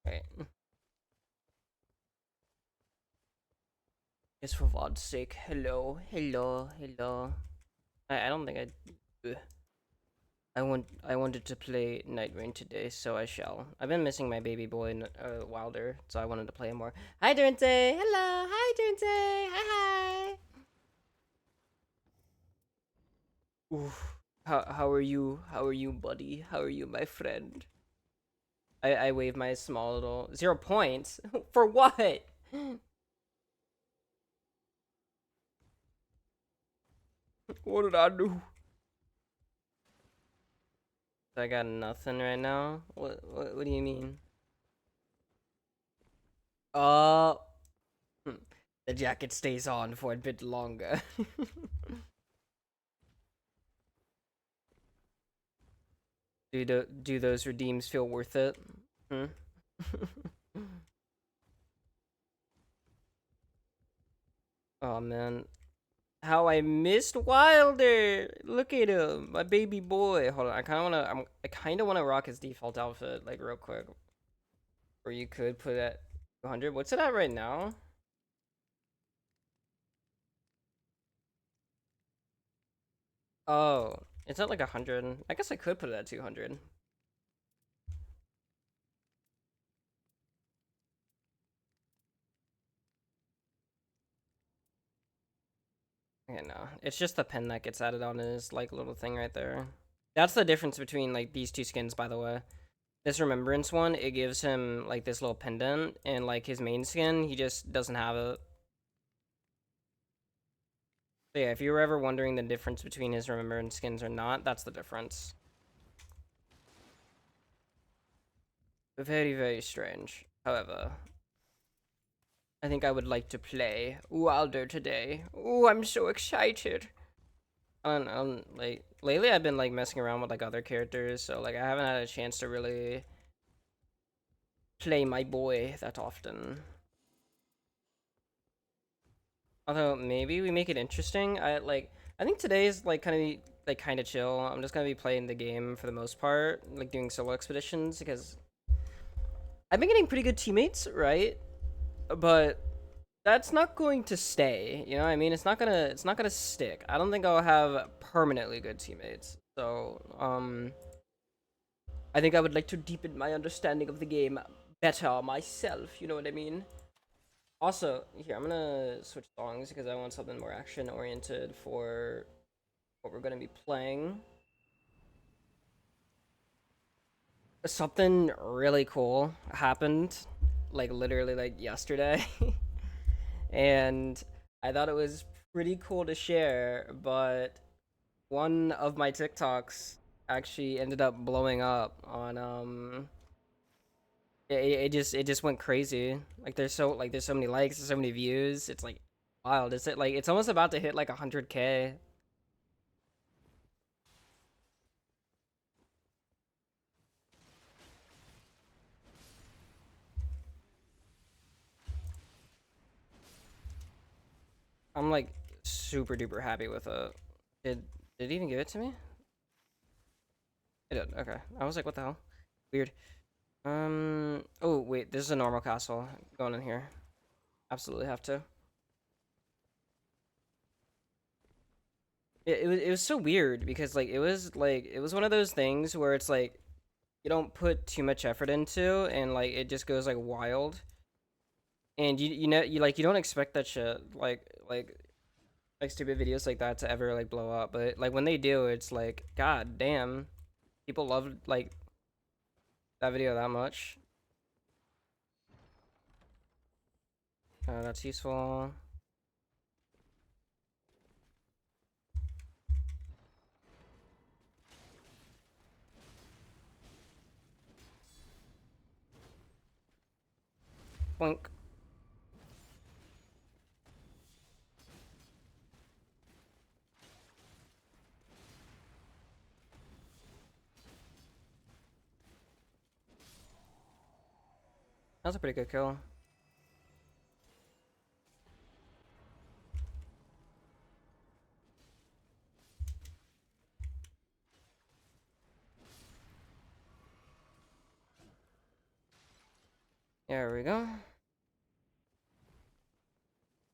Right. Just for Vod's sake. Hello, hello, hello. I don't think ugh. I wanted to play Night Rain today, so I shall. I've been missing my baby boy, Wilder, so I wanted to play him more. Hi, Durante. Hello. Hi, Durante. Hi, hi. Oof. How are you? How are you, buddy? How are you, my friend? I wave my small little 0 points for what? What did I do? I got nothing right now. What do you mean? Uh, the jacket stays on for a bit longer. Do those redeems feel worth it? Hmm? Oh man, how I missed Wilder! Look at him, my baby boy. Hold on, I kind of wanna rock his default outfit like real quick. Or you could put it at 200. What's it at right now? Oh, it's at like 100. I guess I could put it at 200. Yeah, no, it's just the pen that gets added on his like little thing right there. That's the difference between like these two skins, by the way. This Remembrance one, it gives him like this little pendant, and like his main skin, he just doesn't have it. So yeah, if you were ever wondering the difference between his Remembrance skins or not, that's the difference. Very, very strange. However, I think I would like to play Wilder today. Ooh, I'm so excited. Like lately I've been like messing around with like other characters, so like I haven't had a chance to really play my boy that often. Although maybe we make it interesting. I think today's like kind of chill. I'm just gonna be playing the game for the most part, like doing solo expeditions because I've been getting pretty good teammates, right? But that's not going to stay. You know what I mean? It's not gonna stick. I don't think I'll have permanently good teammates. So I think I would like to deepen my understanding of the game better myself. You know what I mean? Also, here I'm gonna switch songs because I want something more action oriented for what we're gonna be playing. Something really cool happened, like literally like yesterday, and I thought it was pretty cool to share. But one of my TikToks actually ended up blowing up on it just went crazy. There's so many likes, there's so many views. It's like wild. It's almost about to hit like 100K. I'm like super duper happy with it. Did did it even give it to me? It did. Okay. I was like, what the hell? Weird. Oh wait, this is a normal castle. Going in here. Absolutely have to. It was so weird because it was one of those things where it's like you don't put too much effort into and like it just goes like wild. And you don't expect that shit like stupid videos like that to ever like blow up, but like when they do, it's like god damn, people love like that video that much. That's useful. Boink. That's a pretty good kill. There we go.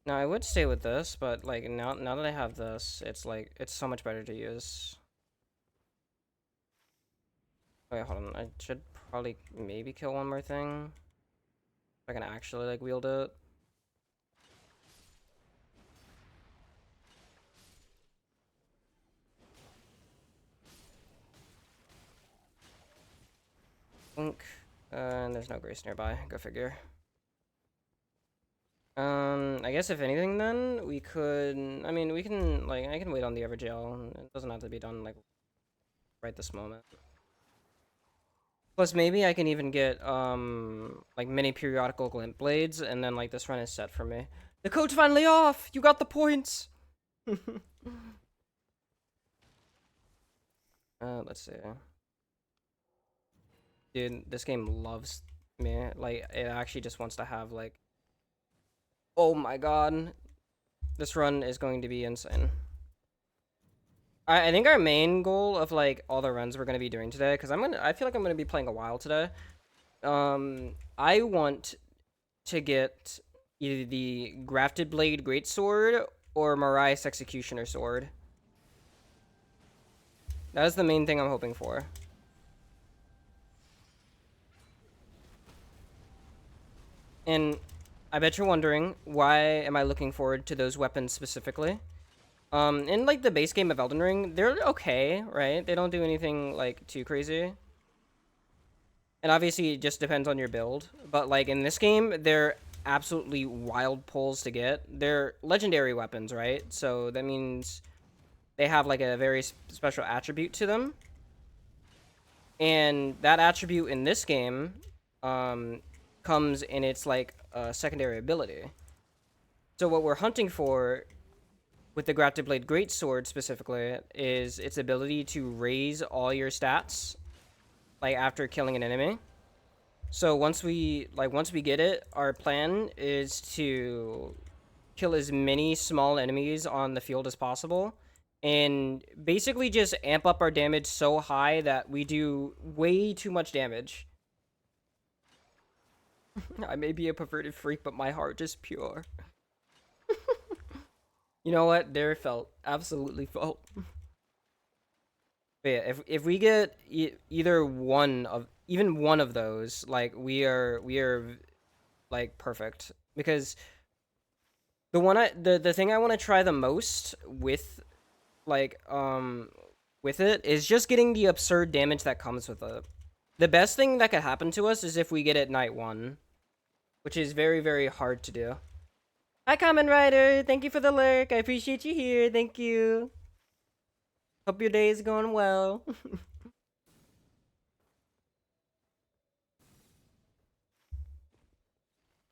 Now I would stay with this, but like now that I have this, it's like it's so much better to use. Wait, hold on. I should probably maybe kill one more thing. If I can actually like wield it. Blink. And there's no Grace nearby. Go figure. I guess if anything, then we could. I mean, we can like I can wait on the Evergel. It doesn't have to be done like right this moment. Plus, maybe I can even get like mini periodical glint blades, and then like this run is set for me. The code's finally off. You got the points. Let's see. Dude, this game loves me. Like, it actually just wants to have like. Oh my god, this run is going to be insane. I think our main goal of like all the runs we're gonna be doing today, because I feel like I'm gonna be playing a while today. I want to get either the Grafted Blade Greatsword or Mariah's Executioner Sword. That is the main thing I'm hoping for. And I bet you're wondering, why am I looking forward to those weapons specifically? In like the base game of Elden Ring, they're okay, right? They don't do anything like too crazy. And obviously it just depends on your build. But like in this game, they're absolutely wild pulls to get. They're legendary weapons, right? So that means they have like a very special attribute to them. And that attribute in this game comes in its like secondary ability. So what we're hunting for with the Grafted Blade Greatsword specifically is its ability to raise all your stats like after killing an enemy. So once we get it, our plan is to kill as many small enemies on the field as possible and basically just amp up our damage so high that we do way too much damage. I may be a perverted freak, but my heart is pure. You know what? There felt. Absolutely felt. But yeah, if we get either even one of those, like we are like perfect, because the thing I want to try the most with like with it is just getting the absurd damage that comes with it. The best thing that could happen to us is if we get it night 1, which is very, very hard to do. Hi, Kamen Rider. Thank you for the lurk. I appreciate you here. Thank you. Hope your day is going well. Kind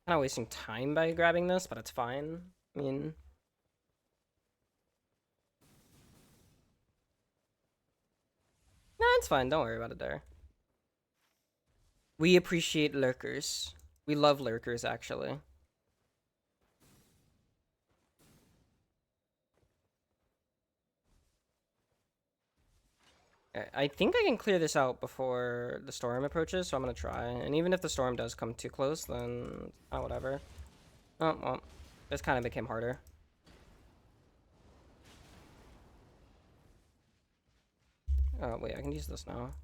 of wasting time by grabbing this, but it's fine. I mean, nah, it's fine. Don't worry about it there. We appreciate lurkers. We love lurkers, actually. I think I can clear this out before the storm approaches, so I'm gonna try. And even if the storm does come too close, then whatever. Oh, well, this kind of became harder. Oh, wait, I can use this now.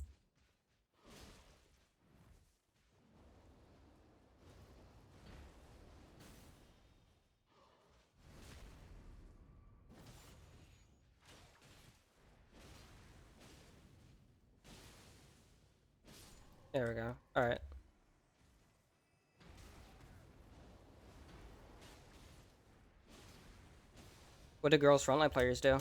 There we go. Alright. What do girls frontline players do?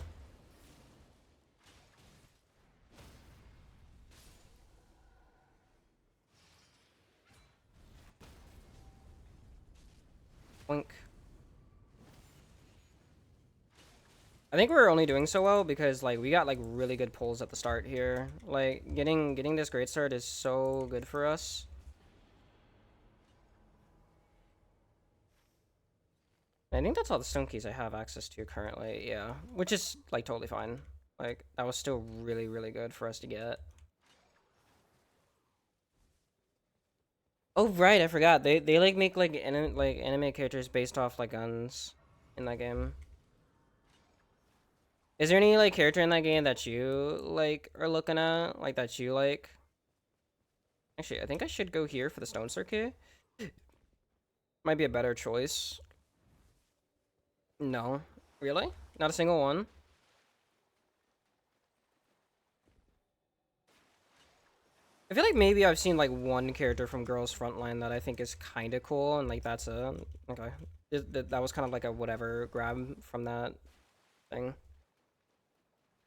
Blink. I think we're only doing so well because like we got like really good pulls at the start here. Like getting this great start is so good for us. I think that's all the stone keys I have access to currently, yeah. Which is like totally fine. Like that was still really, really good for us to get. Oh right, I forgot. They like make like anime characters based off like guns in that game. Is there any like character in that game that you like are looking at, like that you like? Actually, I think I should go here for the stone circuit. Might be a better choice. No, really? Not a single one. I feel like maybe I've seen like one character from Girls Frontline that I think is kind of cool, and like that's a okay. That was kind of like a whatever grab from that thing.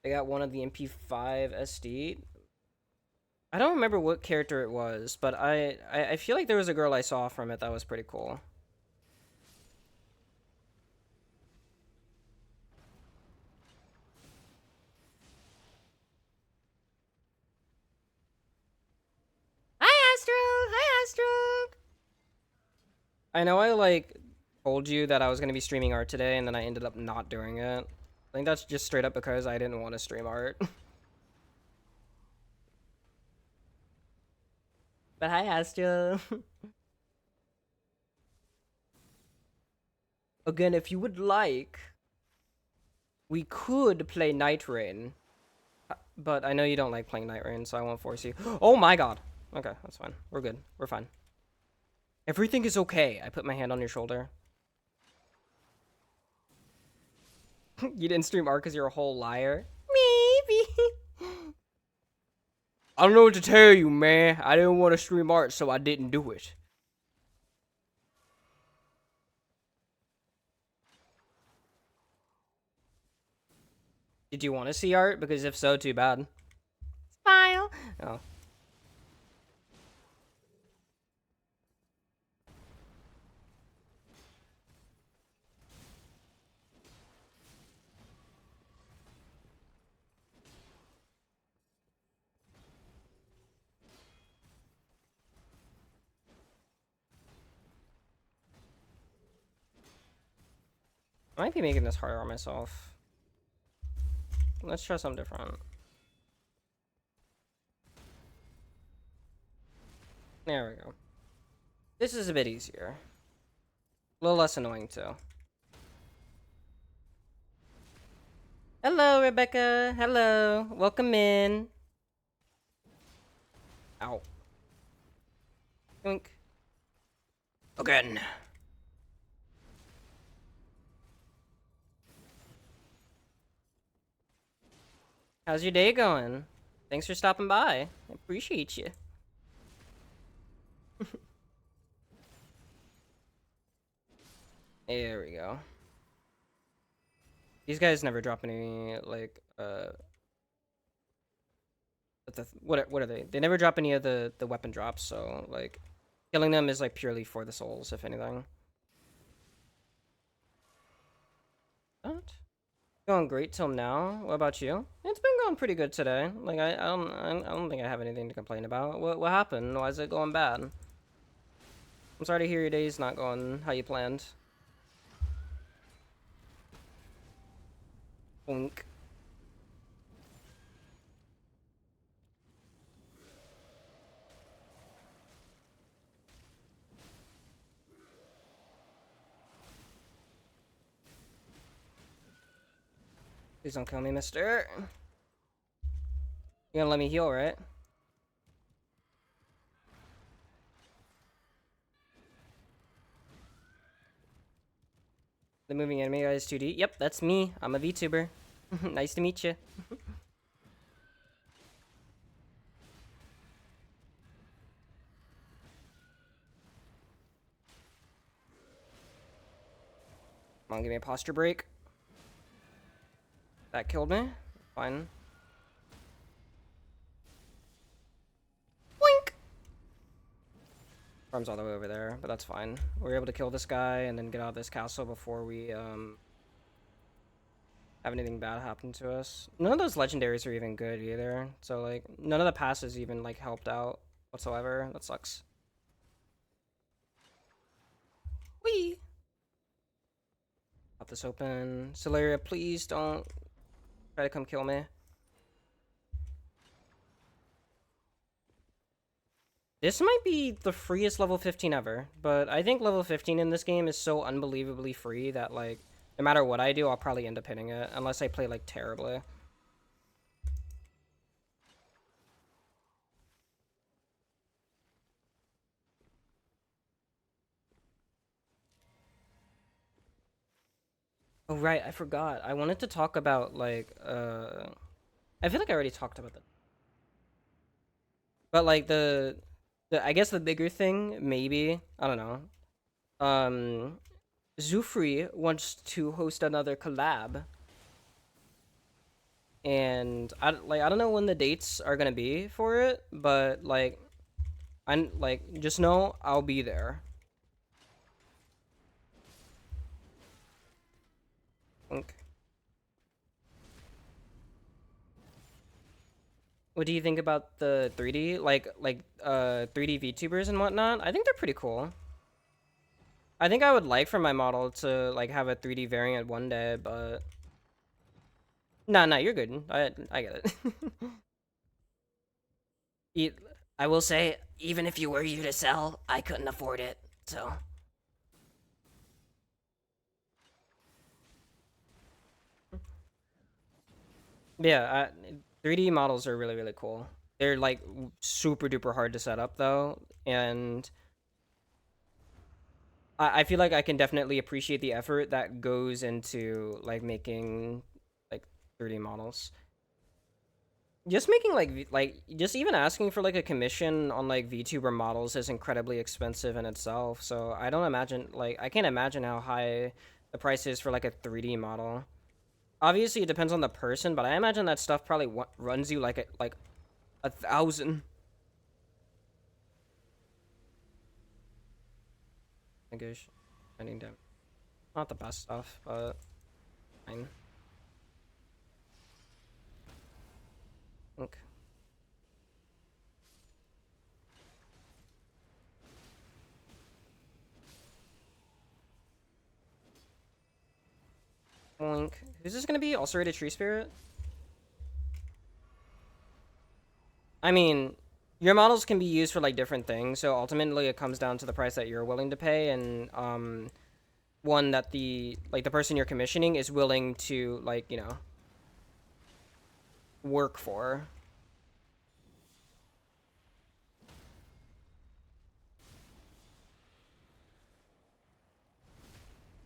I got one of the MP5 SD. I don't remember what character it was, but I feel like there was a girl I saw from it that was pretty cool. Hi, Astro! Hi, Astro! I know I like told you that I was gonna be streaming art today, and then I ended up not doing it. I think that's just straight up because I didn't want to stream art. But hi, Astro. Again, if you would like, we could play Night Rain. But I know you don't like playing Night Rain, so I won't force you. Oh my god! Okay, that's fine. We're good. We're fine. Everything is okay. I put my hand on your shoulder. You didn't stream art because you're a whole liar? Maybe. I don't know what to tell you, man. I didn't want to stream art, so I didn't do it. Did you want to see art? Because if so, too bad. Smile. Oh. I might be making this harder on myself. Let's try something different. There we go. This is a bit easier. A little less annoying, too. Hello, Rebecca. Hello. Welcome in. Ow. Think. Again. How's your day going? Thanks for stopping by. I appreciate you. There we go. These guys never drop any, like, what are they? They never drop any of the weapon drops, so, like, killing them is, like, purely for the souls, if anything. What? Going great till now. What about you? It's been going pretty good today. Like, I don't think I have anything to complain about. What happened? Why is it going bad? I'm sorry to hear your day's not going how you planned. Boink. Please don't kill me, mister. You're gonna let me heal, right? The moving anime guy is 2D. Yep, that's me. I'm a VTuber. Nice to meet you. Come on, give me a posture break. That killed me. Fine. Boink! Farm's all the way over there, but that's fine. We're able to kill this guy and then get out of this castle before we, have anything bad happen to us. None of those legendaries are even good either. So, like, none of the passes even, like, helped out whatsoever. That sucks. Whee! Pop this open. Celeria, please don't try to come kill me. This might be the freest level 15 ever, but I think level 15 in this game is so unbelievably free that, like, no matter what I do, I'll probably end up hitting it, unless I play, like, terribly. Oh, right, I forgot. I wanted to talk about, like, I feel like I already talked about that. But, like, I guess the bigger thing, maybe, I don't know. Zufri wants to host another collab, and I don't know when the dates are gonna be for it, but like I'm like just know I'll be there. Okay. What do you think about the 3D 3D VTubers and whatnot? I think they're pretty cool. I think I would like for my model to like have a 3D variant one day, but nah, you're good. I get it. E- I will say, even if you were you to sell, I couldn't afford it. So yeah, 3D models are really cool. They're like super duper hard to set up though, and I feel like I can definitely appreciate the effort that goes into like making like 3D models. Just making like just even asking for like a commission on like VTuber models is incredibly expensive in itself. So I don't imagine like I can't imagine how high the price is for like a 3D model. Obviously, it depends on the person, but I imagine that stuff probably runs you like a thousand. Negotiation, spending down. Not the best stuff, but fine. Okay. Link. Who's this gonna be? Also rated Tree Spirit? I mean, your models can be used for like different things, so ultimately it comes down to the price that you're willing to pay and one that the person you're commissioning is willing to like, you know, work for.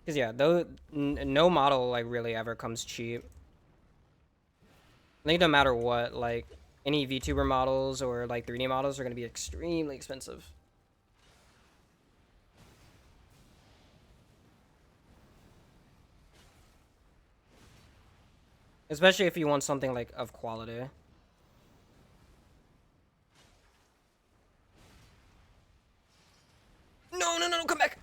Cause yeah, though no model like really ever comes cheap. I think no matter what, like any VTuber models or like 3D models are gonna be extremely expensive. Especially if you want something like of quality. No, come back!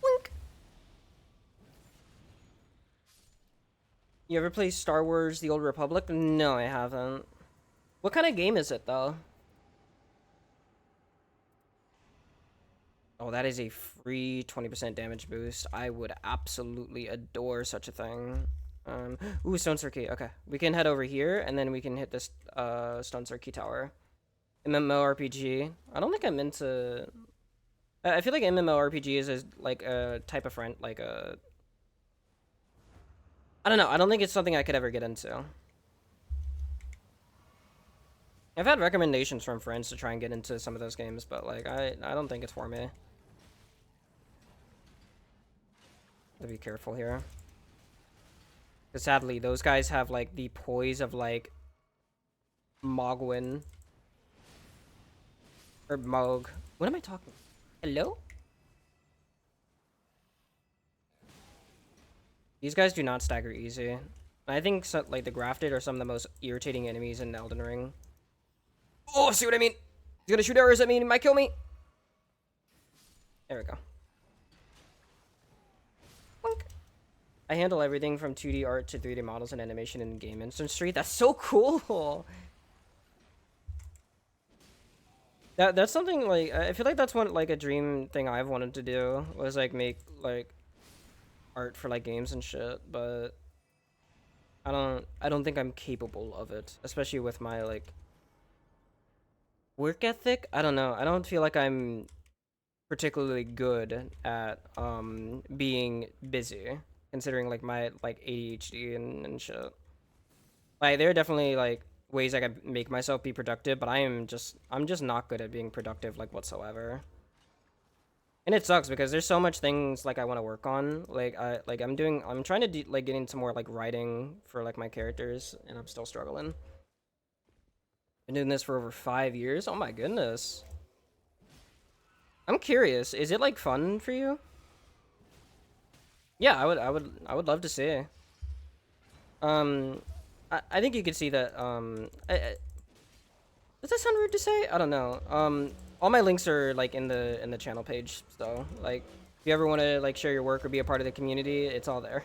Wink. You ever play Star Wars The Old Republic? No, I haven't. What kind of game is it, though? Oh, that is a free 20% damage boost. I would absolutely adore such a thing. Ooh, Stone Circuit. Okay, we can head over here, and then we can hit this Stone Circuit Tower. MMORPG. I don't think I'm into... I feel like MMORPG is like a type of friend, like a... I don't know. I don't think it's something I could ever get into. I've had recommendations from friends to try and get into some of those games, but like I don't think it's for me. To be careful here. Because sadly, those guys have like the poise of like Mogwin. Or Mog. What am I talking? Hello? These guys do not stagger easy. I think so, like the Grafted are some of the most irritating enemies in Elden Ring. Oh, see what I mean? He's gonna shoot arrows at me and he might kill me. There we go. Boink. I handle everything from 2D art to 3D models and animation in game industry. That's so cool. That's something like I feel like that's one like a dream thing I've wanted to do was like make like art for like games and shit, but I don't think I'm capable of it, especially with my like work ethic. I don't know. I don't feel like I'm particularly good at being busy, considering like my like ADHD and shit. Like there are definitely like ways I could make myself be productive, but I'm just not good at being productive like whatsoever. And it sucks because there's so much things like I want to work on. I'm trying to do, like get into more like writing for like my characters, and I'm still struggling. Been doing this for over 5 years. Oh my goodness. I'm curious. Is it like fun for you? Yeah, I would love to see. Um, I think you could see that. Does that sound rude to say? I don't know. All my links are like in the channel page. So like, if you ever want to like share your work or be a part of the community, it's all there.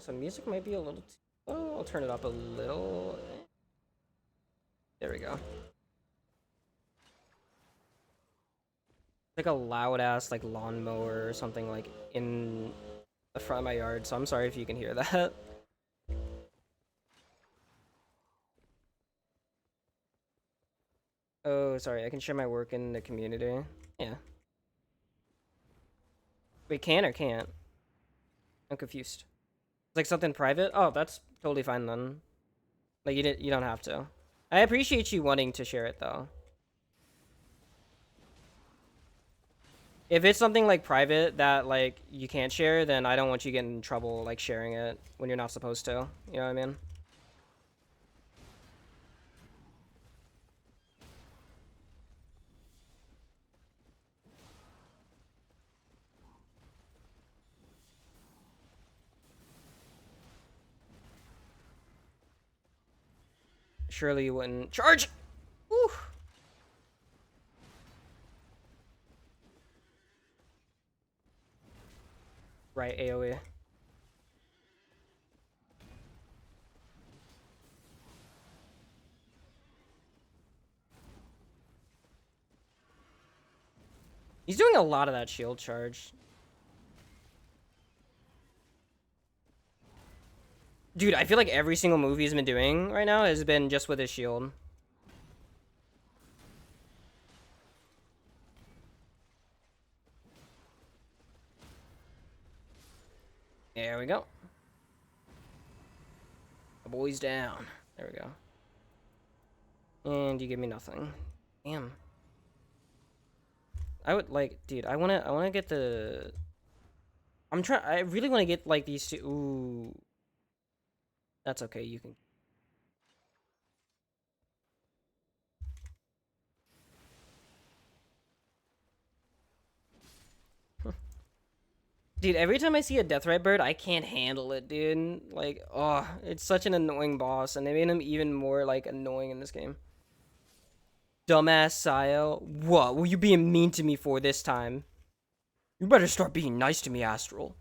So music might be a little. Oh, I'll turn it up a little. There we go. Like a loud ass like lawnmower or something like in the front of my yard. So I'm sorry if you can hear that. Oh, sorry. I can share my work in the community. Yeah. Wait, can or can't? I'm confused. It's like something private? Oh, that's totally fine then. Like you don't have to. I appreciate you wanting to share it though. If it's something like private that like you can't share, then I don't want you getting in trouble like sharing it when you're not supposed to. You know what I mean? Surely you wouldn't charge. Woo. Right, AoE. He's doing a lot of that shield charge. Dude, I feel like every single move he's been doing right now has been just with his shield. There we go. The boy's down. There we go. And you give me nothing. Damn. I would like, dude, I wanna get the I really wanna get like these two. Ooh. That's okay, you can. Dude, every time I see a Deathrite bird, I can't handle it, dude. Like, oh, it's such an annoying boss, and they made him even more, like, annoying in this game. Dumbass Sio. What were you being mean to me for this time? You better start being nice to me, Astral.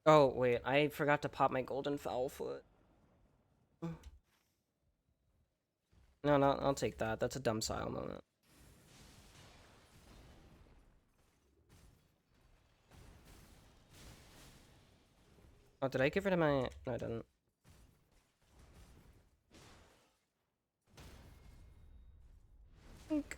Oh, wait, I forgot to pop my golden foul foot. No, no, I'll take that. That's a dumb Sio moment. Oh, did I get rid of my... No, I didn't. Think.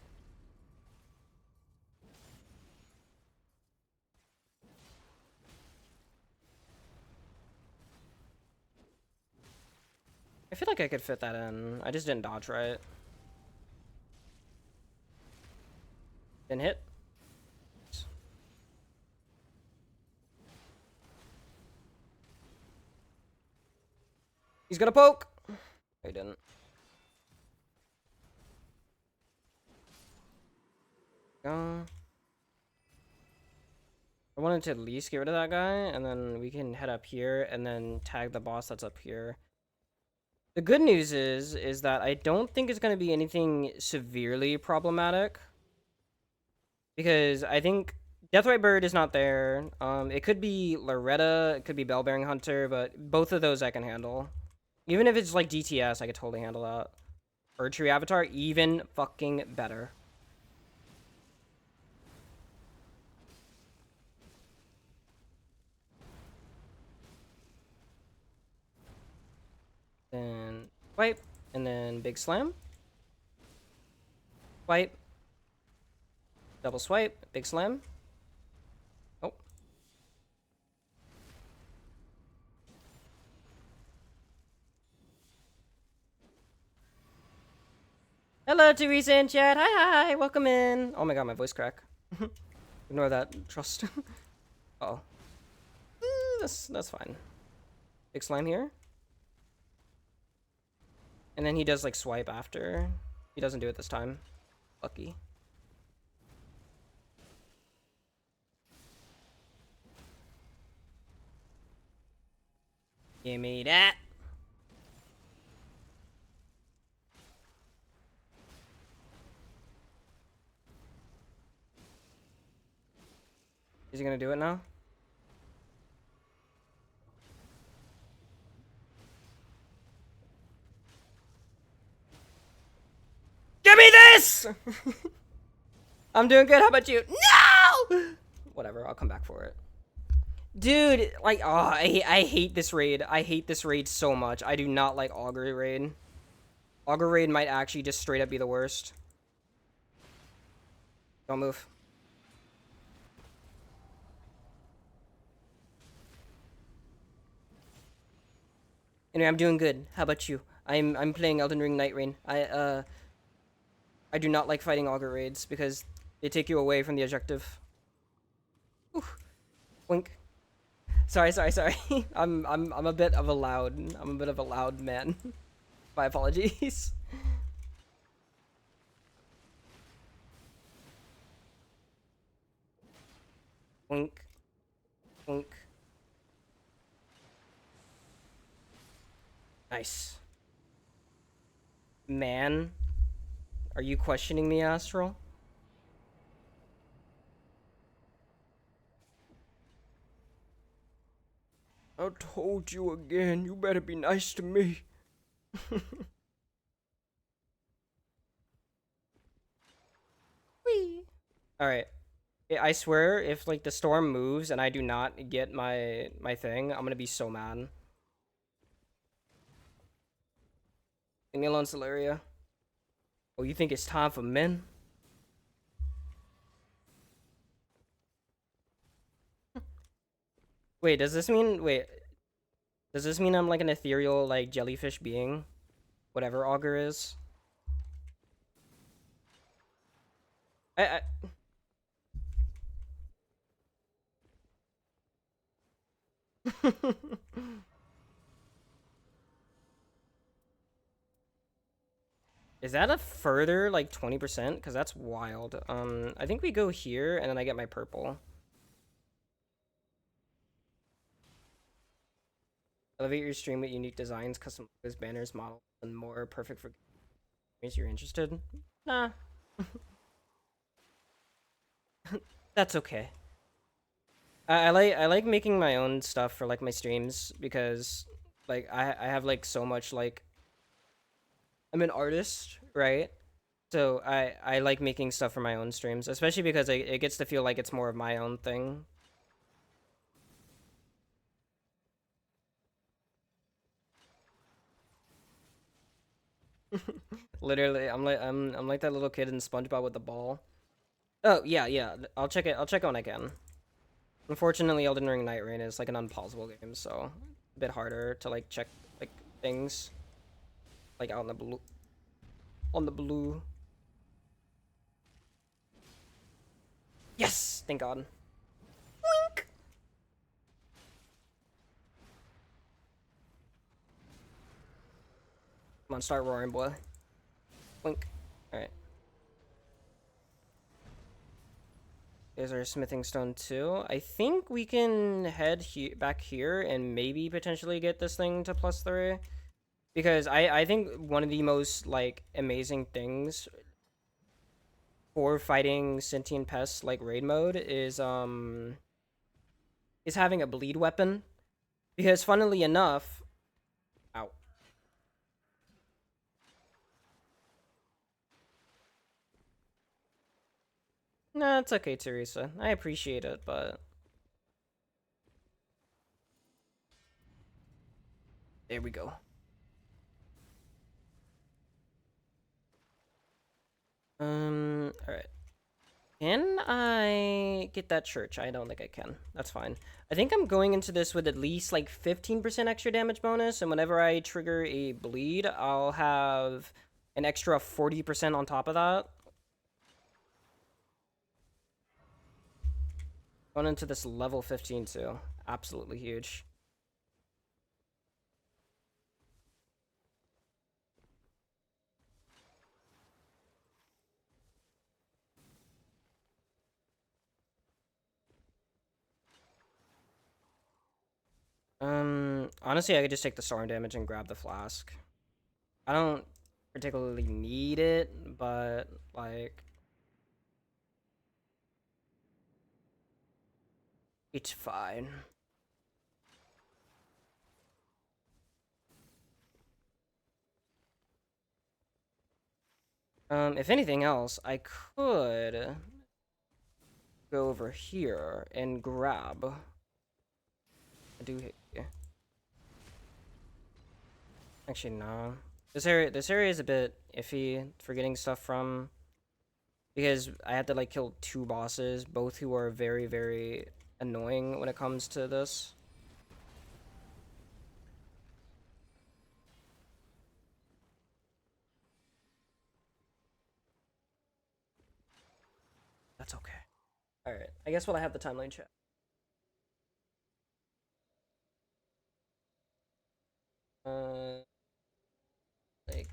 I feel like I could fit that in. I just didn't dodge right. Didn't hit. He's gonna poke. He didn't. I wanted to at least get rid of that guy, and then we can head up here and then tag the boss that's up here. The good news is that I don't think it's going to be anything severely problematic, because I think Deathrite Bird is not there. It could be Loretta, it could be Bellbearing Hunter, but both of those I can handle. Even if it's like DTS, I could totally handle that. Archery avatar, even fucking better. Then swipe, and then big slam. Swipe. Double swipe, big slam. Oh. Hello, Teresa in chat. Hi, welcome in. Oh my god, my voice crack. Ignore that. Trust. Uh oh. That's fine. Big slime here. And then he does like swipe after. He doesn't do it this time. Lucky. Give me that. Is he gonna do it now? Give me this! I'm doing good. How about you? No! Whatever. I'll come back for it. Dude, like, oh, I hate this raid. I hate this raid so much. I do not like Augury raid. Augur raid might actually just straight up be the worst. Don't move. Anyway, I'm doing good. How about you? I'm playing Elden Ring Night Rain. I do not like fighting Augur raids because they take you away from the objective. Oof. Wink. Sorry. I'm a bit of a loud man. My apologies. Wink. Wink. Nice. Man, are you questioning me, Astral? I told you again, you better be nice to me. Whee! Alright. I swear, if like the storm moves and I do not get my thing, I'm gonna be so mad. Leave me alone, Celeria. Oh, you think it's time for men? Wait, does this mean I'm like an ethereal like jellyfish being? Whatever Augur is? I Is that a further like 20%? Because that's wild. I think we go here and then I get my purple. Elevate your stream with unique designs, custom logos, banners, models, and more. Perfect for games you're interested. Nah. That's okay. I like making my own stuff for like my streams because like I have like so much like I'm an artist, right? So I like making stuff for my own streams, especially because it gets to feel like it's more of my own thing. Literally, I'm like that little kid in SpongeBob with the ball. Oh yeah. I'll check it. I'll check when I can. Unfortunately, Elden Ring Night Rain is like an unpausable game, so a bit harder to like check like things like out in the blue. On the blue. Yes! Thank God. Wink! Come on, start roaring, boy. Wink. Alright. There's our smithing stone too. I think we can head back here and maybe potentially get this thing to +3. Because I think one of the most like amazing things for fighting sentient pests like raid mode is having a bleed weapon. Because funnily enough, ow. No, it's okay, Teresa. I appreciate it, but there we go. Alright. Can I get that church? I don't think I can. That's fine. I think I'm going into this with at least like 15% extra damage bonus, and whenever I trigger a bleed, I'll have an extra 40% on top of that. Going into this level 15 too. Absolutely huge. Honestly, I could just take the storm damage and grab the flask. I don't particularly need it, but like it's fine. If anything else, I could go over here and grab. I do. Actually, no. This area is a bit iffy for getting stuff from, because I had to like kill two bosses, both who are very, very annoying when it comes to this. That's okay. All right. I guess while I have the timeline check. Uh, like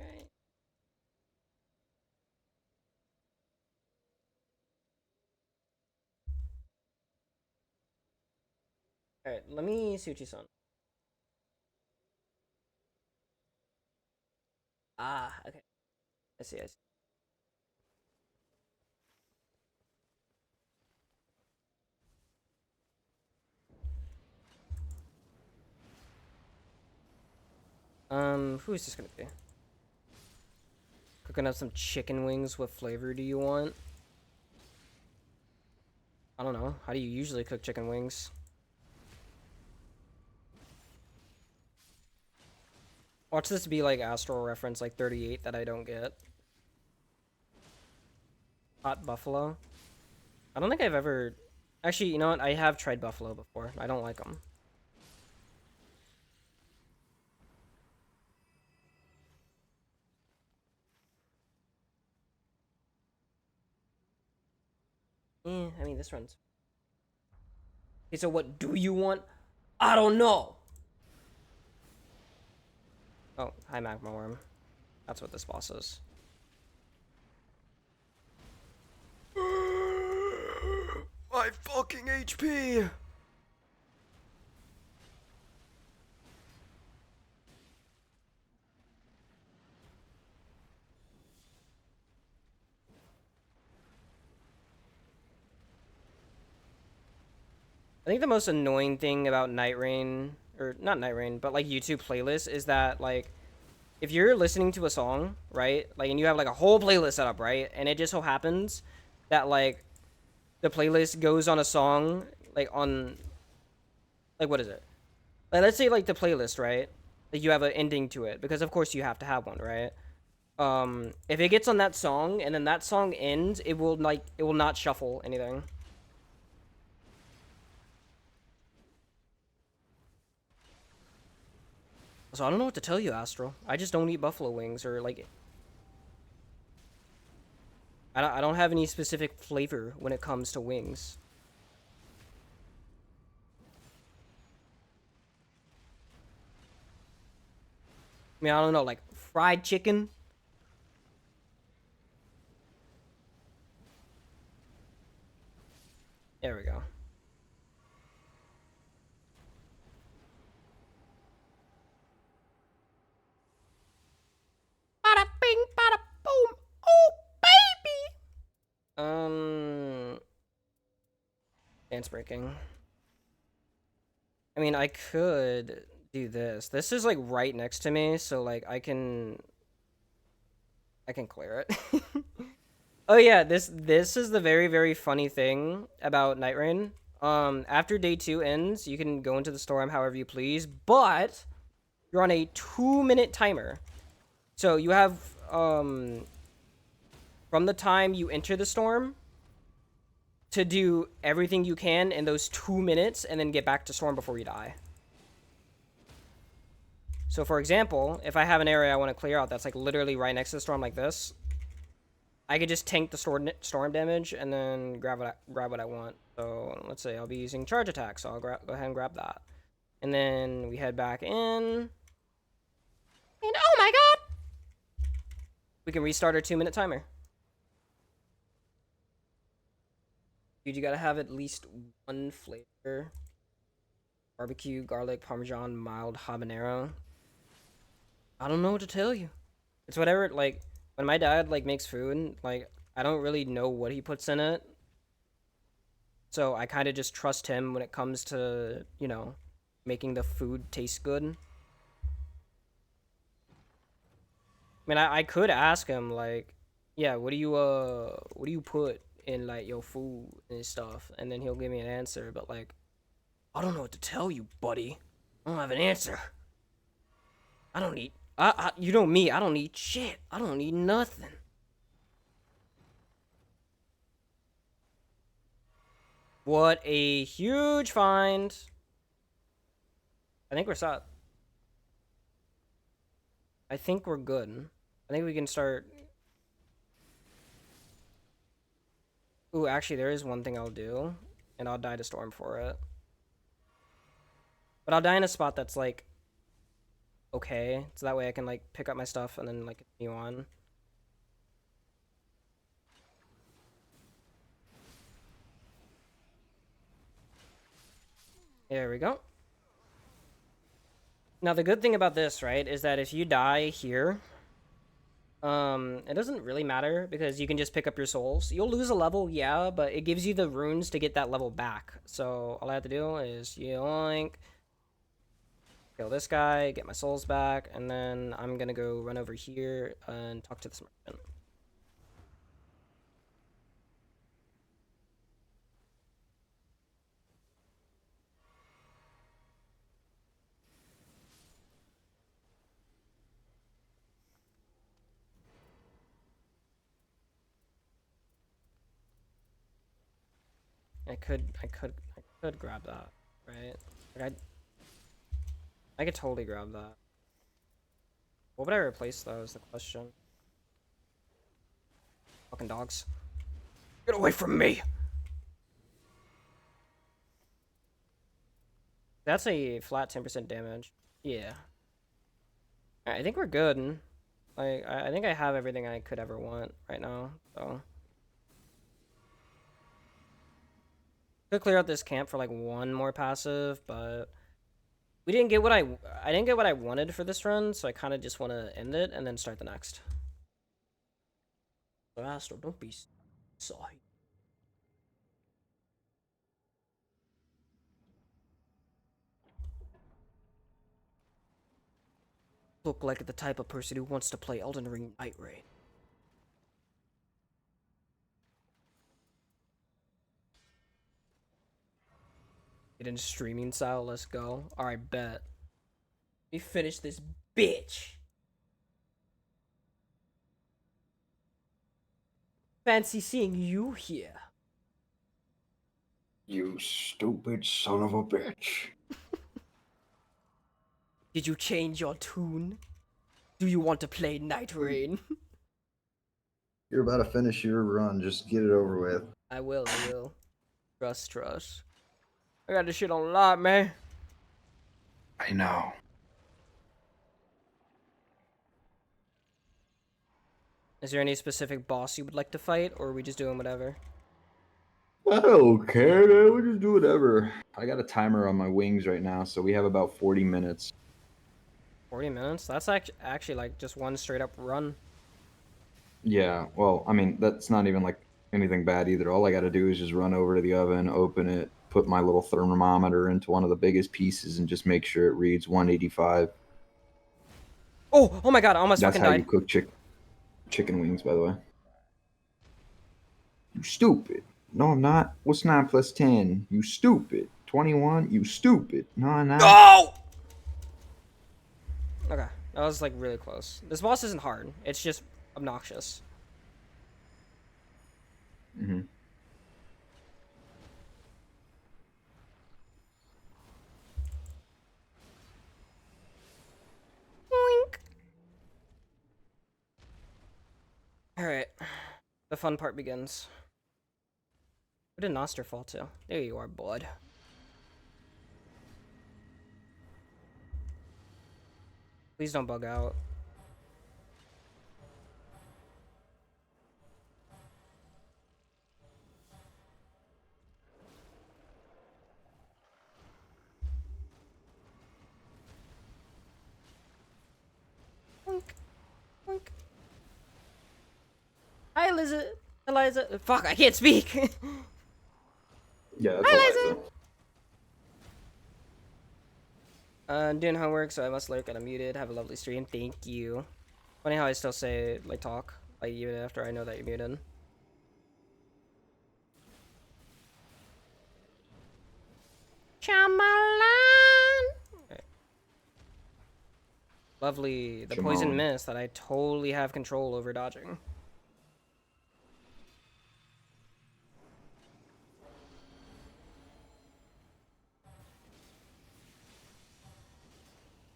right. All right. Let me see what you saw. Ah, okay. I see. I see. Who is this gonna be? Cooking up some chicken wings. What flavor do you want? I don't know. How do you usually cook chicken wings? Watch this be like Astral reference like 38 that I don't get. Hot buffalo. I don't think I've ever... Actually, you know what? I have tried buffalo before. I don't like them. I mean, this runs. Okay, so what do you want? I don't know. Oh, hi, Magma Worm. That's what this boss is. My fucking HP! I think the most annoying thing about Night Rain, or not Night Rain, but like YouTube playlists is that like if you're listening to a song, right? Like and you have like a whole playlist set up, right? And it just so happens that like the playlist goes on a song like on like what is it? Like let's say like the playlist, right? Like you have an ending to it because of course you have to have one, right? If it gets on that song and then that song ends, it will not shuffle anything. So I don't know what to tell you, Astro. I just don't eat buffalo wings or like I don't have any specific flavor when it comes to wings. I mean, I don't know, like fried chicken. There we go. Bada bing, bada boom. Oh, baby. Dance breaking. I mean, I could do this. This is like right next to me, so like I can clear it. Oh yeah, this is the very very funny thing about Night Rain. After day 2 ends, you can go into the storm however you please, but you're on a 2-minute timer. So you have from the time you enter the storm to do everything you can in those 2 minutes, and then get back to storm before you die. So for example, if I have an area I want to clear out that's like literally right next to the storm like this, I could just tank the storm damage and then grab what I want. So let's say I'll be using charge attack, so I'll go ahead and grab that. And then we head back in. And oh my god! We can restart our 2-minute timer. Dude, you gotta have at least one flavor. Barbecue, garlic, parmesan, mild habanero. I don't know what to tell you. It's whatever, like, when my dad, like, makes food, like, I don't really know what he puts in it. So I kind of just trust him when it comes to, you know, making the food taste good. I mean, I could ask him, like, yeah, what do you put in, like, your food and stuff? And then he'll give me an answer, but, like, I don't know what to tell you, buddy. I don't have an answer. I don't need, you know me, I don't need shit. I don't need nothing. What a huge find. I think we're set. I think we're good. I think we can start. Ooh, actually, there is one thing I'll do, and I'll die to storm for it. But I'll die in a spot that's, like, okay, so that way I can, like, pick up my stuff and then, like, continue on. There we go. Now, the good thing about this, right, is that if you die here, it doesn't really matter because you can just pick up your souls. You'll lose a level, yeah, but it gives you the runes to get that level back. So all I have to do is yoink, kill this guy, get my souls back, and then I'm gonna go run over here and talk to this merchant. I could grab that, right? Like I could totally grab that. What would I replace though is the question. Fucking dogs. Get away from me! That's a flat 10% damage. Yeah. Alright, I think we're good. Like, I think I have everything I could ever want right now, so. Could clear out this camp for like one more passive, but we didn't get what I didn't get what I wanted for this run, so I kind of just want to end it and then start the next. So Astro, don't be sorry. Look like the type of person who wants to play Elden Ring Night Rain. Get in streaming style, let's go. Alright, bet. Let me finish this bitch. Fancy seeing you here. You stupid son of a bitch. Did you change your tune? Do you want to play Night Rain? You're about to finish your run. Just get it over with. I will. Trust. I got this shit on lock, man. I know. Is there any specific boss you would like to fight, or are we just doing whatever? I don't care, man. We just do whatever. I got a timer on my wings right now, so we have about 40 minutes. 40 minutes? That's actually like just one straight up run. Yeah, well, I mean, that's not even like anything bad either. All I got to do is just run over to the oven, open it, put my little thermometer into one of the biggest pieces, and just make sure it reads 185. Oh my god, I almost That's fucking how died. you cook chicken wings, by the way. You stupid. No, I'm not. What's 9 plus 10? You stupid. 21? You stupid. No, I'm not. No! Okay, that was like really close. This boss isn't hard. It's just obnoxious. Mm-hmm. Boink. Alright, the fun part begins. Where did Noster fall to? There you are, bud. Please don't bug out. Boink. Boink. Hi, Eliza. Fuck, I can't speak. Yeah, that's Hi, Eliza. Eliza. Doing homework, so I must lurk and I'm muted. Have a lovely stream. Thank you. Funny how I still say, like, talk, like, even after I know that you're muted. Chamalan! Okay. Lovely. The poison Shimon. mist that I totally have control over dodging.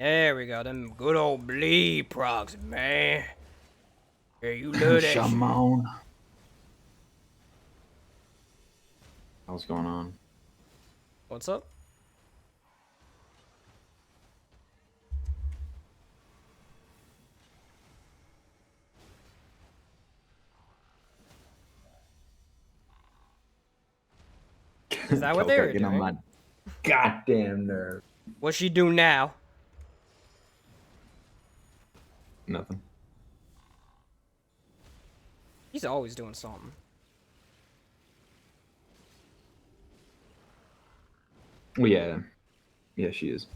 There we go. Them good old bleed procs, man. Yeah, you love that shit. Shimon. What's going on? What's up? Is that what they were Getting on my doing? goddamn nerve. What's she do now? Nothing. He's always doing something. Well, yeah. Yeah, she is.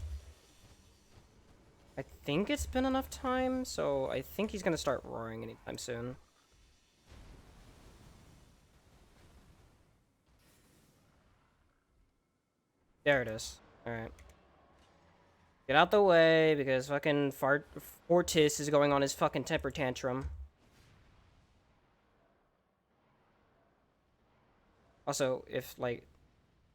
I think it's been enough time, so I think he's gonna start roaring anytime soon. There it is. Alright. Get out the way, because fucking Fortis is going on his fucking temper tantrum. Also, if, like,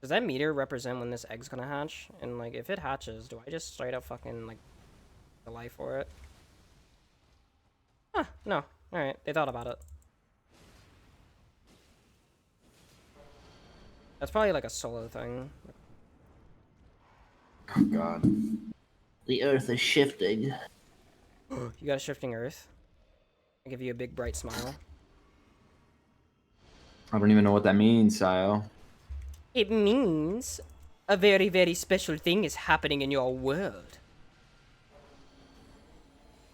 does that meter represent when this egg's gonna hatch? And, like, if it hatches, do I just straight up fucking, like, the life for it? Huh, no. Alright, they thought about it. That's probably, like, a solo thing. Oh, God. The earth is shifting. You got a shifting earth. I give you a big bright smile. I don't even know what that means, Sio. It means a very, very special thing is happening in your world.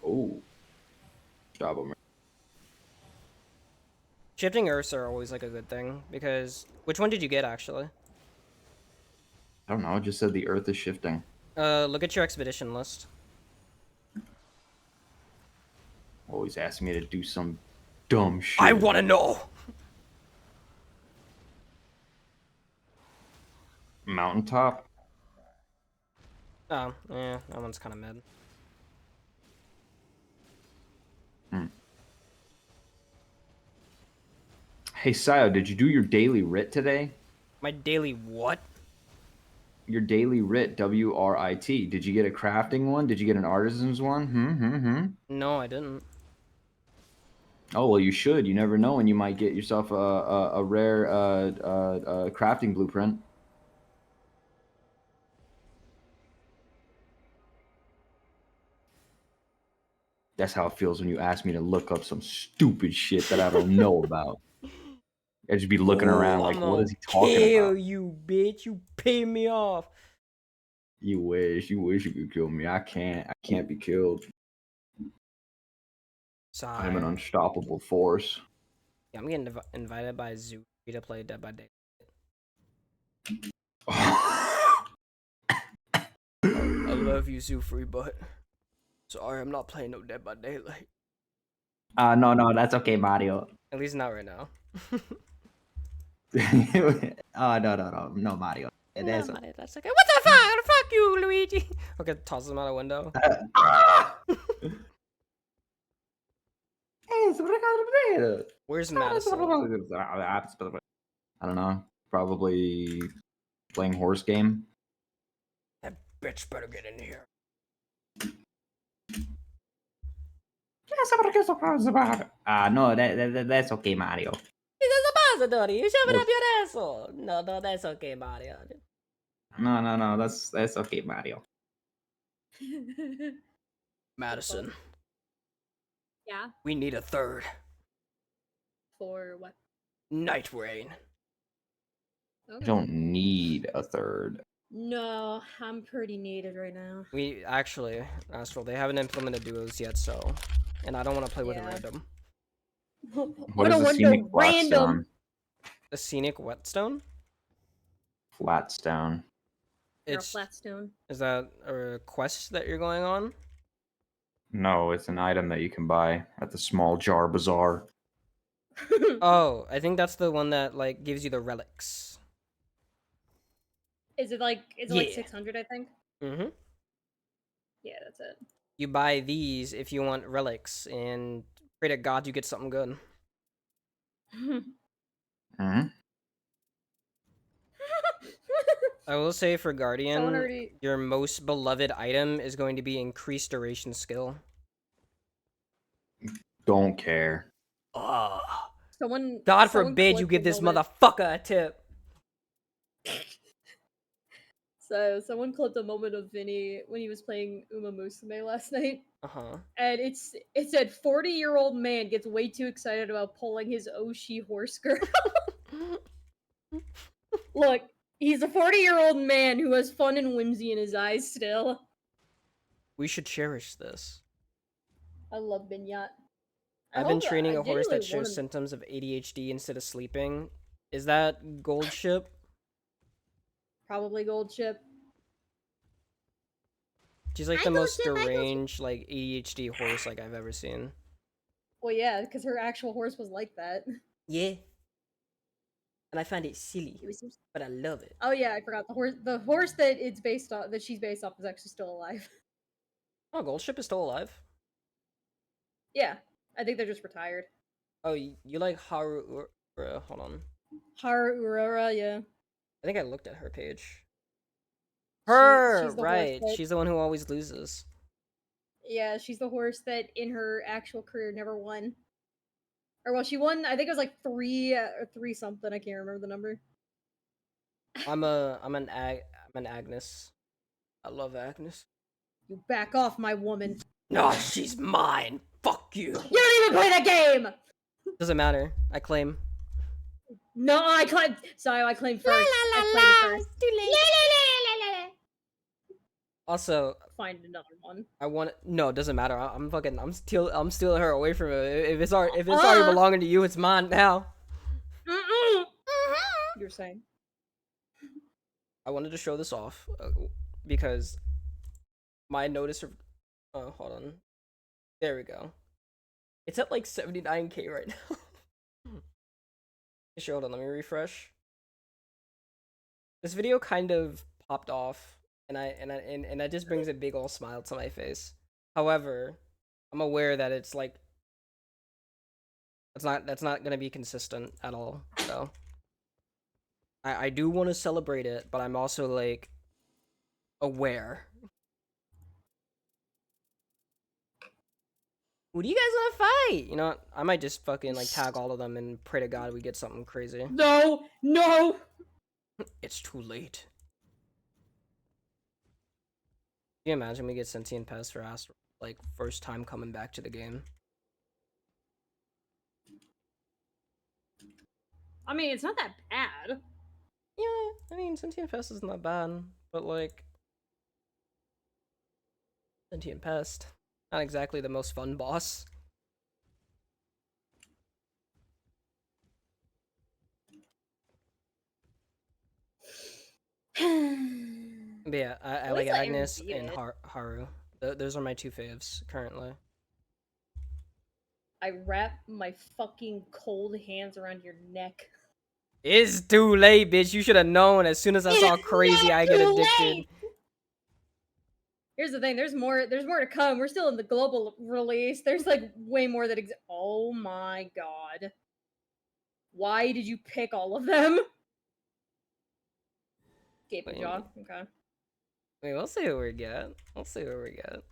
Oh. Job on me. Shifting earths are always like a good thing because which one did you get actually? I don't know. It just said the earth is shifting. Look at your expedition list. Always asking me to do some dumb shit. I want to know. Mountaintop? Oh, yeah, that one's kind of mid. Hey, Sio, did you do your daily writ today? My daily what? Your daily writ, W-R-I-T. Did you get a crafting one? Did you get an artisan's one? No, I didn't. Oh, well, you should. You never know when you might get yourself a rare crafting blueprint. That's how it feels when you ask me to look up some stupid shit that I don't know about. I just be looking around like, what is he talking kill about? you, bitch. You pay me off. You wish you could kill me. I can't be killed. Sigh. I'm an unstoppable force. Yeah, I'm getting invited by Zoo to play Dead by Daylight. I love you, Zoo Free, but sorry, I'm not playing no Dead by Daylight. No, that's okay, Mario. At least not right now. Oh no, Mario. No, That's Mario, that's okay. What the fuck? Fuck you, Luigi. Okay, toss him out a window. Where's Madison? I don't know. Probably playing horse game. That bitch better get in here. No, that's okay, Mario. He's a suppositor. You shove it up your asshole. No, that's okay, Mario. No, that's okay, Mario. Madison, Yeah. we need a third. For what? Night Rain. I Okay. don't need a third. No, I'm pretty needed right now. We actually, Astral, they haven't implemented duos yet, so. And I don't want to play with a Yeah. random. What I is don't the want scenic no random. flatstone? The scenic whetstone? Flatstone. You're a It's flat stone. is that a quest that you're going on? No, it's an item that you can buy at the small jar bazaar. Oh, I think that's the one that like gives you the relics. Is it like Yeah. 600? I think. Mm-hmm. Yeah, that's it. You buy these if you want relics, and pray to God you get something good. Hmm? I will say for Guardian, Someone already. your most beloved item is going to be increased duration skill. Don't care. Ah. Someone. God someone forbid you clipped give a this moment- motherfucker a tip. So someone clipped a moment of Vinny when he was playing Uma Musume last night, Uh-huh. and it said 40-year-old man gets way too excited about pulling his Oshi horse girl. Look, he's a 40-year-old man who has fun and whimsy in his eyes still. We should cherish this. I love Vignette. I've been training a horse that shows symptoms of ADHD instead of sleeping. Is that gold ship? Probably gold chip. She's like Hi, the Gold most Ship, hi, Gold Ship. deranged like ADHD horse like I've ever seen. Well, yeah, because her actual horse was like that. Yeah. And I find it silly, It was- but I love it. Oh yeah, I forgot the horse that it's based on that she's based off is actually still alive. Oh, gold ship is still alive. Yeah, I think they're just retired. Oh, you like Haru? Hold on. Haru Urara, yeah. I think I looked at her page. She's Her, the horse right? that- She's the one who always loses. Yeah, she's the horse that in her actual career never won. Or well, she won. I think it was like three or three something. I can't remember the number. I'm an Agnes. I love Agnes. You back off, my woman. No, she's mine. Fuck you. You don't even play the game. Doesn't matter. I claim. No, I claim. Sorry, I claim first. I played it first. Too late. Also, Find another one. I want. No, it doesn't matter. I'm stealing her away from it. If it's already belonging to you, it's mine now. You're saying. I wanted to show this off because my notice. Hold on. There we go. It's at like 79K right now. Hold on, let me refresh. This video kind of popped off, and that just brings a big old smile to my face. However, I'm aware that it's like that's not gonna be consistent at all. So I do want to celebrate it, but I'm also like aware. Who do you guys want to fight? You know what? I might just fucking like tag all of them and pray to God we get something crazy. No, no. It's too late. Can you imagine we get sentient pass for Astro like first time coming back to the game? I mean, it's not that bad. Yeah, I mean sentient pest is not bad, but like sentient pest, not exactly the most fun boss. But yeah, I like least I Agnes beat and it. Haru. Those are my two faves currently. I wrap my fucking cold hands around your neck. It's too late, bitch. You should have known as soon as I saw It's crazy not I get too addicted. late! Here's the thing, there's more to come. We're still in the global release. There's like way more that oh my god. Why did you pick all of them? Gaping Wait. jaw. Okay. Wait, we'll see what we get. We'll see what we get.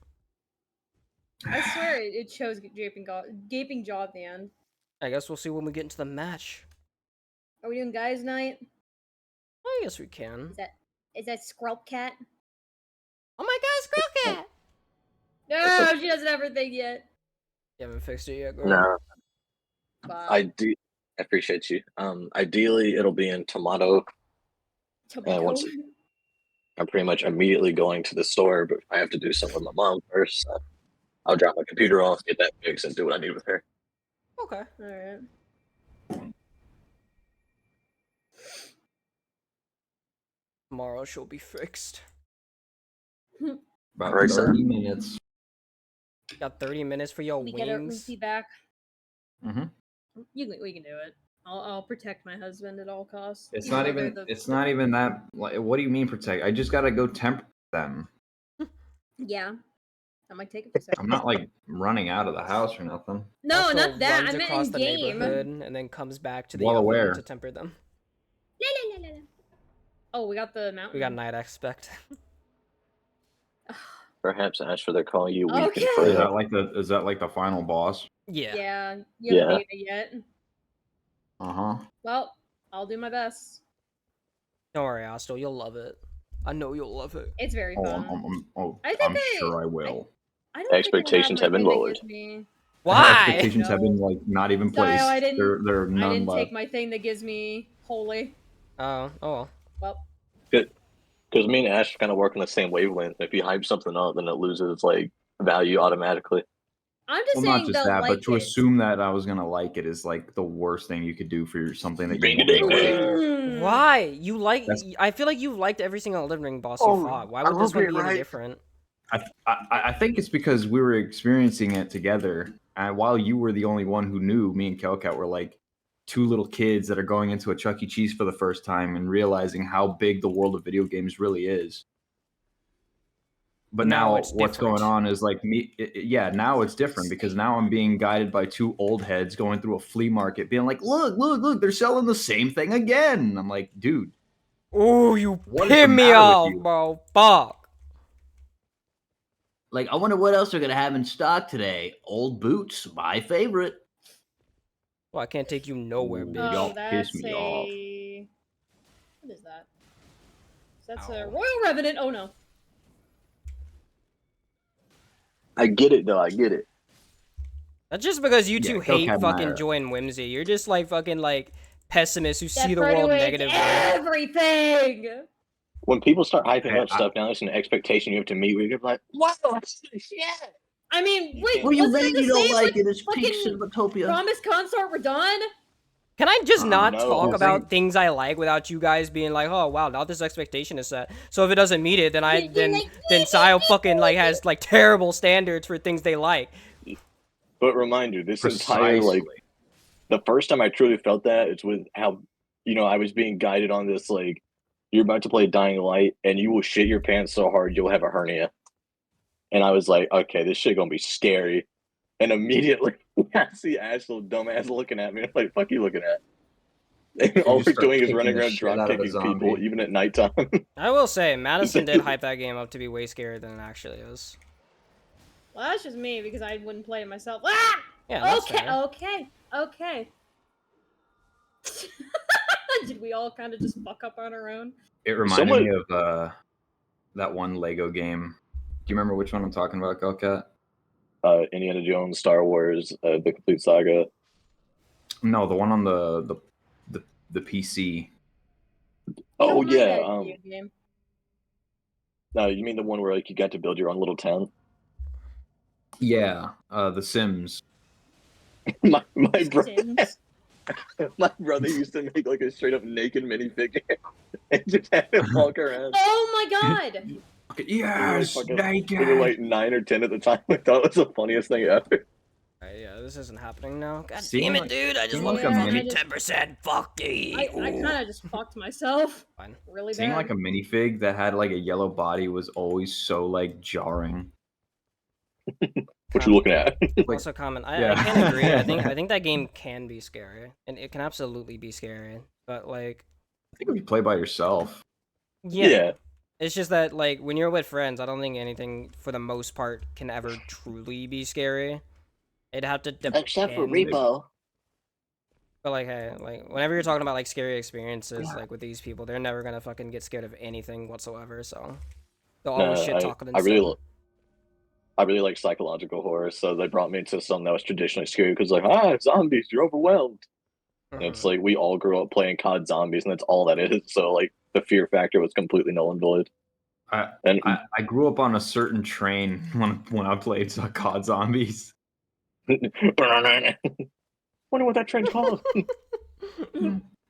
I swear it shows gaping jaw at the end. I guess we'll see when we get into the match. Are we doing guys' night? I guess we can. Is that Skrulp Cat? Oh my god, Skrulp Cat! No, she doesn't have her thing yet. You haven't fixed it yet, girl. No, Bye. I appreciate you. Ideally, it'll be in tomato. Tomato. once- I'm pretty much immediately going to the store, but I have to do something with my mom first. So I'll drop my computer off, get that fixed, and do what I need with her. Okay. Alright. Tomorrow she'll be fixed. About Right, 30 minutes. Got 30 minutes for your We get our wings. Lucy back. Mm-hmm. We can do it. I'll protect my husband at all costs. It's even not though they're even. It's not even that. Like, what do you mean protect? I just gotta go temper them. Yeah. I might take it for a second. I'm not like running out of the house or nothing. No, Also not that. runs I meant across in the game. neighborhood and then comes back to the Well oven aware. to temper them. La, la, la, la, la. Oh, we got the mountain. We got night aspect. Perhaps Ash, for their call you weak Okay. and Is frail. that like the final boss? Yeah. Yeah, you haven't Yeah. beaten it yet. Uh huh. Well, I'll do my best. Don't worry, Astel. You'll love it. I know you'll love it. It's very Oh, fun. I think I'm I- sure I will. I don't Expectations have been lowered. Why? Expectations have been like not even No, placed. I didn't- They're I none didn't left. take my thing that gives me holy. Oh, well. Well, Because me and Ash kind of work on the same wavelength. If you hype something up, then it loses like value automatically. I'm just Well, saying not just they'll that, like but to it. assume that I was gonna like it is like the worst thing you could do for something that you Ding, want ding, to like. ding. Why? You like? That's- I feel like you've liked every single Elden Ring boss Oh, you fought. Why I would this love one it, be any right? different? I think it's because we were experiencing it together, and while you were the only one who knew, me and Kelcat were like two little kids that are going into a Chuck E. Cheese for the first time and realizing how big the world of video games really is. But Now now it's what's different. going on is like yeah, now it's different because now I'm being guided by two old heads going through a flea market being like, look, they're selling the same thing again. I'm like, dude, Oh, you What is piss the me matter with off, you? bro. Fuck. Like, I wonder what else they're gonna have in stock today. Old boots, my favorite. Well, I can't take you nowhere, Ooh, bitch. y'all Oh, that's piss me off. a. What is that? That's a Ow. Royal Revenant. Oh no. I get it though. I get it. That's just because you Yeah, two go hate Cat fucking Maya. joy and whimsy. You're just like fucking like pessimists who see the That world Freddy negatively. everything. When people start hyping Hey, up stuff, now it's an expectation you have to meet. Where you're like, "Wow, that's the shit." I mean, wait, Well, you wasn't mean it the you don't same like with it? It's peak fucking Cinematopia. Promise Consort were done? Can I just not no. talk Well, about things I like without you guys being like, oh wow, now this expectation is set. So if it doesn't meet it, then then Sile fucking like has like terrible standards for things they like. But reminder, this entire Precisely. like the first time I truly felt that is with how I was being guided on this like you're about to play Dying Light and you will shit your pants so hard you'll have a hernia. And I was like, okay, this shit gonna be scary. And immediately I see Ash little dumbass looking at me. I'm like, fuck you looking at? And all just we're start doing is kicking running the around shit drop out of a kicking people zombie. even at nighttime. I will say, Madison did hype that game up to be way scarier than it actually is. Well, that's just me because I wouldn't play it myself. Ah! Yeah, that's Okay, fair. okay. Did we all kind of just fuck up on our own? It reminded Someone- me of that one Lego game. Do you remember which one I'm talking about, Kelcat? Indiana Jones, Star Wars, the complete saga. No, the one on the PC. I Oh don't mind yeah, that video game. no, you mean the one where like you got to build your own little town? Yeah, The Sims. my brother, Sims. my brother used to make like a straight up naked minifigure and just have it walk around. Oh my god! Yes, We were naked. like 9 or 10 at the time. I thought it was the funniest thing ever. Alright, yeah, this isn't happening now. God Seeing damn it, like- dude! I just seeing want like a Yeah, I mini, just- 10%. Fuck me. I kind of just fucked myself. Fine. Really seeing bad. like a minifig that had like a yellow body was always so like jarring. What you looking at? Like, Also, comment. I yeah. can't agree. I think that game can be scary, and it can absolutely be scary. But like, I think if you play by yourself, yeah, it's just that like when you're with friends, I don't think anything for the most part can ever truly be scary. It'd have to depend. Except for Repo. But like, hey, like whenever you're talking about like scary experiences, Yeah. like with these people, they're never gonna fucking get scared of anything whatsoever. So they'll No, always shit talk I really like psychological horror, so they brought me into something that was traditionally scary because like, zombies, you're overwhelmed. And it's like we all grew up playing COD Zombies, and that's all that is. So like the fear factor was completely null and void. I grew up on a certain train when I played COD Zombies. Wonder what that train's called.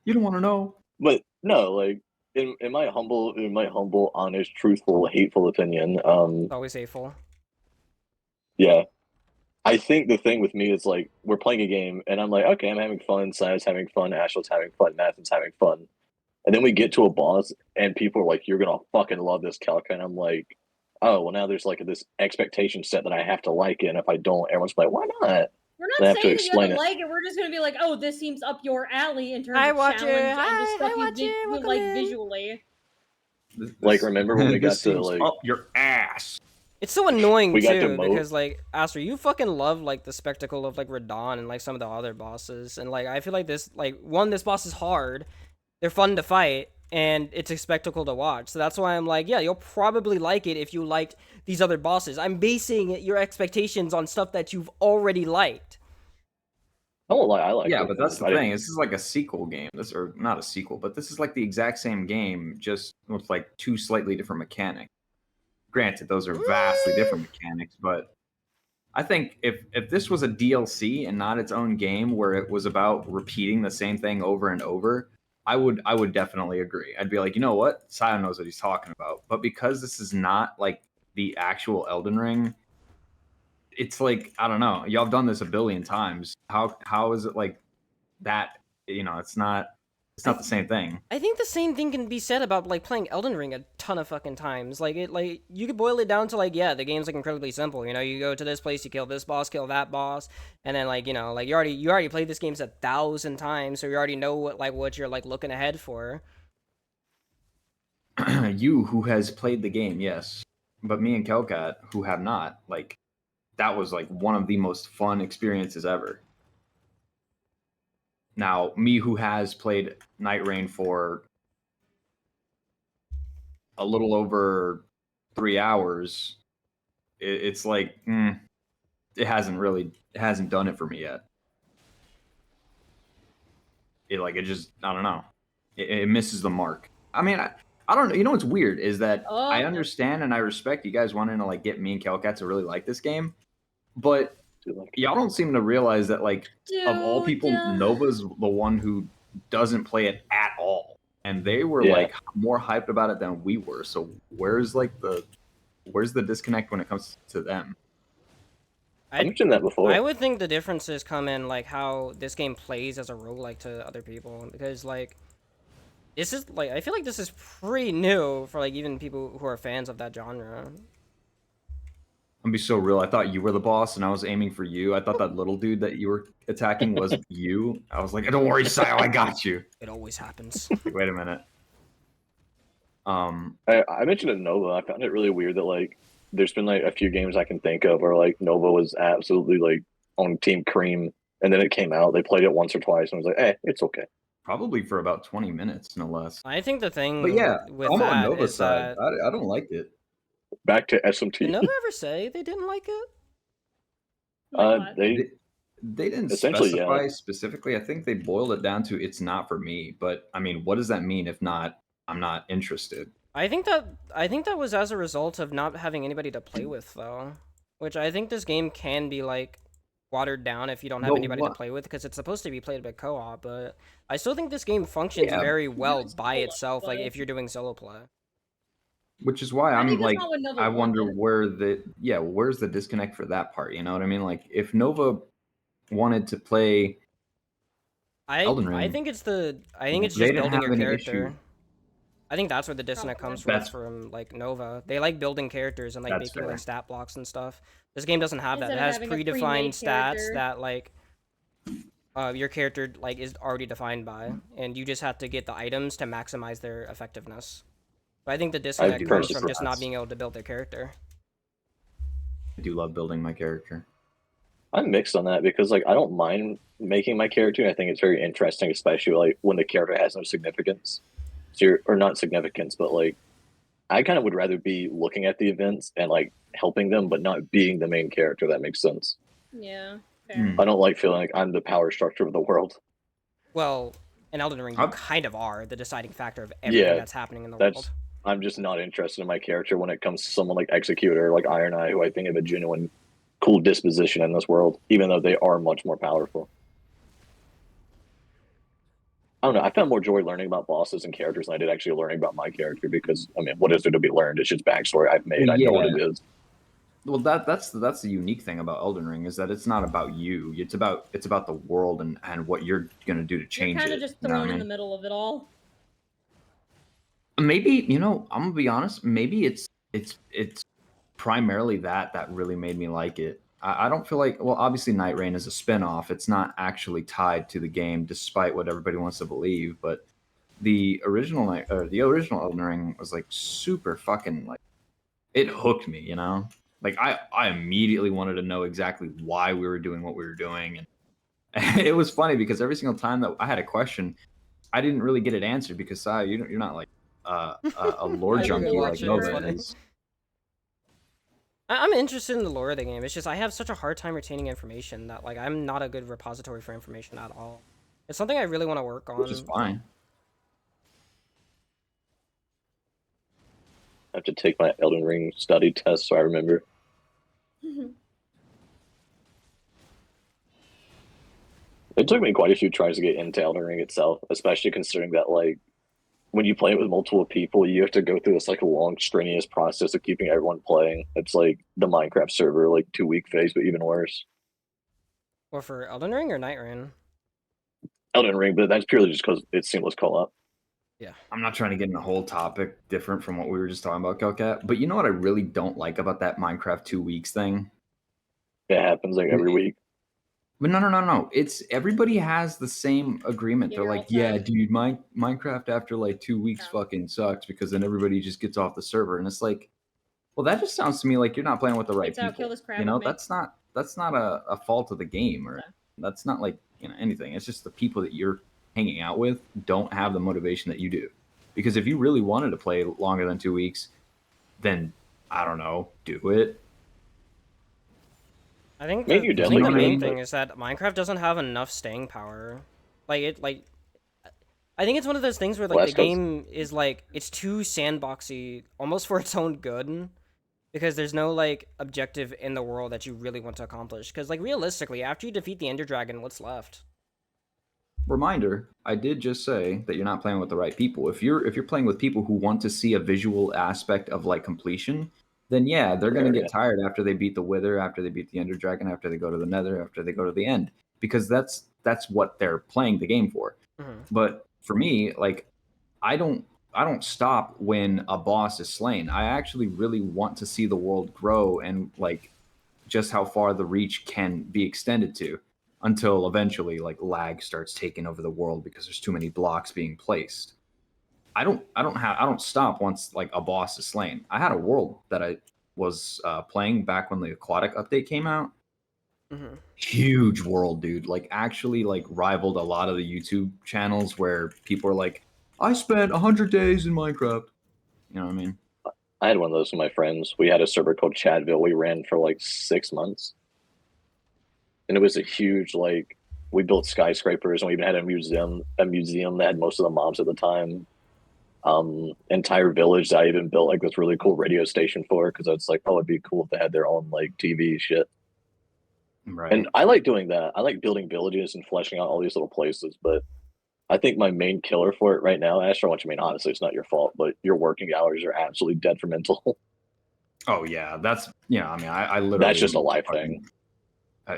You don't want to know. But no, like in my humble, honest, truthful, hateful opinion, always hateful. yeah. I think the thing with me is like we're playing a game and I'm like, okay, I'm having fun, Simon's having fun, Ashley's having fun, Nathan's having fun. And then we get to a boss and people are like, you're gonna fucking love this, Calca. And I'm like, oh well, now there's like this expectation set that I have to like it, and if I don't, everyone's like, why not? We're They not have to saying that you explain have to it. like it. We're just gonna be like, oh, this seems up your alley in terms Hi, of Watcher. challenge and Hi, the stuff Watcher. you Welcome like in. visually. Like, remember when we got This to, seems like- up your ass. It's so annoying We got too demoted. because like Aster, you fucking love like the spectacle of like Radon and like some of the other bosses, and like I feel like this this boss is hard, they're fun to fight, and it's a spectacle to watch. So that's why I'm like, yeah, you'll probably like it if you liked these other bosses. I'm basing your expectations on stuff that you've already liked. I won't lie, I like Yeah, it. but that's the I didn't- thing. This is like a sequel game. Or not a sequel, but this is like the exact same game, just with like two slightly different mechanics. Granted, those are vastly different mechanics, but I think if this was a DLC and not its own game where it was about repeating the same thing over and over, I would definitely agree. I'd be like, you know what? Sion knows what he's talking about. But because this is not like the actual Elden Ring, it's like, I don't know. Y'all have done this a billion times. How is it like that? You know, it's not the same thing. I think the same thing can be said about like playing Elden Ring a ton of fucking times. Like you could boil it down to like, yeah, the game's like incredibly simple. You know, you go to this place, you kill this boss, kill that boss, and then like, you know, like you already played this game 1,000 times, so you already know what you're like looking ahead for. You who has played the game, yes, but me and Kelcat who have not, like, that was like one of the most fun experiences ever. Now, me who has played Night Rain for a little over 3 hours, it's like it hasn't done it for me yet. It just, I don't know, it misses the mark. I mean, I don't know. You know what's weird is that I understand and I respect you guys wanting to like get me and Kelcat to really like this game, but y'all don't seem to realize that like of all people, Nova's the one who doesn't play it at all, and they were like more hyped about it than we were. So where's the disconnect when it comes to them? I mentioned that before. I would think the differences come in like how this game plays as a roguelike to other people, because like this is like, I feel like this is pretty new for like even people who are fans of that genre. I'm gonna be so real. I thought you were the boss, and I was aiming for you. I thought that little dude that you were attacking was you. I was like, "Don't worry, Sio, I got you." It always happens. Wait a minute. I mentioned it in Nova. I found it really weird that like there's been like a few games I can think of where like Nova was absolutely like on Team Cream, and then it came out. They played it once or twice, and I was like, it's okay. Probably for about 20 minutes, no less. I think the thing But yeah, with I'm that on Nova's is side. that I don't like it. Back to SMT. did Nova ever say they didn't like it? They They didn't Essentially, specify yeah. specifically. I think they boiled it down to it's not for me. But I mean, what does that mean if not I'm not interested? I think that was as a result of not having anybody to play with though, which I think this game can be like watered down if you don't have No, anybody to what? play with, because it's supposed to be played by co-op, but I still think this game functions very well it's by solo itself, like play. if you're doing solo play. Which is why I I'm think that's like, not what Nova I wonder wanted. where's the disconnect for that part? You know what I mean? Like, if Nova wanted to play Elden I Ring, think it's just they didn't building have your any character. issue. I think that's where the dissonance comes Probably. from like Nova. They like building characters and like That's making fair. like stat blocks and stuff. This game doesn't have that. Instead It of has having a predefined pre-made stats character. that like your character like is already defined by, and you just have to get the items to maximize their effectiveness. But I think the disconnect comes personally from just not prefer- being able to build their character. I do love building my character. I'm mixed on that because like I don't mind making my character. I think it's very interesting, especially like when the character has no significance. So or not significance, but like I kind of would rather be looking at the events and like helping them, but not being the main character. That makes sense. Yeah. Fair. I don't like feeling like I'm the power structure of the world. Well, in Elden Ring, you I'm- kind of are the deciding factor of everything Yeah, that's happening in the that's- world. I'm just not interested in my character when it comes to someone like Executor, like Iron Eye, who I think have a genuine cool disposition in this world, even though they are much more powerful. I don't know. I found more joy learning about bosses and characters than I did actually learning about my character because, I mean, what is there to be learned? It's just backstory I've made. I know what it is. Well, that's the unique thing about Elden Ring is that it's not about you. It's about the world and what you're gonna do to You're change kind it. of just you know what thrown I in the mean? middle of it all. Maybe I'm gonna be honest. Maybe it's primarily that really made me like it. I don't feel like obviously Night Rain is a spin-off. It's not actually tied to the game, despite what everybody wants to believe. But the original Elden Ring was like super fucking like it hooked me. Like I immediately wanted to know exactly why we were doing what we were doing, and it was funny because every single time that I had a question, I didn't really get it answered because you're not like a lore I junkie lore like it, Nova funny. is. I'm interested in the lore of the game. It's just I have such a hard time retaining information that like I'm not a good repository for information at all. It's something I really want to work on. Which is fine. I have to take my Elden Ring study test so I remember. It took me quite a few tries to get into Elden Ring itself, especially considering that like when you play it with multiple people, you have to go through this like a long, strenuous process of keeping everyone playing. It's like the Minecraft server, like 2-week phase, but even worse. Or for Elden Ring or Night Rain? Elden Ring, but that's purely just because it's seamless co-op. Yeah. I'm not trying to get in a whole topic different from what we were just talking about, Kelcat. But you know what I really don't like about that Minecraft 2 weeks thing? It happens like every week. But no. It's everybody has the same agreement. Yeah, They're you're like, all yeah, set. dude, Minecraft after like 2 weeks Yeah. fucking sucks because then everybody just gets off the server. And it's like, well, that just sounds to me like you're not playing with the right Lights out, people. kill this crap You know, with me. that's not a fault of the game or Yeah. that's not like anything. It's just the people that you're hanging out with don't have the motivation that you do. Because if you really wanted to play longer than 2 weeks, then I don't know, do it. I think Maybe you the definitely main could, thing but- is that Minecraft doesn't have enough staying power. I think it's one of those things where like Well, the that's 'cause- game is like it's too sandboxy, almost for its own good, because there's no like objective in the world that you really want to accomplish. Because like realistically, after you defeat the Ender Dragon, what's left? Reminder, I did just say that you're not playing with the right people. If you're playing with people who want to see a visual aspect of like completion, then yeah, they're going to Yeah. get tired after they beat the Wither, after they beat the Ender Dragon, after they go to the Nether, after they go to the end, because that's what they're playing the game for. Mhm. But for me, like I don't stop when a boss is slain. I actually really want to see the world grow and like just how far the reach can be extended to until eventually like lag starts taking over the world because there's too many blocks being placed. I don't stop once like a boss is slain. I had a world that I was playing back when the aquatic update came out. Mhm. Huge world, dude. Like actually like rivaled a lot of the YouTube channels where people are like, I spent 100 days in Minecraft. You know what I mean? I had one of those with my friends. We had a server called Chadville. We ran for like 6 months. And it was a huge, like, we built skyscrapers and we even had a museum that had most of the mobs at the time. Entire village that I even built like this really cool radio station for because it's like, oh, it'd be cool if they had their own like TV shit. Right. And I like doing that. I like building villages and fleshing out all these little places, but I think my main killer for it right now, Astro, what you mean, honestly, it's not your fault, but your working hours are absolutely detrimental. Oh yeah, that's I mean, I literally That's just a life thing.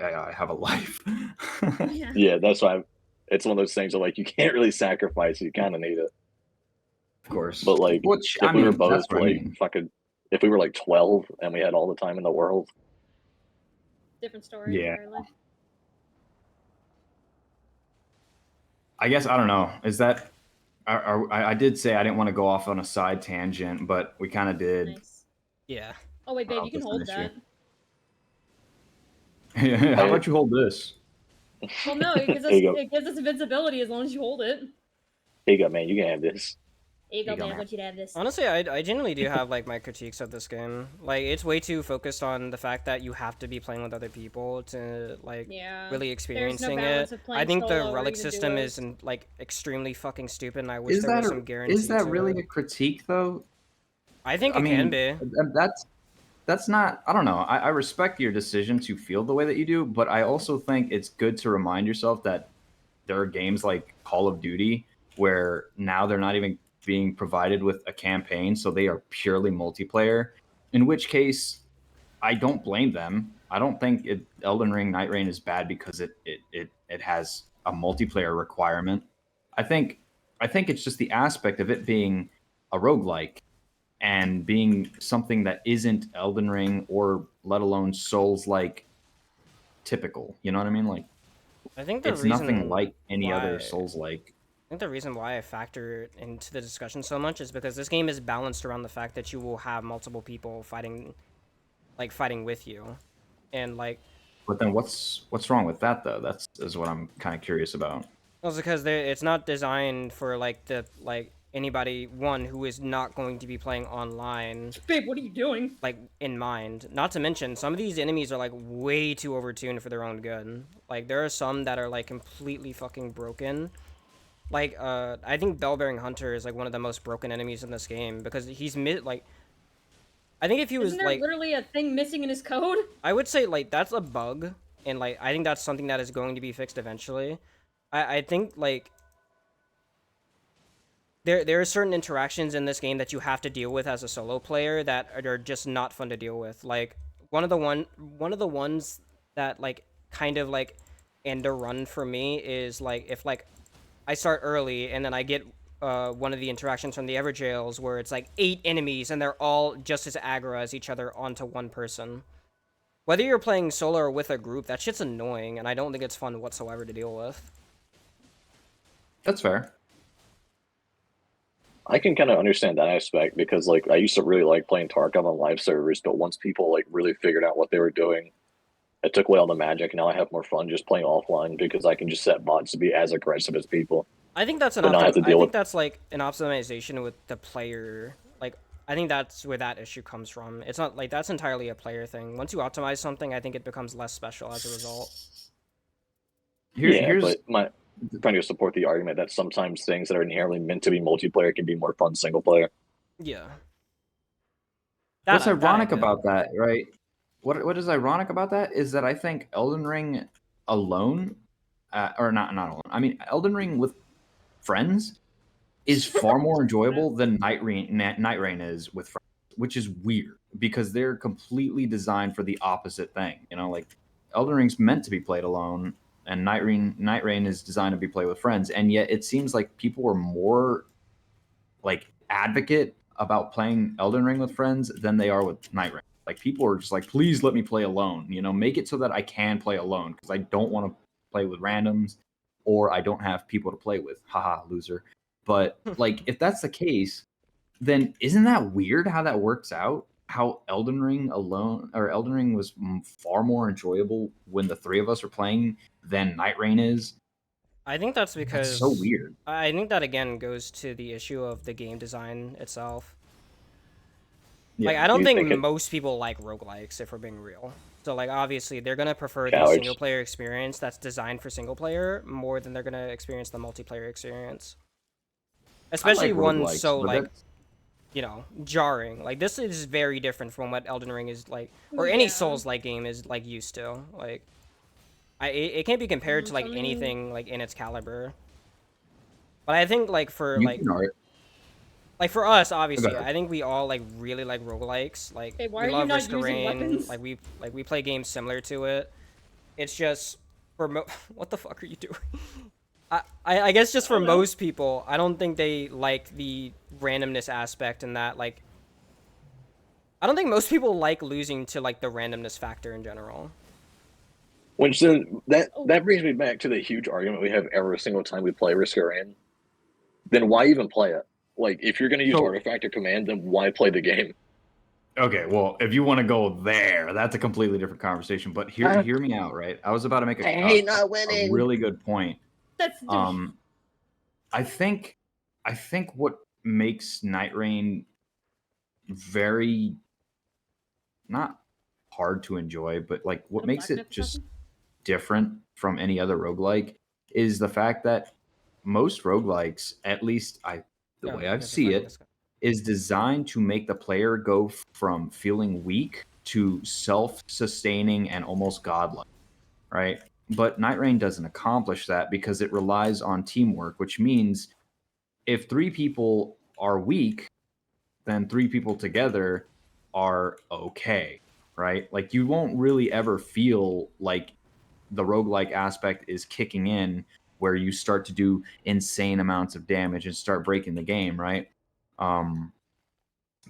I have a life. Yeah. Yeah, that's why it's one of those things where like you can't really sacrifice it. You kind of need it. Of course. But like, Which, if I we were mean, that's both what I like mean. fucking, if we were like 12 and we had all the time in the world, Different story Yeah. entirely. I guess, I don't know. Is that, I did say I didn't want to go off on a side tangent, but we kind of did. Nice. Yeah. Oh wait, babe, Oh, you can that's an hold issue. that. How about you hold this? Well, no, here you go, it gives us invincibility as long as you hold it. here you go, man. You can have this. Here you go, Here you go, man. I man. want you to have this. Honestly, I genuinely do have like my critiques of this game. Like, it's way too focused on the fact that you have to be playing with other people to like Yeah. really There's no experiencing balance it. of playing I think the solo or relic even system duos. is like extremely fucking stupid, and I wish Is there was that, some guarantee is that to really it. a critique, though? I think I it can mean, be. that's not, I don't know. I respect your decision to feel the way that you do, but I also think it's good to remind yourself that there are games like Call of Duty where now they're not even being provided with a campaign, so they are purely multiplayer. In which case, I don't blame them. I don't think Elden Ring Night Rain is bad because it has a multiplayer requirement. I think it's just the aspect of it being a roguelike and being something that isn't Elden Ring or let alone Souls like typical. You know what I mean? Like, I think the it's nothing reason like any other why Souls like. I think the reason why I factor it into the discussion so much is because this game is balanced around the fact that you will have multiple people fighting with you, and like But then what's wrong with that though? That's is what I'm kind of curious about. also because it's not designed for like the like anybody one who is not going to be playing online Babe, what are you doing? like in mind. Not to mention some of these enemies are like way too overtuned for their own good. Like there are some that are like completely fucking broken. Like I think Bell-bearing Hunter is like one of the most broken enemies in this game because he's like I think if he was Isn't there like literally a thing missing in his code? I would say like that's a bug, and like I think that's something that is going to be fixed eventually. I think like there are certain interactions in this game that you have to deal with as a solo player that are just not fun to deal with. Like one of the ones that like kind of like end a run for me is like if like I start early and then I get one of the interactions from the Everjails where it's like 8 enemies and they're all just as aggro as each other onto one person. Whether you're playing solo or with a group, that shit's annoying, and I don't think it's fun whatsoever to deal with. That's fair. I can kind of understand that aspect because like I used to really like playing Tarkov on live servers, but once people like really figured out what they were doing, it took away all the magic. And now I have more fun just playing offline because I can just set bots to be as aggressive as people. I think that's But now I have to I deal think with that's like an optimization with the player. Like I think that's where that issue comes from. It's not like that's entirely a player thing. Once you optimize something, I think it becomes less special as a result. yeah, Here's but my trying to support the argument that sometimes things that are inherently meant to be multiplayer can be more fun single player. Yeah. what's That I ironic get. about that, right? What is ironic about that is that I think Elden Ring alone, or not alone. I mean, Elden Ring with friends is far more enjoyable than Night Rain is with friends, which is weird because they're completely designed for the opposite thing. You know, like Elden Ring's meant to be played alone, and Night Rain is designed to be played with friends, and yet it seems like people were more like advocate about playing Elden Ring with friends than they are with Night Rain. Like people are just like, please let me play alone. You know, make it so that I can play alone because I don't want to play with randoms or I don't have people to play with. Haha, loser. But like, if that's the case, then isn't that weird how that works out? How Elden Ring alone or Elden Ring was far more enjoyable when the three of us are playing than Night Rain is. I think that's That's because so weird. I think that again goes to the issue of the game design itself. Like Yeah. I don't You think think it- most people like roguelikes if we're being real. So like obviously they're gonna prefer the Cowards. single player experience that's designed for single player more than they're gonna experience the multiplayer experience. Especially I like one roguelikes, so but like that's- jarring. Like this is very different from what Elden Ring is like, or any Yeah. Souls-like game is like used to. Like, it can't be compared to like Something- anything like in its caliber. But I think like for you like can art. like for us, obviously, ahead. I think we all like really like roguelikes. Like Hey, why we are you love not Risk of using Rain. weapons? Like we play games similar to it. It's just for what the fuck are you doing? I guess just for most people, I don't think they like the randomness aspect and that like I don't think most people like losing to like the randomness factor in general. Which then that brings me back to the huge argument we have every single time we play Risk of Rain. Then why even play it? Like, if you're going to use Artifact or Command, then why play the game? Okay, well, if you want to go there, that's a completely different conversation. But hear me out, right? I was about to make a really good point. That's I think what makes Night Rain very not hard to enjoy, but like what makes it just different from any other roguelike is the fact that most roguelikes, at least the way I see it, is designed to make the player go from feeling weak to self-sustaining and almost godlike, right? But Night Rain doesn't accomplish that because it relies on teamwork, which means if 3 people are weak, then 3 people together are okay, right? Like you won't really ever feel like the roguelike aspect is kicking in where you start to do insane amounts of damage and start breaking the game, right?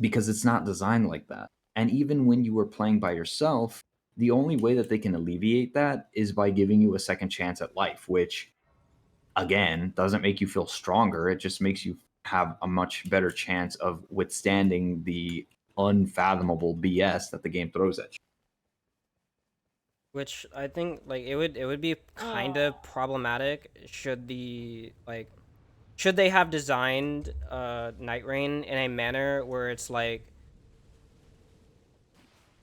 Because it's not designed like that. And even when you are playing by yourself, the only way that they can alleviate that is by giving you a second chance at life, which again doesn't make you feel stronger. It just makes you have a much better chance of withstanding the unfathomable BS that the game throws at you. Which I think like it would be kind of problematic should should they have designed Night Rain in a manner where it's like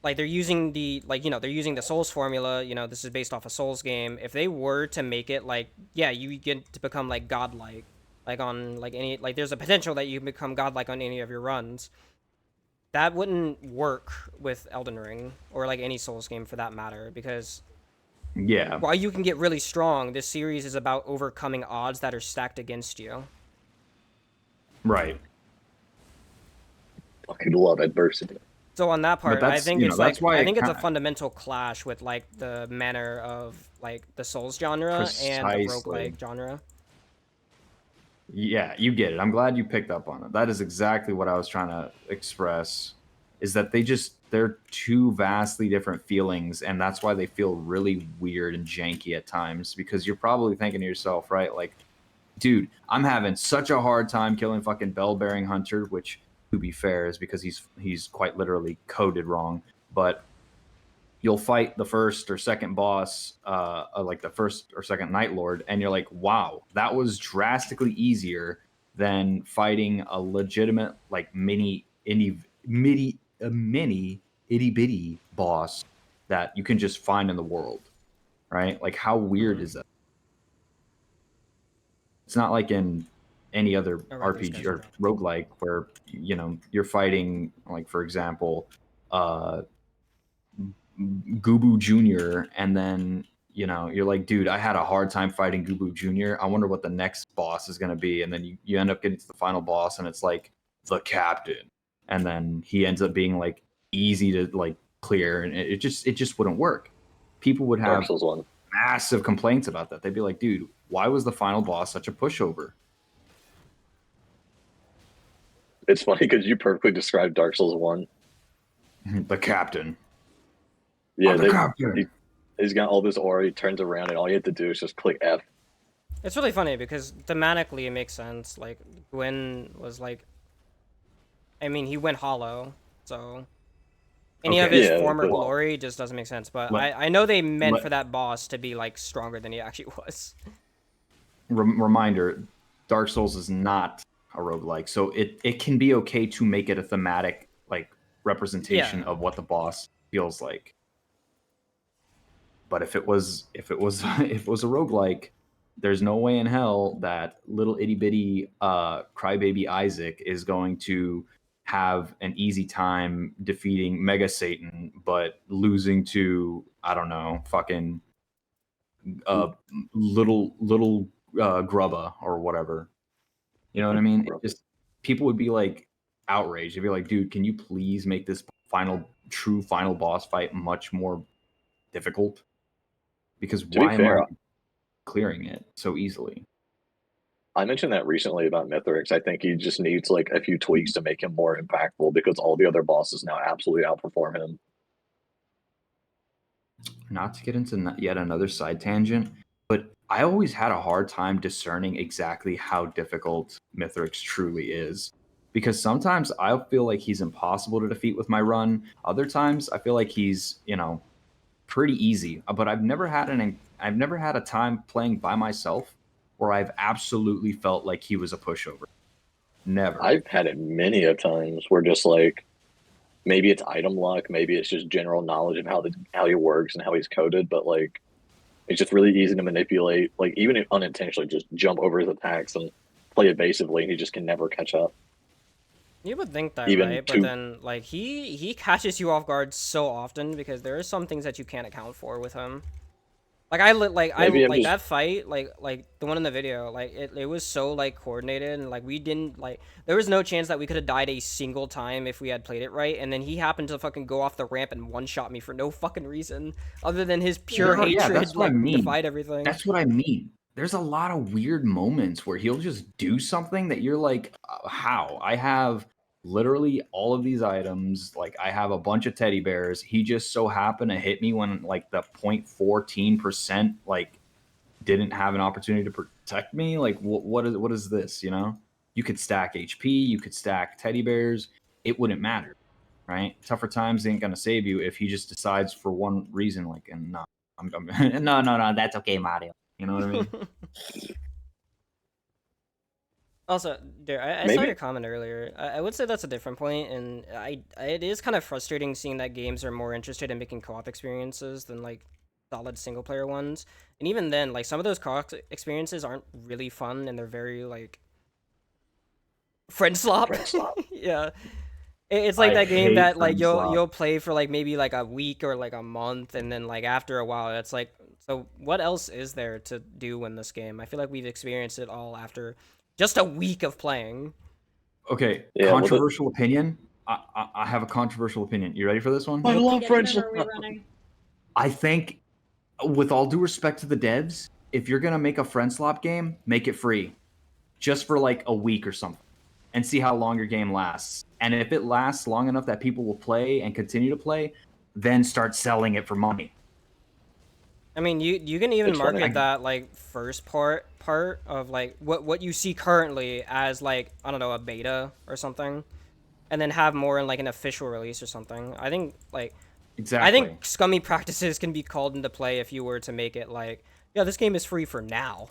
they're using they're using the Souls formula, this is based off a Souls game. If they were to make it like, yeah, you get to become like godlike, like on like any there's a potential that you can become godlike on any of your runs. That wouldn't work with Elden Ring or like any Souls game for that matter, because while you can get really strong, this series is about overcoming odds that are stacked against you. Right. Fucking love adversity. So on that part, I think it's that's why I think it's a fundamental clash with like the manner of like the Souls genre and the roguelike genre. Yeah, you get it. I'm glad you picked up on it. That is exactly what I was trying to express, is that they're two vastly different feelings, and that's why they feel really weird and janky at times, because you're probably thinking to yourself, right, like, dude, I'm having such a hard time killing fucking Bell-Bearing Hunter, which, to be fair, is because he's quite literally coded wrong, but you'll fight the first or second boss, like the first or second Night Lord, and you're like, wow, that was drastically easier than fighting a legitimate like mini itty bitty boss that you can just find in the world, right? Like, how weird is that? It's not like in any other RPG or roguelike where you're fighting, like, for example, Gubu Jr. and then you're like, dude, I had a hard time fighting Gubu Jr. I wonder what the next boss is going to be, and then you end up getting to the final boss and it's like the captain, and then he ends up being like easy to like clear, and it just wouldn't work. People would have massive complaints about that. They'd be like, dude, why was the final boss such a pushover? It's funny because you perfectly described Dark Souls 1. The captain. Yeah, he's got all this aura, he turns around, and all you have to do is just click F. It's really funny because thematically it makes sense. Like, Gwyn was like, I mean, he went hollow, so any of his former glory just doesn't make sense. But I know they meant for that boss to be like stronger than he actually was. Reminder, Dark Souls is not a roguelike, so it can be okay to make it a thematic like representation of what the boss feels like. But if it was a roguelike, there's no way in hell that little itty bitty crybaby Isaac is going to have an easy time defeating Mega Satan, but losing to, I don't know, fucking little Grubba or whatever. You know what I mean? People would be like outraged. They'd be like, dude, can you please make this true final boss fight much more difficult? Because To why be am I fair, clearing it so easily? I mentioned that recently about Mithrix. I think he just needs like a few tweaks to make him more impactful because all the other bosses now absolutely outperform him. Not to get into yet another side tangent, but I always had a hard time discerning exactly how difficult Mithrix truly is. Because sometimes I feel like he's impossible to defeat with my run. Other times I feel like he's, pretty easy. But I've never had a time playing by myself where I've absolutely felt like he was a pushover. Never. I've had it many a times where just like maybe it's item luck, maybe it's just general knowledge of how he works and how he's coded, but like it's just really easy to manipulate. Like even if unintentionally, just jump over his attacks and play evasively, and he just can never catch up. You would think that, Even right? But to then, like, he catches you off guard so often because there are some things that you can't account for with him. Like maybe I'm like just that fight, like the one in the video, like it was so like coordinated and like we didn't like there was no chance that we could have died a single time if we had played it right. And then he happened to fucking go off the ramp and one shot me for no fucking reason other than his pure Yeah, hatred, that's what I like mean. defied everything. That's what I mean. There's a lot of weird moments where he'll just do something that you're like, how? I have literally all of these items. Like, I have a bunch of teddy bears. He just so happened to hit me when, like, the 0.14%, like, didn't have an opportunity to protect me. Like, what is this, You could stack HP. You could stack teddy bears. It wouldn't matter, right? Tougher times ain't going to save you if he just decides for one reason, like, and no. No, that's okay, Mario. You know what I mean? Also, dude, I saw maybe your comment earlier. I would say that's a different point, and it is kind of frustrating seeing that games are more interested in making co-op experiences than like solid single player ones. And even then, like some of those co-op experiences aren't really fun, and they're very like friend slop. friend slop. Yeah, it's like I that game hate that like friend you'll slop. you'll play for like maybe like a week or like a month, and then like after a while, it's like, so what else is there to do in this game? I feel like we've experienced it all after just a week of playing. Okay, Yeah, well, controversial opinion. I have a controversial opinion. You ready for this one? I love Get friend them, or are we slop. running? I think, with all due respect to the devs, if you're gonna make a friend slop game, make it free, just for like a week or something, and see how long your game lasts. And if it lasts long enough that people will play and continue to play, then start selling it for money. I mean, you can even It's funny. market that like first part of like what you see currently as like, I don't know, a beta or something, and then have more in like an official release or something. I think like Exactly. I think scummy practices can be called into play if you were to make it like, yeah, this game is free for now,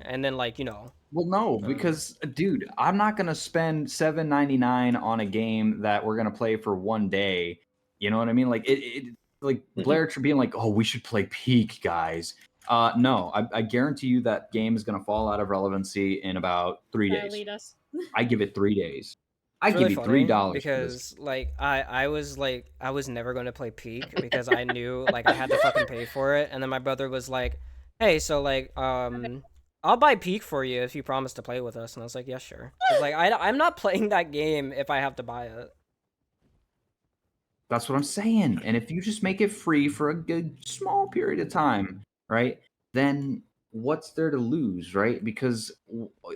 and then like Well, no, because dude, I'm not gonna spend $7.99 on a game that we're gonna play for one day. You know what I mean? Like like Blair being like, "Oh, we should play Peak, guys." No, I guarantee you that game is gonna fall out of relevancy in about 3 Try to days. lead us. I give it 3 days. I It's give really you funny $3 for this. because like I was never going to play Peak because I knew like I had to fucking pay for it, and then my brother was like, hey, so like I'll buy Peak for you if you promise to play with us, and I was like, yeah, sure. It's like I'm not playing that game if I have to buy it. That's what I'm saying. And if you just make it free for a good small period of time, right? Then what's there to lose, right? Because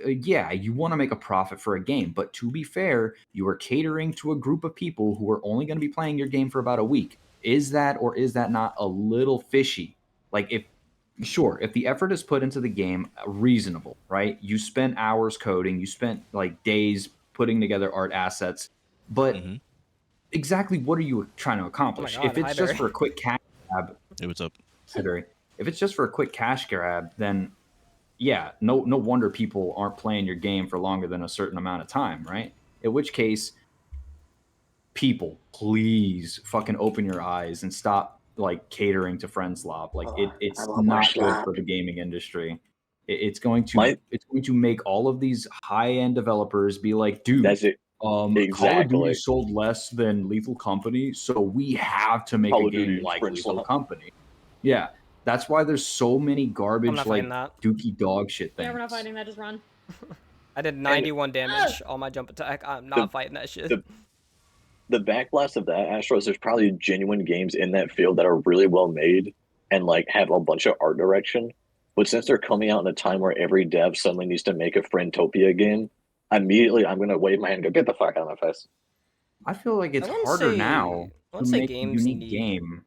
yeah, you want to make a profit for a game, but to be fair, you are catering to a group of people who are only going to be playing your game for about a week. Is that or is that not a little fishy? Like if the effort is put into the game, reasonable, right? You spent hours coding, you spent like days putting together art assets, but exactly what are you trying to accomplish? God, If it's hi, just Barry. for a quick cash grab, Hey, what's up? hi, Barry. If it's just for a quick cash grab, then yeah, no wonder people aren't playing your game for longer than a certain amount of time, right? In which case, people, please fucking open your eyes and stop like catering to friend slop. Like it's I love not our good slop. for the gaming industry. It's going to My- it's going to make all of these high end developers be like, dude, That's it. Call of Duty Exactly. sold less than Lethal Company, so we have to make Call a of Duty game like friend Lethal slop. Company. Yeah, that's why there's so many I'm garbage not like fighting that. dookie dog shit things. Yeah, we're not fighting that. Just run. I did 91 damage on my jump attack. I'm not fighting that shit. The backblast of that, Astros, there's probably genuine games in that field that are really well made, and like have a bunch of art direction. But since they're coming out in a time where every dev suddenly needs to make a Friendtopia game, immediately I'm gonna wave my hand and go, get the fuck out of my face. I feel like it's I wouldn't harder say- now I to wouldn't say make a games unique need- game.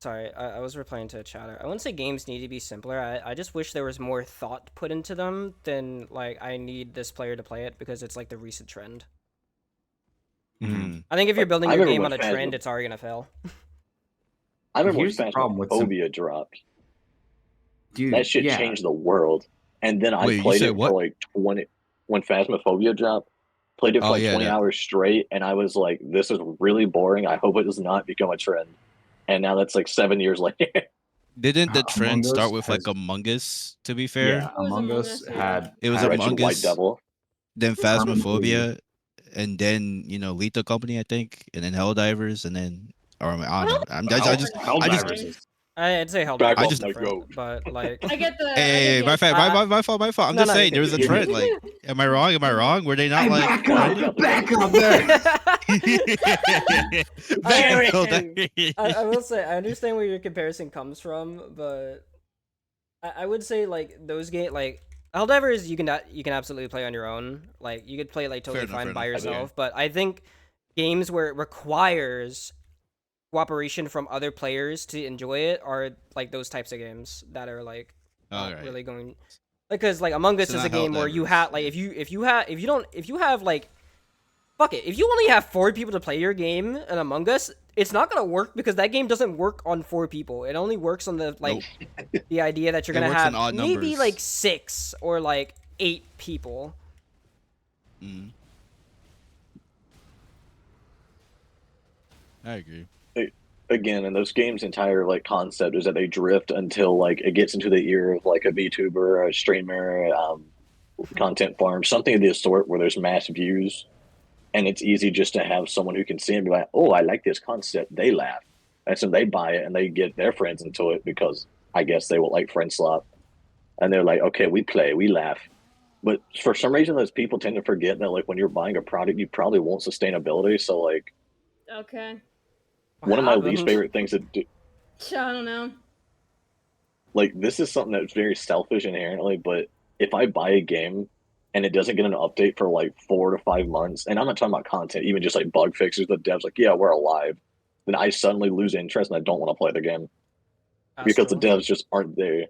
Sorry, I was replying to a chatter. I wouldn't say games need to be simpler. I just wish there was more thought put into them than like I need this player to play it because it's like the recent trend. Mhm. I think if you're building I your remember game on when a trend, Phasmo- it's already gonna fail. I remember when Here's the problem with some- Phasmophobia dropped. Dude, That shit yeah. changed the world. And then I Wait, you played said it what? for like 20 when Phasmophobia dropped. Played it for Oh, like yeah, 20 that- hours straight, and I was like, this is really boring. I hope it does not become a trend. And now that's like 7 years later. Didn't the trend Among Us start with like has- Among Us? To be fair, Yeah, was Among Among Us Us, yeah. had it was had Among Wretched White Us, Devil. then permanently- Phasmophobia, and then Lethal Company, I think, and then Helldivers, and then I don't know. I just Helldivers is- I'd say Back Helldivers off is my different, goat. but like I get the. I Hey, get my the- fault. I'm No, just no, saying there was a you're trend. Like, am I wrong? Am I wrong? Were they not Hey, like? back up there. Back up I will say I understand where your comparison comes from, but I would say like those games like Helldivers you can absolutely play on your own. Like you could play like totally enough, fine fair by enough. yourself, but I think games where it requires cooperation from other players to enjoy it are like those types of games that are like not Alright. really going because like Among Us So is a not game where you Helldivers, have like yeah. if you have like fuck it, if you only have 4 people to play your game in Among Us, it's not gonna work because that game doesn't work on 4 people. It only works on the like the idea that you're It gonna works have in odd maybe numbers. like 6 or like 8 people. Mm. I agree. Again, and those games' entire like concept is that they drift until like it gets into the ear of like a VTuber, a streamer, content farm, something of the sort where there's mass views, and it's easy just to have someone who can see and be like, "Oh, I like this concept." They laugh, and so they buy it and they get their friends into it because I guess they will like friend slop, and they're like, "Okay, we play, we laugh." But for some reason, those people tend to forget that like when you're buying a product, you probably want sustainability. So like Okay. one of my What least happened? favorite things to do. I don't know. Like this is something that's very selfish inherently, but if I buy a game and it doesn't get an update for like 4 to 5 months, and I'm not talking about content, even just like bug fixes, the devs like, yeah, we're alive, then I suddenly lose interest and I don't want to play the game because the Astral. devs just aren't there.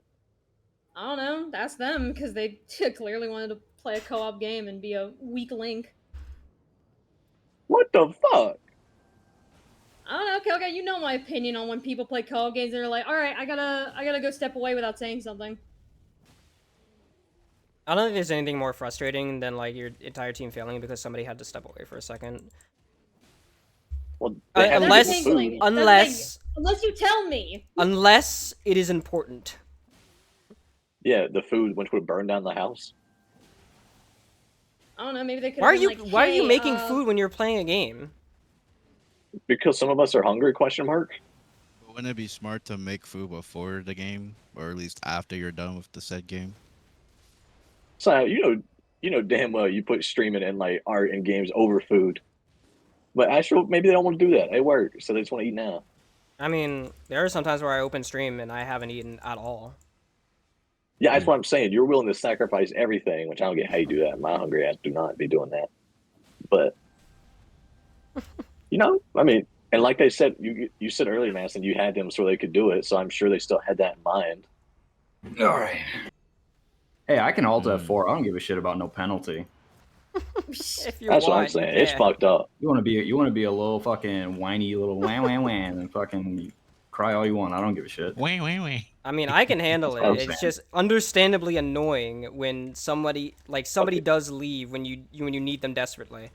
I don't know. That's them because they clearly wanted to play a co-op game and be a weak link. What the fuck? I don't know. Okay, you know my opinion on when people play co-op games and they're like, "All right, I gotta go step away without saying something." I don't think there's anything more frustrating than like your entire team failing because somebody had to step away for a second. Well, they have to unless- get the food. Unless you tell me. Unless it is important. Yeah, the food which would burn down the house. I don't know. Maybe they could. Why are you like, why are you "Hey, making food when you're playing a game? Because some of us are hungry? Question mark. Wouldn't it be smart to make food before the game, or at least after you're done with the said game? So you know damn well you put streaming and like art and games over food. But Astro, maybe they don't want to do that. They work, so they just want to eat now. I mean, there are some times where I open stream and I haven't eaten at all. Yeah, that's what I'm saying. You're willing to sacrifice everything, which I don't get how you do that. My hungry ass do not be doing that. But I mean, and like they said, you said earlier, Madison, you had them so they could do it. So I'm sure they still had that in mind. All right. Hey, I can alt Mm. F4. I don't give a shit about no penalty. If you That's what I'm want, you saying. It's can. fucked up. You want to be a little fucking whiny little wham wham wham and fucking cry all you want. I don't give a shit. Wait. I mean, I can handle That's what I'm it. It's saying. just understandably annoying when somebody Okay. does leave when you need them desperately.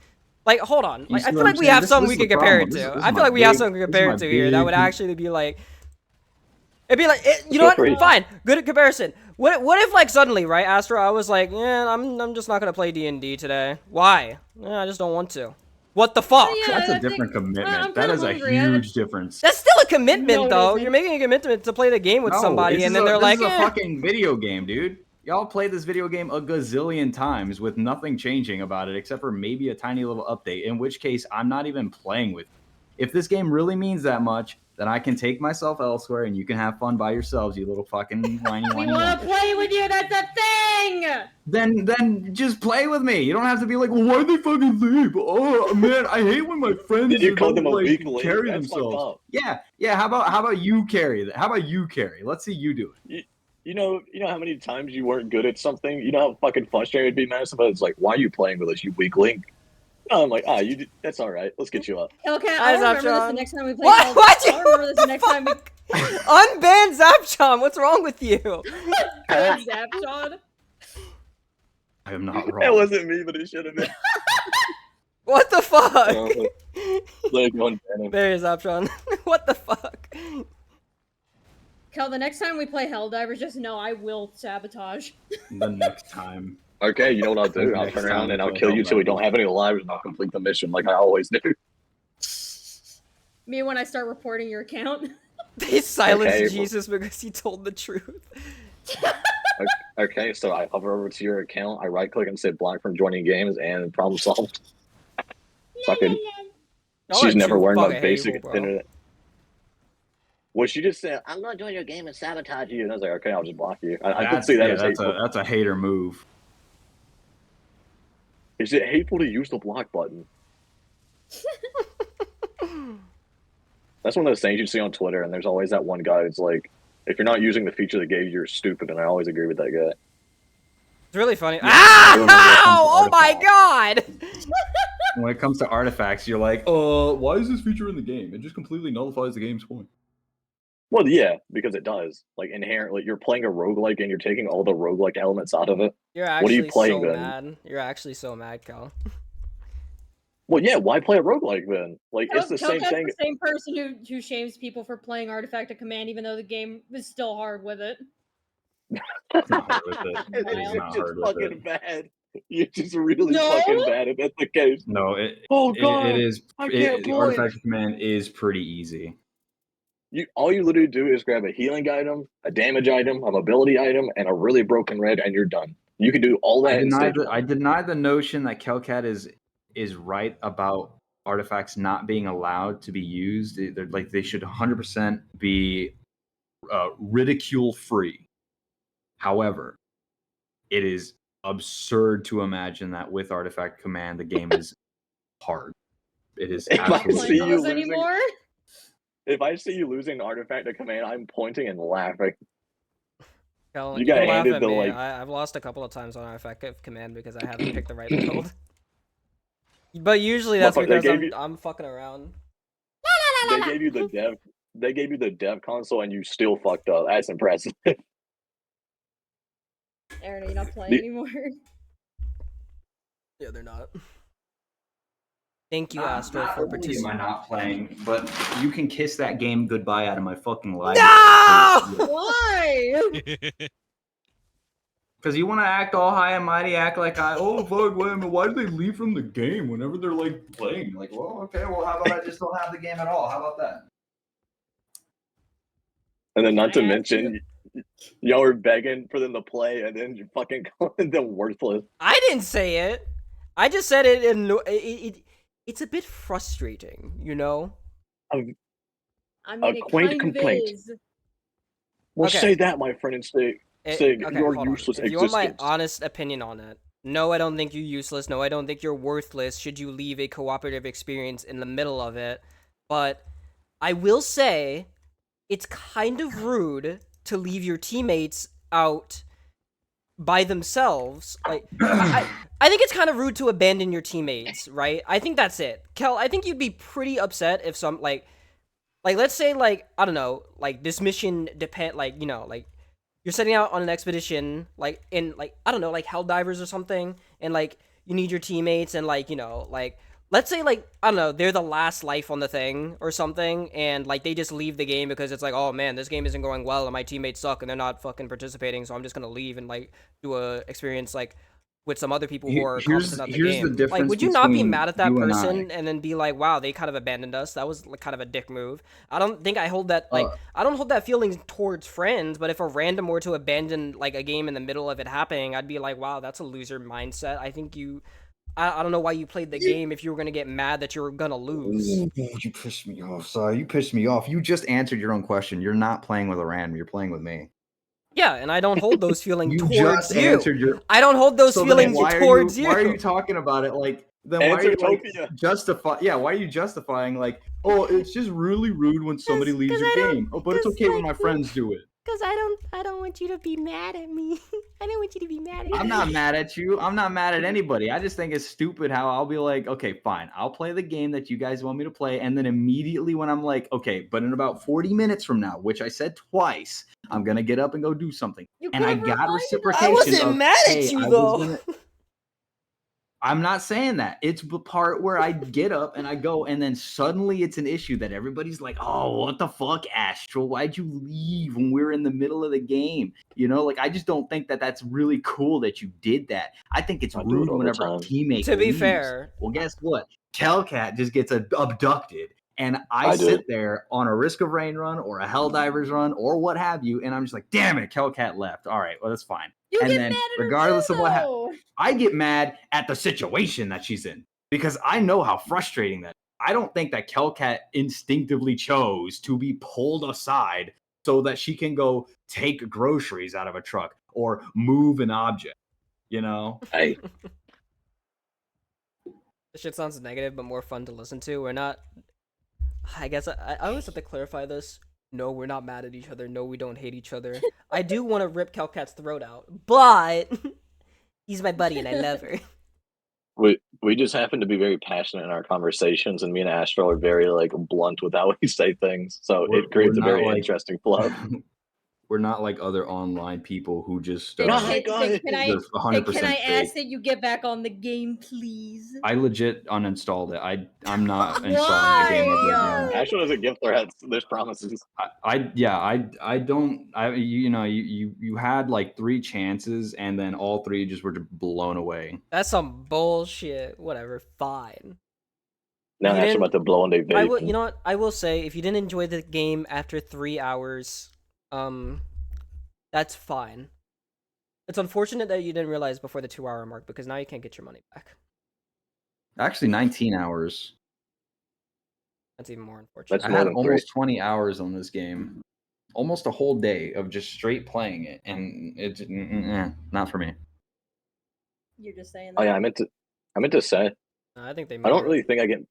Like, hold on. You Like, see I feel what like I'm we saying? have This- something this we is could the compare it problem. to. This is I feel my like we have big- something to this is compare my it to here that would big- actually be like. It'd be like, you know Feel what? free. Fine, good at comparison. What if like suddenly, right, Astro? I was like, yeah, I'm just not gonna play D&D today. Why? Yeah, I just don't want to. What the fuck? Yeah, That's a I think- different I'm commitment. That kinda is a hungry. huge difference. That's still a commitment, No, it though. isn't. You're making a commitment to play the game with somebody, and then they're like, this is a eh. fucking video game, dude. Y'all played this video game a gazillion times with nothing changing about it except for maybe a tiny little update, in which case I'm not even playing with. if this game really means that much, then I can take myself elsewhere and you can have fun by yourselves, you little fucking whiny We whiny. want to play with you. That's a thing. Then just play with me. You don't have to be like, well, why'd they fucking leave? Oh man, I hate when my friends Did you call don't, them a like, weak link? carry That's fucked themselves. up. Yeah. How about you carry that? How about you carry? Let's see you do it. You know how many times you weren't good at something? You know how fucking frustrated it'd be, Madison? But it's like, why are you playing with us, you weak link? No, I'm like, that's all right. Let's get you up. Okay, Eyes I'll up, remember this the John. next time we play. What? What? I'll remember this the next time we Unban Zapchon. What's wrong with you? play Zapshon. I am not That wrong. wasn't me, but it should have been. What the fuck? Like unban him. There is Zapchon. What the fuck? Kel, the next time we play Helldivers, just know I will sabotage. The next time. Okay, you know what I'll do? I'll Next turn time around we and I'll play kill you so we Helldivers. don't have any lives, and I'll complete the mission like I always do. Me when I start reporting your account. They silenced Okay, well- Jesus because he told the truth. Okay, so I hover over to your account, I right click and say block from joining games, and problem solved. Fucking, Y'all she's are never too wearing my fucking basic hateful, bro. internet. Well, she just said, "I'm gonna join your game and sabotage you," and I was like, "Okay, I'll just block you." I can see that as hateful. that's a hater move. Is it hateful to use the block button? That's one of those things you see on Twitter, and there's always that one guy that's like, "If you're not using the feature they gave you, you're stupid," and I always agree with that guy. It's really funny. Everyone knows Ow! Oh my artifacts. god! When it comes to artifacts, you're like, why is this feature in the game? It just completely nullifies the game's point. Well, yeah, because it does. Like, inherently, you're playing a roguelike and you're taking all the roguelike elements out of it. You're What are actually you playing so then? mad. You're actually so mad, Cal. Well, yeah, why play a roguelike then? Like, it's the same Kelkat's thing. the same person who shames people for playing Artifact of Command, even though the game is still hard with it. It's not hard with it. It's It is just not hard with fucking it. bad. You're just really No? fucking bad if that's the case. No, Oh god, it is. I can't play. Artifact Command is pretty easy. All you literally do is grab a healing item, a damage item, a mobility item, and a really broken red, and you're done. You can do all that. I deny the notion that Kelcat is right about artifacts not being allowed to be used. They're like they should 100% be ridicule free. However, it is absurd to imagine that with Artifact Command the game is hard. It is If I absolutely see not. you Those losing- anymore? If I see you losing Artifact of Command, I'm pointing and laughing. Cal, You got can laugh handed at the, me. like- I've lost a couple of times on Effective Command because I haven't picked the right build. But usually that's Motherfucker, they because gave I'm fucking around. They gave you the dev. They gave you the dev console, and you still fucked up. That's impressive. Aaron, are you not playing The- anymore? Yeah, they're not. Thank you, Not Astro, for only am I participating. not playing, but you can kiss that game goodbye out of my fucking life. No! Why? Because you want to act all high and mighty, act like why did they leave from the game whenever they're like playing? Like, well, okay, well, how about I just don't have the game at all? How about that? And then, not to I have mention, y'all were begging for them to play, and then you're fucking calling them worthless. I didn't say it. I just said it. It's a bit frustrating, you know. I mean, A it quaint kind complaint. of is. Well, Okay. say that, my friend, and say Okay, your hold on. useless If you want my existence. honest opinion on it, no, I don't think you're useless. No, I don't think you're worthless. Should you leave a cooperative experience in the middle of it? But I will say, it's kind of rude to leave your teammates out by themselves. Like, I think it's kind of rude to abandon your teammates, right? I think that's it. Kel, I think you'd be pretty upset if some, like let's say, like, I don't know, like, this mission like, you know, like, you're setting out on an expedition, like, in, like, I don't know, like, Helldivers or something, and, like, you need your teammates, and, like, you know, like, let's say, like, I don't know, they're the last life on the thing or something, and, like, they just leave the game because it's like, oh, man, this game isn't going well, and my teammates suck, and they're not fucking participating, so I'm just gonna leave and, like, do a experience, like, with some other people who are competent at the here's game. the difference Like, would you not be between mad at that you and person I. and then be like, wow, they kind of abandoned us? That was, like, kind of a dick move. I don't think I hold that, like, I don't hold that feeling towards friends, but if a random were to abandon, like, a game in the middle of it happening, I'd be like, wow, that's a loser mindset. I think you I don't know why you played the game if you were gonna get mad that you were gonna lose. Ooh, you pissed me off. Sorry, you pissed me off. You just answered your own question. You're not playing with a random. You're playing with me. Yeah, and I don't hold those feelings You towards just you. answered your. I don't hold those So then feelings why towards Why are you talking about it like? Then why are you like justify? Yeah, why are you justifying like? Oh, it's just really rude when somebody leaves your game. Oh, but it's okay when my friends do it. Because I don't want you to be mad at me. I don't want you to be mad at me. I'm not mad at you. I'm not mad at anybody. I just think it's stupid how I'll be like, okay, fine. I'll play the game that you guys want me to play. And then immediately when I'm like, okay, but in about 40 minutes from now, which I said twice, I'm going to get up and go do something. You And I could've got reminded us. reciprocation. I wasn't of, mad at hey, you I was though. gonna- I'm not saying that. It's the part where I get up and I go, and then suddenly it's an issue that everybody's like, oh, what the fuck, Astral? Why'd you leave when we were in the middle of the game? You know, like, I just don't think that that's really cool that you did that. I think it's rude whenever a teammate To be leaves. fair. Well, guess what? Hellcat just gets abducted. And I sit there on a Risk of Rain run or a Helldivers run or what have you, and I'm just like, damn it, Hellcat left. All right, well, that's fine. You and get then, mad at her regardless too, of what though. I get mad at the situation that she's in because I know how frustrating that is. I don't think that Hellcat instinctively chose to be pulled aside so that she can go take groceries out of a truck or move an object, you know? Hey. This shit sounds negative, but more fun to listen to. We're not. I guess I always have to clarify this. No, we're not mad at each other. No, we don't hate each other. I do want to rip Hellcat's throat out, but he's my buddy and I love her. We just happen to be very passionate in our conversations, and me and Astral are very like blunt with how we say things, so it creates a very interesting flow. We're not like other online people who just Can I 100% ask that you get back on the game, please? I legit uninstalled it. I'm not installing the game ever again. Astral doesn't give threats. There's promises. I don't. You had like 3 chances, and then all 3 just were blown away. That's some bullshit. Whatever, fine. Now You Astral didn't- about to blow on their vape. I will. You know what? I will say, if you didn't enjoy the game after 3 hours, that's fine. It's unfortunate that you didn't realize before the 2-hour mark, because now you can't get your money back. Actually, 19 hours. That's even more unfortunate. I had almost 20 hours on this game. Almost a whole day of just straight playing it, and it's not for me. You're just saying that. Oh yeah, I meant to say. I think they. I don't really think I get.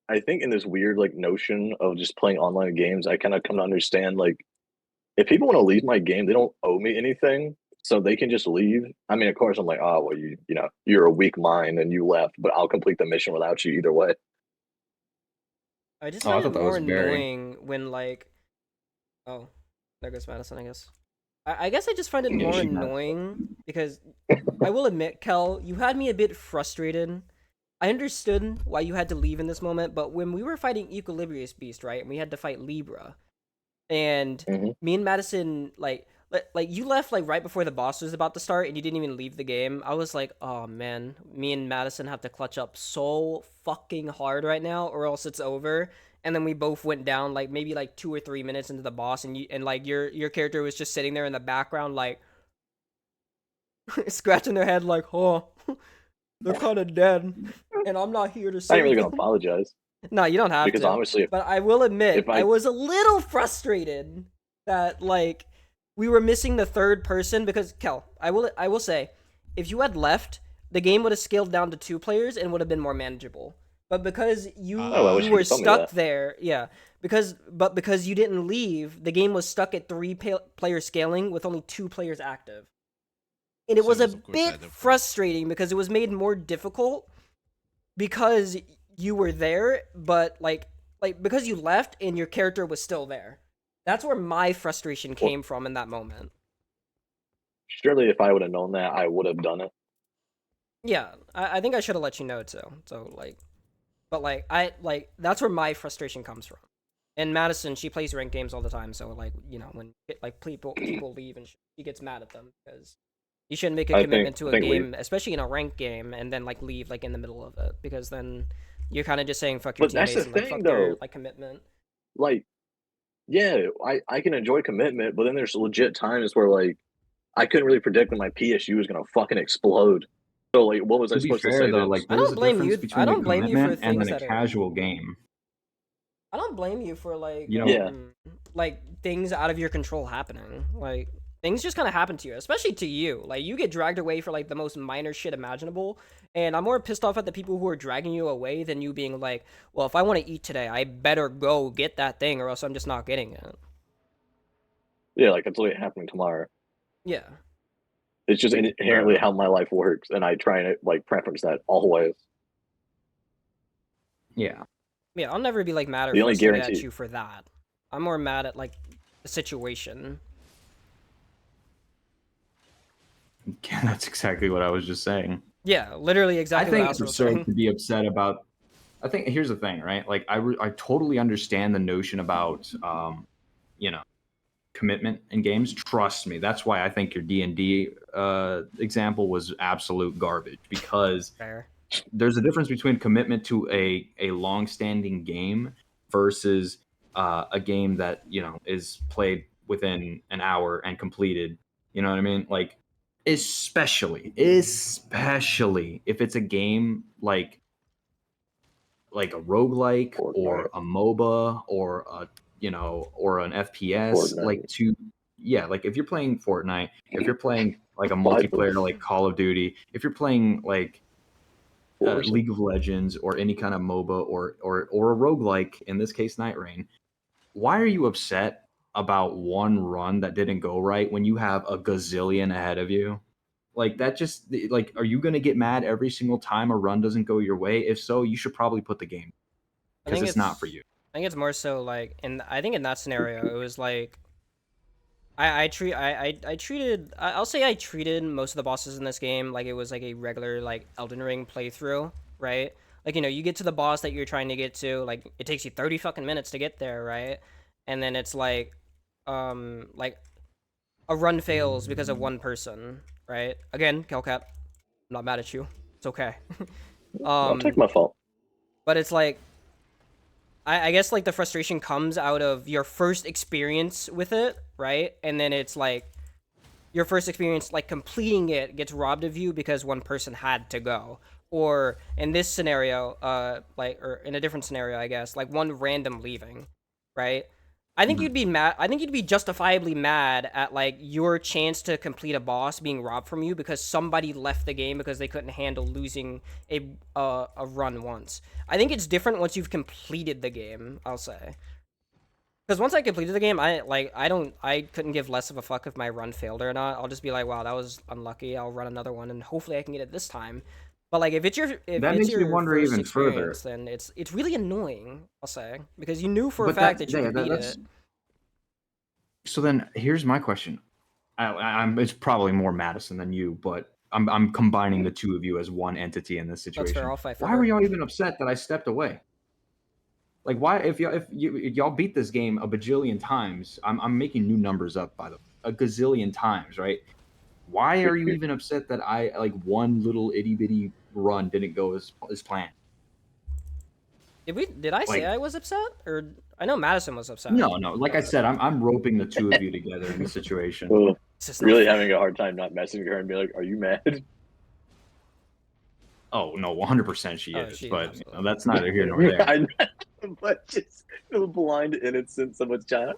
I think in this weird like notion of just playing online games, I kind of come to understand like, if people want to leave my game, they don't owe me anything, so they can just leave. I mean, of course, I'm like, oh well, you know, you're a weak mind and you left, but I'll complete the mission without you either way. I just find it more annoying when like, oh, there goes Madison. I guess. I guess I just find it more annoying because I will admit, Kel, you had me a bit frustrated. I understood why you had to leave in this moment, but when we were fighting Equilibrious Beast, right, and we had to fight Libra, and me and Madison, like you left like right before the boss was about to start, and you didn't even leave the game. I was like, oh man, me and Madison have to clutch up so fucking hard right now, or else it's over. And then we both went down like maybe like 2 or 3 minutes into the boss, and like your character was just sitting there in the background like scratching their head like, oh, they're kind of dead, and I'm not here to save I ain't really them. gonna apologize. No, you don't have because to. honestly, but I will admit, I was a little frustrated that like we were missing the third person because Kel, I will say, if you had left, the game would have scaled down to 2 players and would have been more manageable. But because you were stuck there, because you didn't leave, the game was stuck at 3 player scaling with only 2 players active. And it was a bit frustrating because it was made more difficult because you were there, but like because you left and your character was still there. That's where my frustration came from in that moment. Surely if I would have known that, I would have done it. Yeah, I think I should have let you know too. So like, but like that's where my frustration comes from. And Madison, she plays ranked games all the time, so like, you know, when like people leave and she gets mad at them because you shouldn't make a commitment to a game, especially in a ranked game, and then like leave like in the middle of it, because then you're kind of just saying fuck your teammates and like fuck their like commitment. Like, yeah, I can enjoy commitment, but then there's legit times where like I couldn't really predict when my PSU was gonna fucking explode. So like, what was I To be supposed to fair say though, then? like I there's don't a blame difference you. I between a don't blame you for commitment and things then a that are. casual game. I don't blame you for like You know, Yeah. like things out of your control happening. Like things just kind of happen to you, especially to you. Like you get dragged away for like the most minor shit imaginable, and I'm more pissed off at the people who are dragging you away than you being like, well, if I want to eat today, I better go get that thing or else I'm just not getting it. Yeah, like it's literally happening tomorrow. Yeah. It's just inherently how my life works, and I try and like preference that always. yeah. Yeah, I'll never be like mad or The only frustrated at guarantee- you for that. I'm more mad at like the situation. Yeah, that's exactly what I was just saying. Yeah, literally exactly I think what I it's was absurd saying. to be upset about. I think here's the thing, right? Like I totally understand the notion about you know, commitment in games. Trust me, that's why I think your D&D example was absolute garbage, because Fair. there's a difference between commitment to a long-standing game versus a game that, you know, is played within an hour and completed. You know what I mean? Like, especially if it's a game like a roguelike or Fortnite. a MOBA or a, you know, or an FPS, Fortnite. like to, yeah, like if you're playing Fortnite, if you're playing like a Five. multiplayer like Call of Duty, if you're playing like Forza. League of Legends or any kind of MOBA or a roguelike, in this case Night Rain, why are you upset about one run that didn't go right when you have a gazillion ahead of you? Like that just like, are you gonna get mad every single time a run doesn't go your way? If so, you should probably put the game, I because think it's not for you. I think it's more so like I think in that scenario it was like I treated I'll say I treated most of the bosses in this game like it was like a regular like Elden Ring playthrough, right? Like, you know, you get to the boss that you're trying to get to, like it takes you 30 fucking minutes to get there, right? And then it's like like a run fails because of one person, right? Again, Kelcat, I'm not mad at you. It's okay. I'll take my fault. But it's like I guess like the frustration comes out of your first experience with it, right? And then it's like your first experience like completing it gets robbed of you because one person had to go. Or in this scenario, like, or in a different scenario, I guess, like one random leaving, right? I think you'd be mad. I think you'd be justifiably mad at like your chance to complete a boss being robbed from you because somebody left the game because they couldn't handle losing a run once. I think it's different once you've completed the game, I'll say. Because once I completed the game, I couldn't give less of a fuck if my run failed or not. I'll just be like, wow, that was unlucky. I'll run another one and hopefully I can get it this time. But like if That it's makes me your wonder first even further. experience, then it's really annoying, I'll say, because you knew for a But fact that- that you yeah, could that- beat that's- it. So then here's my question. I'm it's probably more Madison than you, but I'm combining the two of you as one entity in this That's situation. fair. I'll fight for Why her. were y'all even upset that I stepped away? Like, why, if y'all beat this game a bajillion times, I'm making new numbers up, by the way, a gazillion times, right? Why are you even upset that I, like, one little itty bitty run didn't go as planned? Did I say Like- I was upset? Or I know Madison was upset. No. Like I said, I'm roping the two of you together in this situation. Ugh, It's just not really fair. having a hard time not messaging her and be like, "Are you mad?" Oh no, 100% she Oh, is, she is, but absolutely. that's neither here nor there. I know, but just the blind innocence of a child.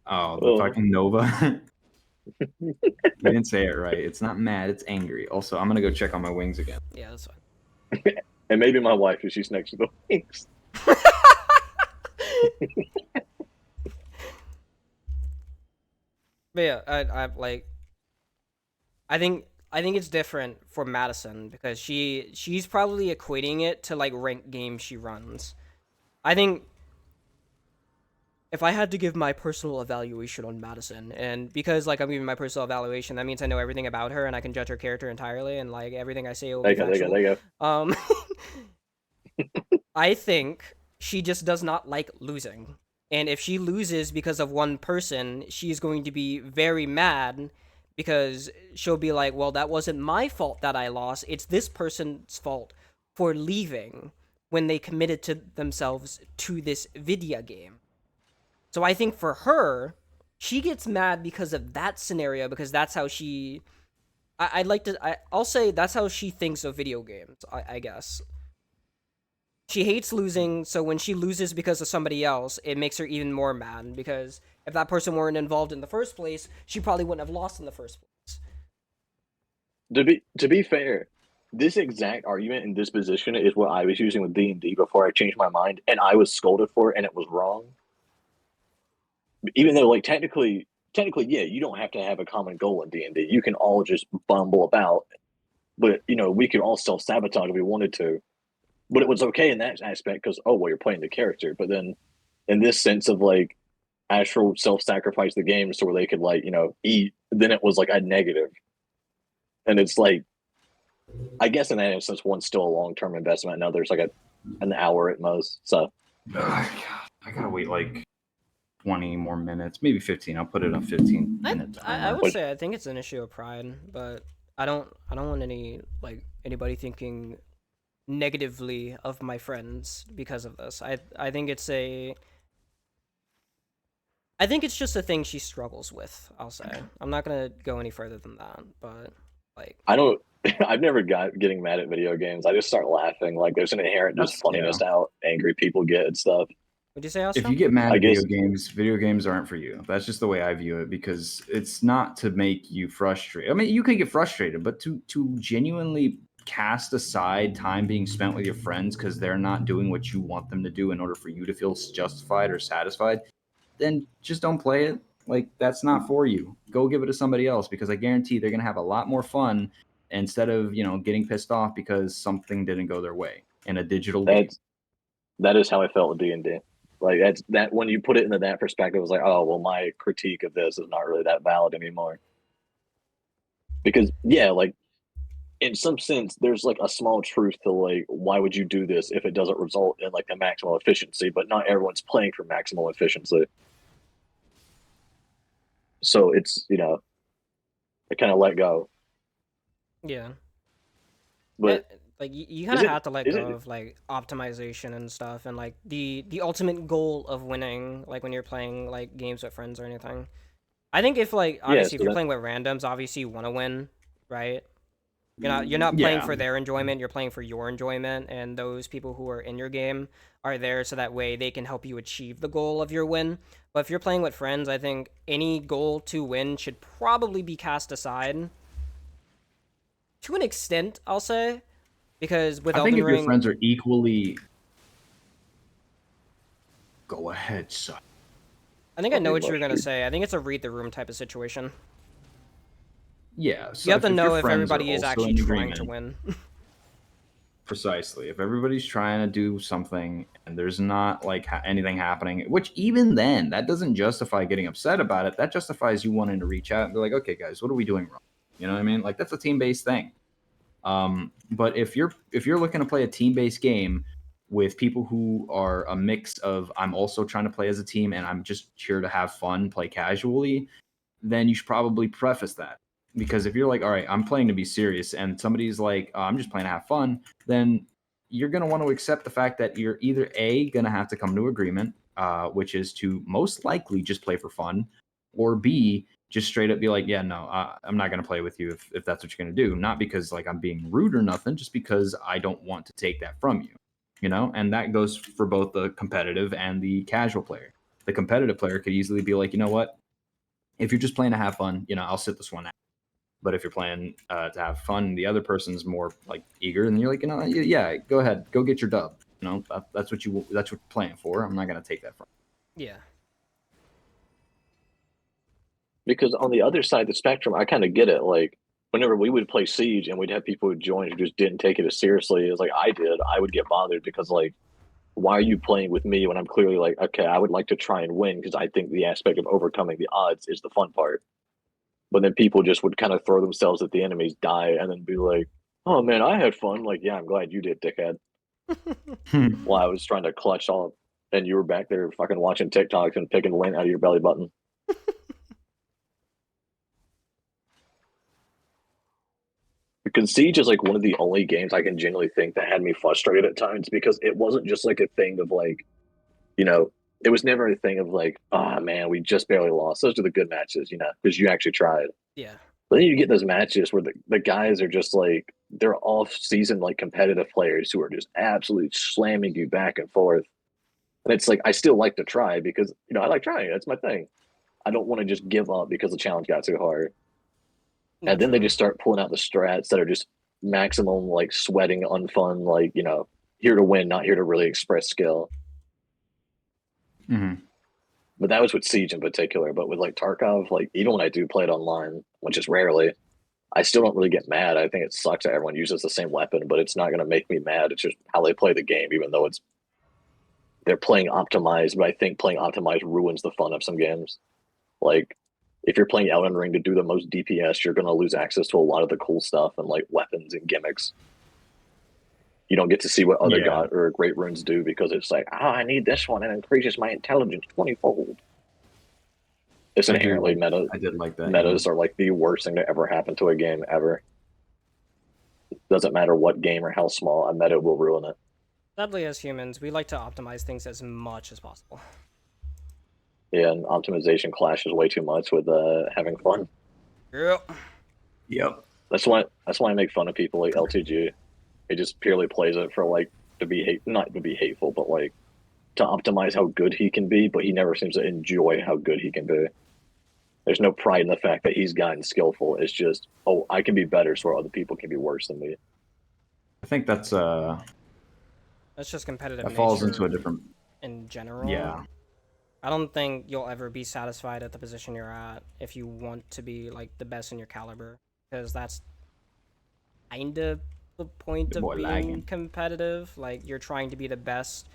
Oh, the Oh. fucking Nova. You didn't say it right. It's not mad, it's angry. Also, I'm gonna go check on my wings again. Yeah, that's fine. And maybe my wife, if she's next to the wings. But yeah, I like. I think it's different for Madison because she's probably equating it to like ranked games she runs. I think if I had to give my personal evaluation on Madison, and because like I'm giving my personal evaluation, that means I know everything about her and I can judge her character entirely, and like everything I say will be There you factual. go. I think she just does not like losing. And if she loses because of one person, she's going to be very mad because she'll be like, well, that wasn't my fault that I lost. It's this person's fault for leaving when they committed to themselves to this video game. So I think for her, she gets mad because of that scenario, because that's how she... I'd like to. I'll say that's how she thinks of video games. I guess she hates losing, so when she loses because of somebody else, it makes her even more mad. Because if that person weren't involved in the first place, she probably wouldn't have lost in the first place. To be fair, this exact argument in this position is what I was using with D&D before I changed my mind, and I was scolded for it, and it was wrong. Even though, like, technically, yeah, you don't have to have a common goal in D&D. You can all just bumble about, but we could all self-sabotage if we wanted to. But it was okay in that aspect because, oh, well, you're playing the character. But then, in this sense of like actual self-sacrifice the game so where they could like eat, then it was like a negative. And it's like, I guess in that instance, one's still a long-term investment, and others like an hour at most. So, God, I gotta wait like 20 more minutes, maybe 15. I'll put it on 15 minutes. I would say I think it's an issue of pride, but I don't want anybody thinking negatively of my friends because of this. I think it's just a thing she struggles with, I'll say. I'm not gonna go any further than that, but like I've never got getting mad at video games. I just start laughing. Like there's an inherent just funniness to how angry people get and stuff. Would you say, Oscar? If you get mad at video games aren't for you. That's just the way I view it, because it's not to make you frustrated. I mean, you can get frustrated, but to genuinely cast aside time being spent with your friends because they're not doing what you want them to do in order for you to feel justified or satisfied, then just don't play it. Like, that's not for you. Go give it to somebody else, because I guarantee they're going to have a lot more fun instead of, getting pissed off because something didn't go their way in a digital game. That is how I felt with D&D. Like that when you put it into that perspective, it was like, oh, well, my critique of this is not really that valid anymore. Because, yeah, like, in some sense, there's like a small truth to like, why would you do this if it doesn't result in like the maximal efficiency? But not everyone's playing for maximal efficiency. So it's, I kind of let go. Yeah. But like you kind of have to let go of like optimization and stuff, and like the ultimate goal of winning, like when you're playing like games with friends or anything. I think if like obviously if you're playing with randoms, obviously you want to win, right? You're not playing for their enjoyment, you're playing for your enjoyment, and those people who are in your game are there so that way they can help you achieve the goal of your win. But if you're playing with friends, I think any goal to win should probably be cast aside. To an extent, I'll say. Because with Elden if Ring, your friends are equally... Go ahead, son. I think I know what you were going to say. I think it's a read the room type of situation. Yeah. So you have to know if everybody is actually trying to win. Precisely. If everybody's trying to do something and there's not like anything happening, which even then, that doesn't justify getting upset about it. That justifies you wanting to reach out and be like, okay, guys, what are we doing wrong? You know what I mean? Like, that's a team-based thing. But if you're looking to play a team-based game with people who are a mix of, I'm also trying to play as a team and I'm just here to have fun, play casually, then you should probably preface that. Because if you're like, all right, I'm playing to be serious, and somebody's like, I'm just playing to have fun, then you're going to want to accept the fact that you're either A, going to have to come to agreement, which is to most likely just play for fun, or B, just straight up be like, yeah, no, I'm not going to play with you if that's what you're going to do. Not because like I'm being rude or nothing, just because I don't want to take that from you, And that goes for both the competitive and the casual player. The competitive player could easily be like, you know what? If you're just playing to have fun, I'll sit this one out. But if you're playing to have fun, the other person's more like eager, and you're like, yeah, go ahead, go get your dub. That's what you're playing for. I'm not going to take that from you. Yeah. Because on the other side of the spectrum, I kind of get it. Like, whenever we would play Siege and we'd have people who joined who just didn't take it as seriously as like I did, I would get bothered because like, why are you playing with me when I'm clearly like, okay, I would like to try and win because I think the aspect of overcoming the odds is the fun part. But then people just would kind of throw themselves at the enemies, die, and then be like, oh man, I had fun. Like, yeah, I'm glad you did, dickhead. While I was trying to clutch all, and you were back there fucking watching TikToks and picking lint out of your belly button. Because Siege is like one of the only games I can genuinely think that had me frustrated at times, because it wasn't just like a thing of like, it was never a thing of like, oh man, we just barely lost. Those are the good matches, because you actually tried. Yeah. But then you get those matches where the guys are just like they're off season like competitive players who are just absolutely slamming you back and forth. And it's like I still like to try because I like trying. That's my thing. I don't want to just give up because the challenge got too hard. And then they just start pulling out the strats that are just maximum like sweating, unfun, like here to win, not here to really express skill. Mm-hmm. But that was with Siege in particular. But with like Tarkov, like even when I do play it online, which is rarely, I still don't really get mad. I think it sucks that everyone uses the same weapon, but it's not going to make me mad. It's just how they play the game, even though they're playing optimized. But I think playing optimized ruins the fun of some games. Like if you're playing Elden Ring to do the most DPS, you're going to lose access to a lot of the cool stuff and like weapons and gimmicks. You don't get to see what other god or great runes do because it's like, I need this one. It increases my intelligence 20-fold. It's inherently meta. I did like that. Metas are like the worst thing to ever happen to a game ever. Doesn't matter what game or how small, a meta will ruin it. Sadly, as humans, we like to optimize things as much as possible. Yeah, and optimization clashes way too much with having fun. Yep. That's why I make fun of people like LTG. He just purely plays it for like to be not to be hateful, but like to optimize how good he can be, but he never seems to enjoy how good he can be. There's no pride in the fact that he's gotten skillful. It's just, oh, I can be better so other people can be worse than me. I think that's just competitive. that falls into a different in general. Yeah. I don't think you'll ever be satisfied at the position you're at if you want to be like the best in your caliber, because that's kind of the point of being competitive. Like you're trying to be the best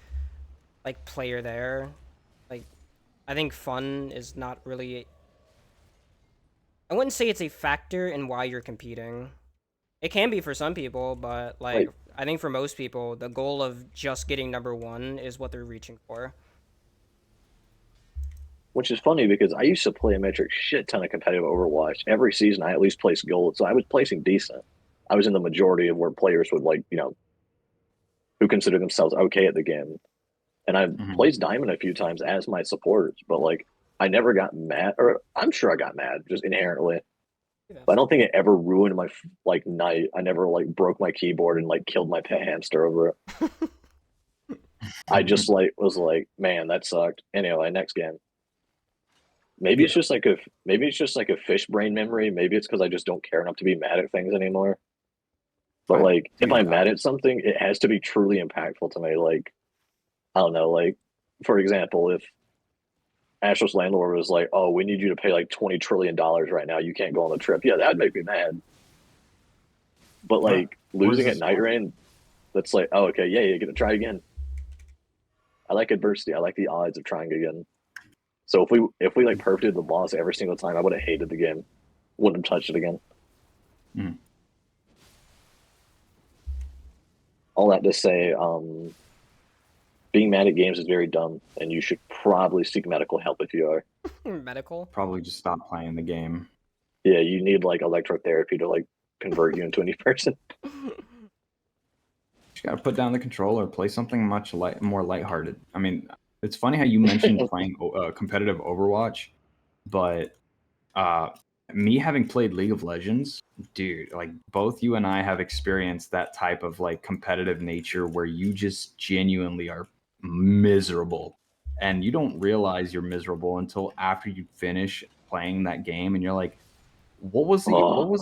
like player there. Like I think fun is not really, I wouldn't say it's a factor in why you're competing. It can be for some people, but like I think for most people the goal of just getting number one is what they're reaching for. Which is funny because I used to play a metric shit ton of competitive Overwatch. Every season I at least placed gold, so I was placing decent. I was in the majority of where players would like, who consider themselves okay at the game. And I placed diamond a few times as my support, but like I never got mad, or I'm sure I got mad just inherently. But I don't think it ever ruined my like night. I never like broke my keyboard and like killed my pet hamster over it. I just like was like, man, that sucked. Anyway, next game. Maybe it's just like a fish brain memory. Maybe it's because I just don't care enough to be mad at things anymore. But like, if I'm mad at something, it has to be truly impactful to me. Like, I don't know. Like, for example, if Ashless Landlord was like, "Oh, we need you to pay like $20 trillion right now. You can't go on the trip." Yeah, that'd make me mad. But like losing at Night Rain, that's like, oh, okay, yeah, you get to try again. I like adversity. I like the odds of trying again. So if we like perfected the boss every single time, I would have hated the game. Wouldn't have touched it again. All that to say, being mad at games is very dumb, and you should probably seek medical help if you are. Medical? Probably just stop playing the game. Yeah, you need like electrotherapy to like convert you into a new person. You gotta put down the controller, play something much more lighthearted. I mean, it's funny how you mentioned playing competitive Overwatch, but me having played League of Legends, dude, like both you and I have experienced that type of like competitive nature where you just genuinely are miserable, and you don't realize you're miserable until after you finish playing that game, and you're like, what was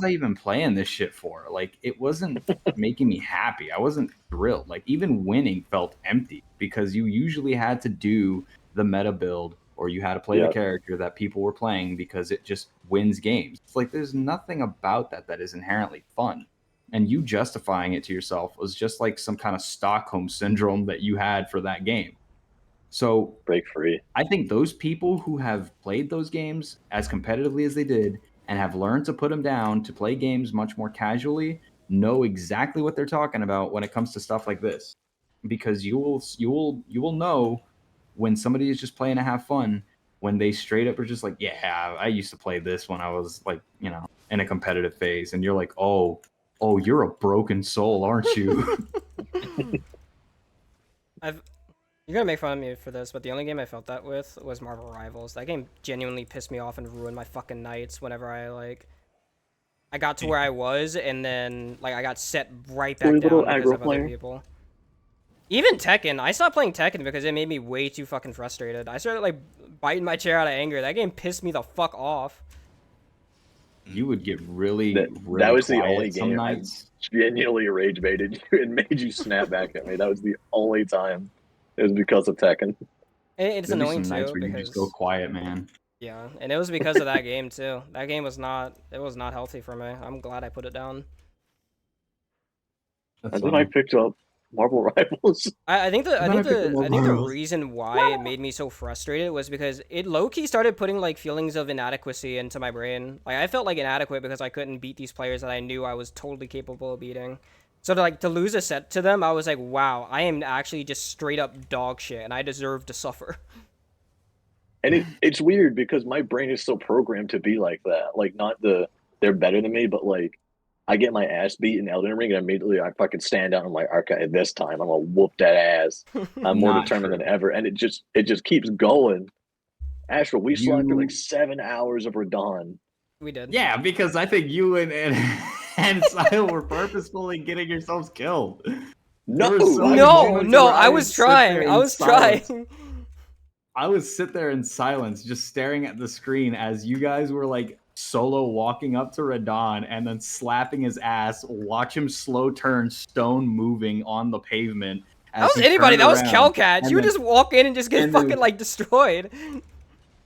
I even playing this shit for? Like, it wasn't making me happy. I wasn't thrilled. Like, even winning felt empty because you usually had to do the meta build, or you had to play the character that people were playing because it just wins games. It's like there's nothing about that is inherently fun. And you justifying it to yourself was just like some kind of Stockholm syndrome that you had for that game. So break free. I think those people who have played those games as competitively as they did and have learned to put them down to play games much more casually know exactly what they're talking about when it comes to stuff like this, because you will know when somebody is just playing to have fun, when they straight up are just like, yeah, I used to play this when I was like, in a competitive phase, and you're like, oh, you're a broken soul, aren't you? You're gonna make fun of me for this, but the only game I felt that with was Marvel Rivals. That game genuinely pissed me off and ruined my fucking nights whenever I I got to where I was, and then like I got set right back Silly little down because aggro of other player. people. Even Tekken, I stopped playing Tekken because it made me way too fucking frustrated. I started like biting my chair out of anger. That game pissed me the fuck off. You would get really, That really was the quiet only some game I nights. genuinely rage baited you and made you snap back at me. That was the only time. It was because of Tekken. And it's There'd be annoying some nights too where you just go because quiet, man. yeah, and it was because of that game too. That game was not healthy for me. I'm glad I put it down. That's And then I funny. picked up Marvel Rivals. I think And then I picked up I think the Marvels. reason why it made me so frustrated was because it low-key started putting like feelings of inadequacy into my brain. Like I felt like inadequate because I couldn't beat these players that I knew I was totally capable of beating. So to lose a set to them, I was like, wow, I am actually just straight up dog shit and I deserve to suffer. And it's weird because my brain is so programmed to be like that. Like not they're better than me, but like I get my ass beat in Elden Ring and immediately I fucking stand out and I'm like, okay, this time I'm gonna whoop that ass. I'm more Not determined true. than ever. And it just keeps going. Astral, we slept through You- like 7 hours of Radon. We did. Yeah, because I think you and Sile were purposefully getting yourselves killed. No, There was so many No, moments no, where I would was sit there trying. I in was silence. trying. I would sit there in silence, just staring at the screen as you guys were like solo walking up to Radon and then slapping his ass, watch him slow turn, stone moving on the pavement. That was anybody. That was Kelcat. You would then, just walk in and just get and then- fucking like destroyed. and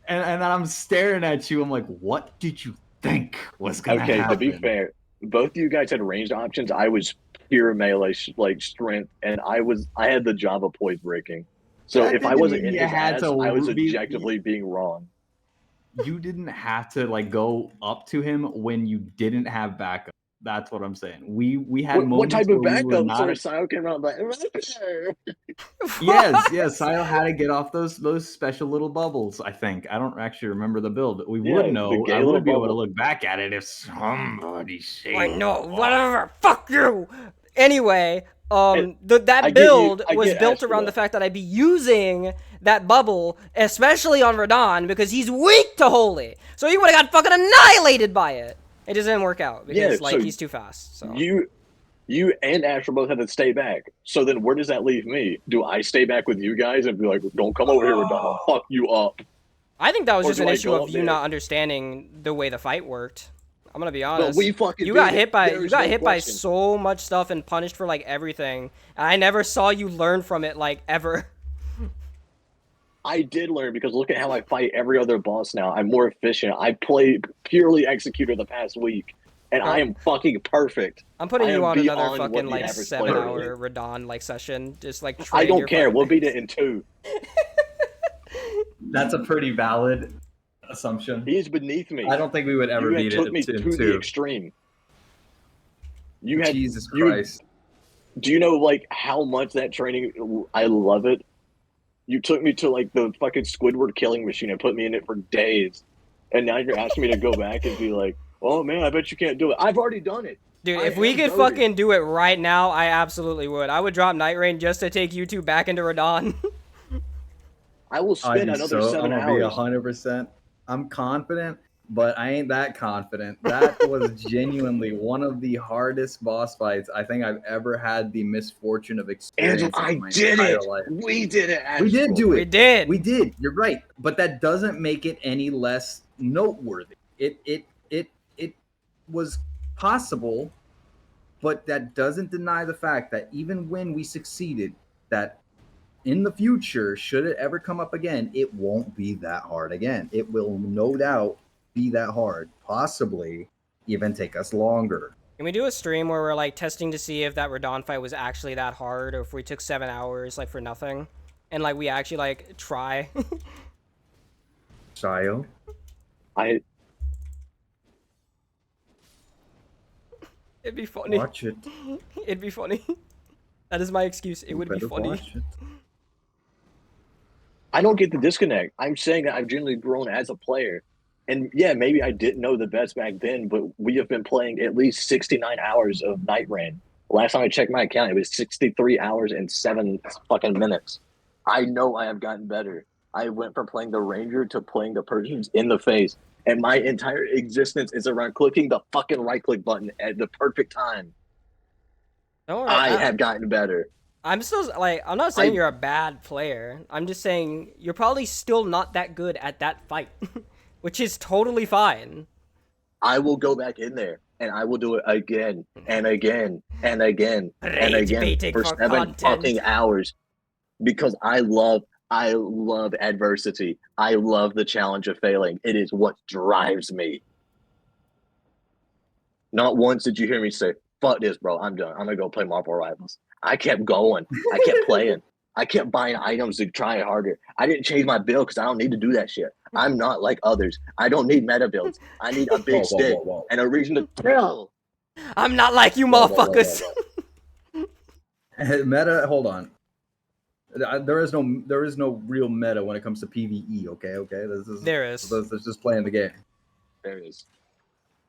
then I'm staring at you. I'm like, what did you think was gonna okay, happen? to be fair, both of you guys had ranged options. I was pure melee like strength, and I had the job of poise breaking. So That if I didn't wasn't mean in you his had ass, to I was be- objectively being wrong. You didn't have to like go up to him when you didn't have backup. That's what I'm saying. We had What moments type where of we were backup? not. Sorry, Sile came around like. Yes, Sile had to get off those special little bubbles. I think I don't actually remember the build. We Yeah, would the know. gay I little would be able to bubble. look back at it if somebody said. I know, whatever. Fuck you. Anyway, that I get you- build I was get built Astro. around the fact that I'd be using that bubble, especially on Radon, because he's weak to Holy. So he would have got fucking annihilated by it. It just didn't work out because Yeah, like so he's too fast. So You and Astro both had to stay back. So then where does that leave me? Do I stay back with you guys and be like, don't come over here, we're done. I'll fuck you up. I think that was Or just do an I issue go of up you there? not understanding the way the fight worked. I'm gonna be But honest. we fucking You got did it. hit by There's no by question. so much stuff and punished for like everything. And I never saw you learn from it like ever. I did learn because look at how I fight every other boss now. I'm more efficient. I played purely Executor the past week, and I am fucking perfect. I'm putting I you am on another beyond what fucking the like average 7 player hour Radon like session. Just like I train don't your care. fucking We'll beat legs. it in 2. That's a pretty valid assumption. He is beneath me. I don't think we would ever You beat took it me to to the extreme. You had Jesus you- Christ. Do you know like how much that training? I love it. You took me to like the fucking Squidward killing machine and put me in it for days, and now you're asking me to go back and be like, "Oh man, I bet you can't do it." I've already done it. Dude, I if we am could goated. fucking do it right now, I absolutely would. I would drop Night Rain just to take you two back into Radon. I will spend another 7 I'm hours. gonna be 100%. I'm confident, but I ain't that confident. That was genuinely one of the hardest boss fights I think I've ever had the misfortune of experiencing. Angel, I in my did entire it. life. We did it. We did Astral. do We it. did. We did. You're right, but that doesn't make it any less noteworthy. It was possible, but that doesn't deny the fact that even when we succeeded, that in the future, should it ever come up again, it won't be that hard again. It will no doubt be that hard, possibly even take us longer. Can we do a stream where we're like testing to see if that Radon fight was actually that hard, or if we took 7 hours like for nothing, and like we actually like try? Sayo, It'd be funny. watch it. It'd be funny. That is my excuse. It would be Better funny. watch it. I don't get the disconnect. I'm saying that I've generally grown as a player. And yeah, maybe I didn't know the best back then, but we have been playing at least 69 hours of Night Rain. Last time I checked my account, it was 63 hours and 7 fucking minutes. I know I have gotten better. I went from playing the Ranger to playing the Persians in the face. And my entire existence is around clicking the fucking right click button at the perfect time. Don't worry. I have gotten better. I'm still like, I'm not saying I- you're a bad player. I'm just saying you're probably still not that good at that fight, which is totally fine. I will go back in there and I will do it again and again and again and Rage again baiting for for 7 content. fucking hours because I love adversity. I love the challenge of failing. It is what drives me. Not once did you hear me say, fuck this, bro. I'm done. I'm going to go play Marvel Rivals. I kept going. I kept playing. I kept buying items to try harder. I didn't change my build because I don't need to do that shit. I'm not like others. I don't need meta builds. I need a big stick and a reason to kill. I'm not like you Whoa, whoa, whoa, motherfuckers. Meta, hold on. There is no real meta when it comes to PvE. Okay. There is. This is just playing the game. There it is.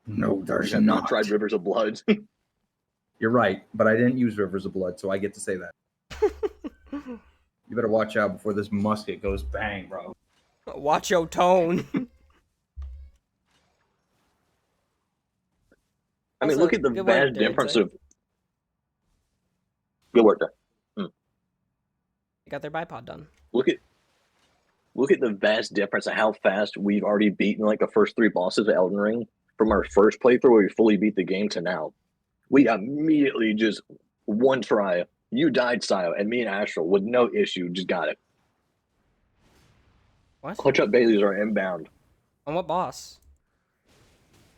No, there's You have not not. tried Rivers of Blood. You're right, but I didn't use Rivers of Blood, so I get to say that. You better watch out before this musket goes bang, bro. Watch your tone. I mean, Also, look at the good work, vast dudes, difference eh? of. Good work, there. They got their bipod done. Look at the vast difference of how fast we've already beaten like the first 3 bosses of Elden Ring from our first playthrough where we fully beat the game to now. We immediately just one try. You died, Sio, and me and Astral with no issue just got it. What? Clutch up Baileys are inbound. On what boss?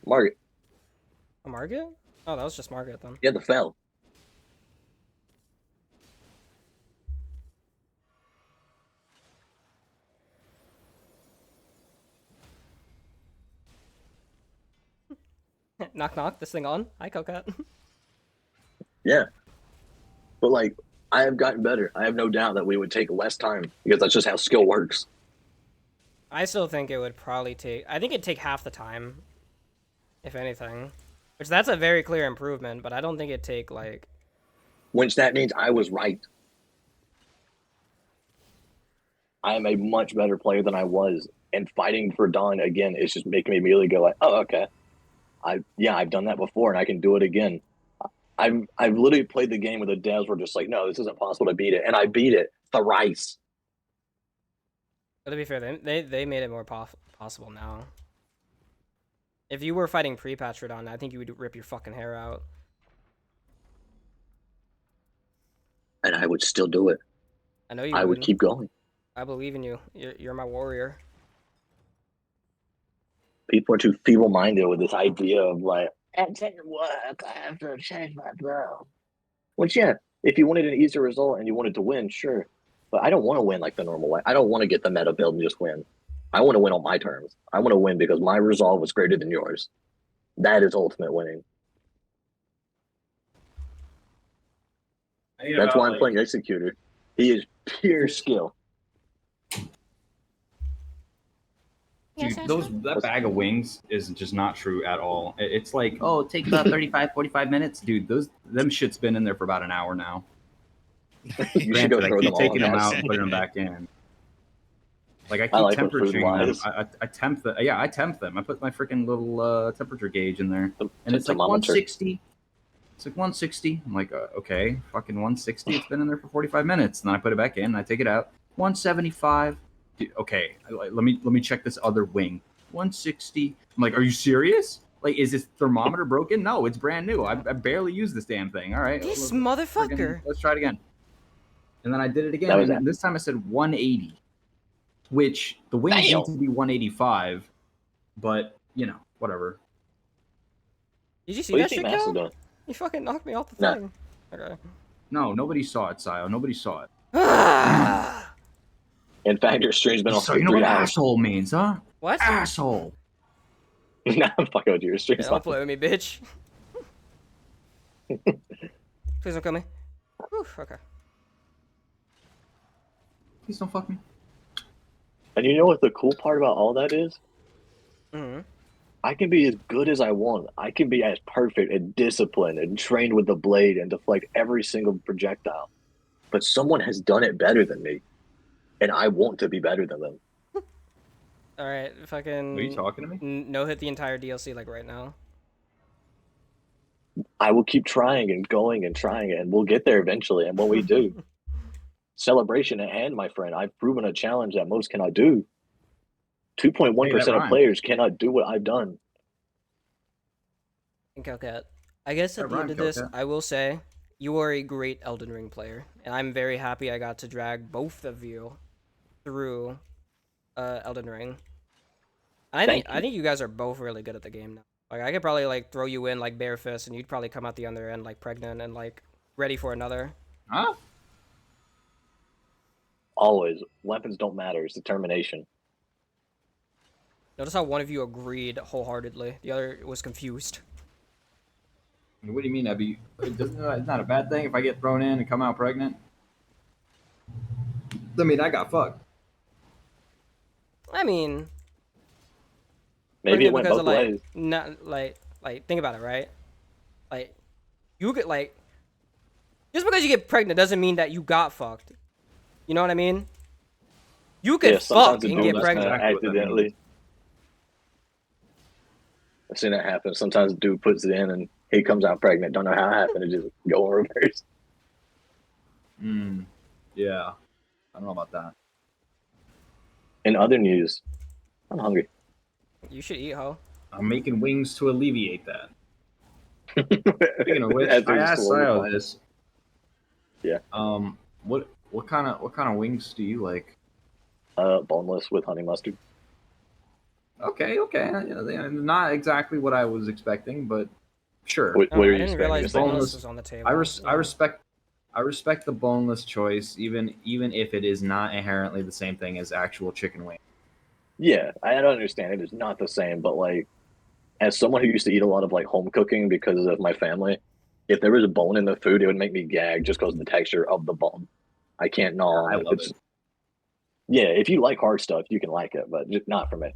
Margaret, A Margaret? Oh, that was just Margaret then. yeah, the fell. Knock knock, this thing on? Hi, Cocat. Yeah. But like, I have gotten better. I have no doubt that we would take less time because that's just how skill works. I still think it would probably take... I think it'd take half the time, if anything. Which, that's a very clear improvement, but I don't think it'd take, like... Which that means I was right. I am a much better player than I was. And fighting for Dawn again is just making me immediately go like, oh, okay. I've done that before and I can do it again. I've literally played the game where the devs were just like, no, this isn't possible to beat it. And I beat it thrice. But to be fair, they made it more possible now. If you were fighting pre-patch for Dawn, I think you would rip your fucking hair out. And I would still do it. I know you I would keep going. I believe in you. You're my warrior. People are too feeble-minded with this idea of like, I take work, I have to change my build. Which, yeah, if you wanted an easier result and you wanted to win, sure. But I don't want to win like the normal way. I don't want to get the meta build and just win. I want to win on my terms. I want to win because my resolve was greater than yours. That is ultimate winning. That's why I'm playing Executor. He is pure skill. Dude, that bag of wings is just not true at all. It's like, oh, it takes about 35, 45 minutes. Dude, them shit's been in there for about an hour now. You should go I throw keep them all taking in them house. out and putting them back in. Like I keep like when food temperaturing them. wise. I temp them. Yeah, I temp them. I put my freaking little temperature gauge in there, and it's like Thermometer. 160. It's like 160. I'm like, okay, fucking 160. It's been in there for 45 minutes, and then I put it back in. And I take it out. 175. Dude, okay, let me check this other wing. 160. I'm like, are you serious? Like, is this thermometer broken? No, it's brand new. I barely use this damn thing. All right, This motherfucker. let's try it again. And then I did it again, That was and this time I said 180, which the wings Damn. need to be 185, but you know, whatever. Did you see What do you that think shit, Mass is Cal? doing? You fucking knocked me off the No. thing. Okay. No, nobody saw it, Sio. Nobody saw it. In fact, your stream's been on So for you know 3 what hours. asshole means, huh? What? Asshole. Nah, I'm fucking with you. Your stream's Don't on. play with me, bitch. Please don't kill me. Whew, okay. Please don't fuck me. And you know what the cool part about all that is? Mm-hmm. I can be as good as I want. I can be as perfect and disciplined and trained with the blade and deflect every single projectile. But someone has done it better than me. And I want to be better than them. All right, fucking. Are you talking to me? No, hit the entire DLC like right now. I will keep trying and going and trying it, and we'll get there eventually. And when we do, celebration at hand, my friend. I've proven a challenge that most cannot do. 2.1% of rhymed. players cannot do what I've done. And Calcat. I guess at That the end of rhymed, this, Calcat. I will say you are a great Elden Ring player, and I'm very happy I got to drag both of you through Elden Ring. Thank I think you guys are both really good at the game now. Like I could probably like throw you in like bare fist, and you'd probably come out the other end like pregnant and like ready for another. Huh? Always, weapons don't matter. It's determination. Notice how one of you agreed wholeheartedly, the other was confused. What do you mean? It's not a bad thing if I get thrown in and come out pregnant. I mean, I got fucked. I mean, Maybe it pregnant went because both of like ways. not like think about it, right? Like you get like just because you get pregnant doesn't mean that you got fucked. You know what I mean? You Yeah, get sometimes fucked the and dude get that's pregnant. exactly what that means. accidentally. I've seen that happen. Sometimes the dude puts it in and he comes out pregnant. Don't know how it happened. It just go in reverse. Yeah. I don't know about that. In other news, I'm hungry. You should eat, ho. I'm making wings to alleviate that. Speaking of which, As I they're asked slowly Sayo falling. this. Yeah. What kind of wings do you like? Boneless with honey mustard. Okay. Yeah, they're not exactly what I was expecting, but sure. What Oh, are I you didn't expecting? realize to say? boneless Boneless- was on the table. I respect the boneless choice, even if it is not inherently the same thing as actual chicken wing. Yeah, I don't understand. It is not the same, but like, as someone who used to eat a lot of like home cooking because of my family, if there was a bone in the food, it would make me gag just because of the texture of the bone. I can't gnaw on I it. love It's, it. yeah, if you like hard stuff, you can like it, but just not for me.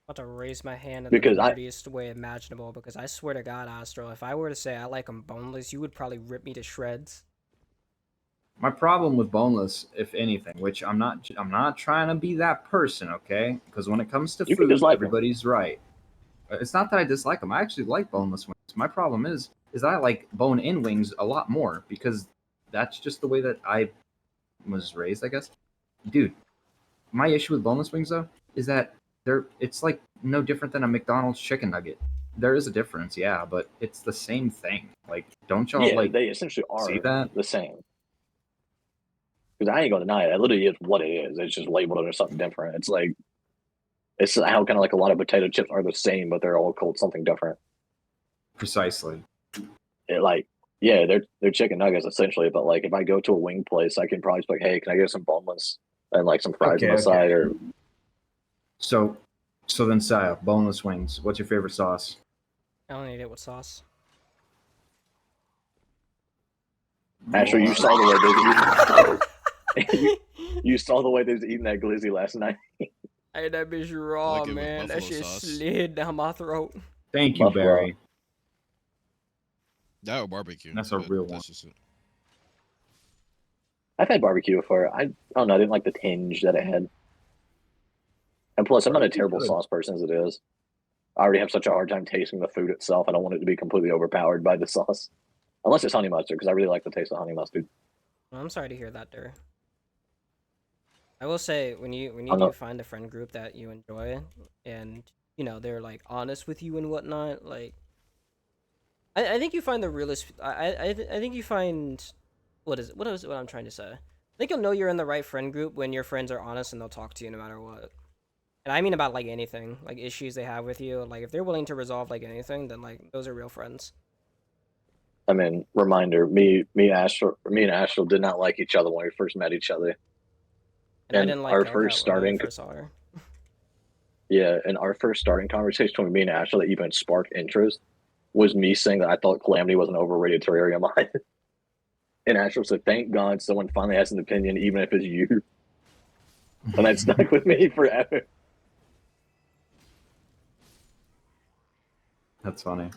About to raise my hand in Because the I- nerdiest way imaginable because I swear to God, Astro, if I were to say I like them boneless, you would probably rip me to shreds. My problem with boneless, if anything, which I'm not trying to be that person, okay? Because when it comes to You can food, dislike 'em. everybody's right. It's not that I dislike them. I actually like boneless wings. My problem is that I like bone-in wings a lot more because that's just the way that I was raised, I guess. Dude, my issue with boneless wings though is that it's like no different than a McDonald's chicken nugget. There is a difference, yeah, but it's the same thing. Like, don't y'all Yeah, like they essentially see are that? the same. Because I ain't gonna deny it. It literally is what it is. It's just labeled under something different. It's like it's how kind of like a lot of potato chips are the same, but they're all called something different. Precisely. It like yeah, they're chicken nuggets essentially. But like if I go to a wing place, I can probably be like, hey, can I get some boneless and like some fries on the Okay. side? Or So then, Saya, boneless wings. What's your favorite sauce? I don't eat it with sauce. actually, you saw the way they you saw the way they was eating that glizzy last night. I ate that bitch raw, like it with man. That buffalo shit sauce. slid down my throat. Thank you, Buffalo. Barry. That or barbecue. That's a but real one. that's just it. I've had barbecue before. I don't know. I didn't like the tinge that it had. And plus, I'm not a Barbecue's terrible good. sauce person as it is. I already have such a hard time tasting the food itself. I don't want it to be completely overpowered by the sauce. Unless it's honey mustard, because I really like the taste of honey mustard. Well, I'm sorry to hear that, Der. I will say when you I'm do not- find a friend group that you enjoy, and you know they're like honest with you and whatnot, like I think you find the realest. I think you find what I'm trying to say. I think you'll know you're in the right friend group when your friends are honest and they'll talk to you no matter what. And I mean about like anything, like issues they have with you. Like if they're willing to resolve like anything, then like those are real friends. I mean, reminder: me and Astral did not like each other when we first met each other. And I And didn't like our Hellcat first when I starting- first saw her. Yeah, and our first starting conversation with me and Astral that even sparked interest was me saying that I thought Calamity was an overrated terrarium mod. And Astral said, "Thank God someone finally has an opinion, even if it's you." And that stuck with me forever. That's funny.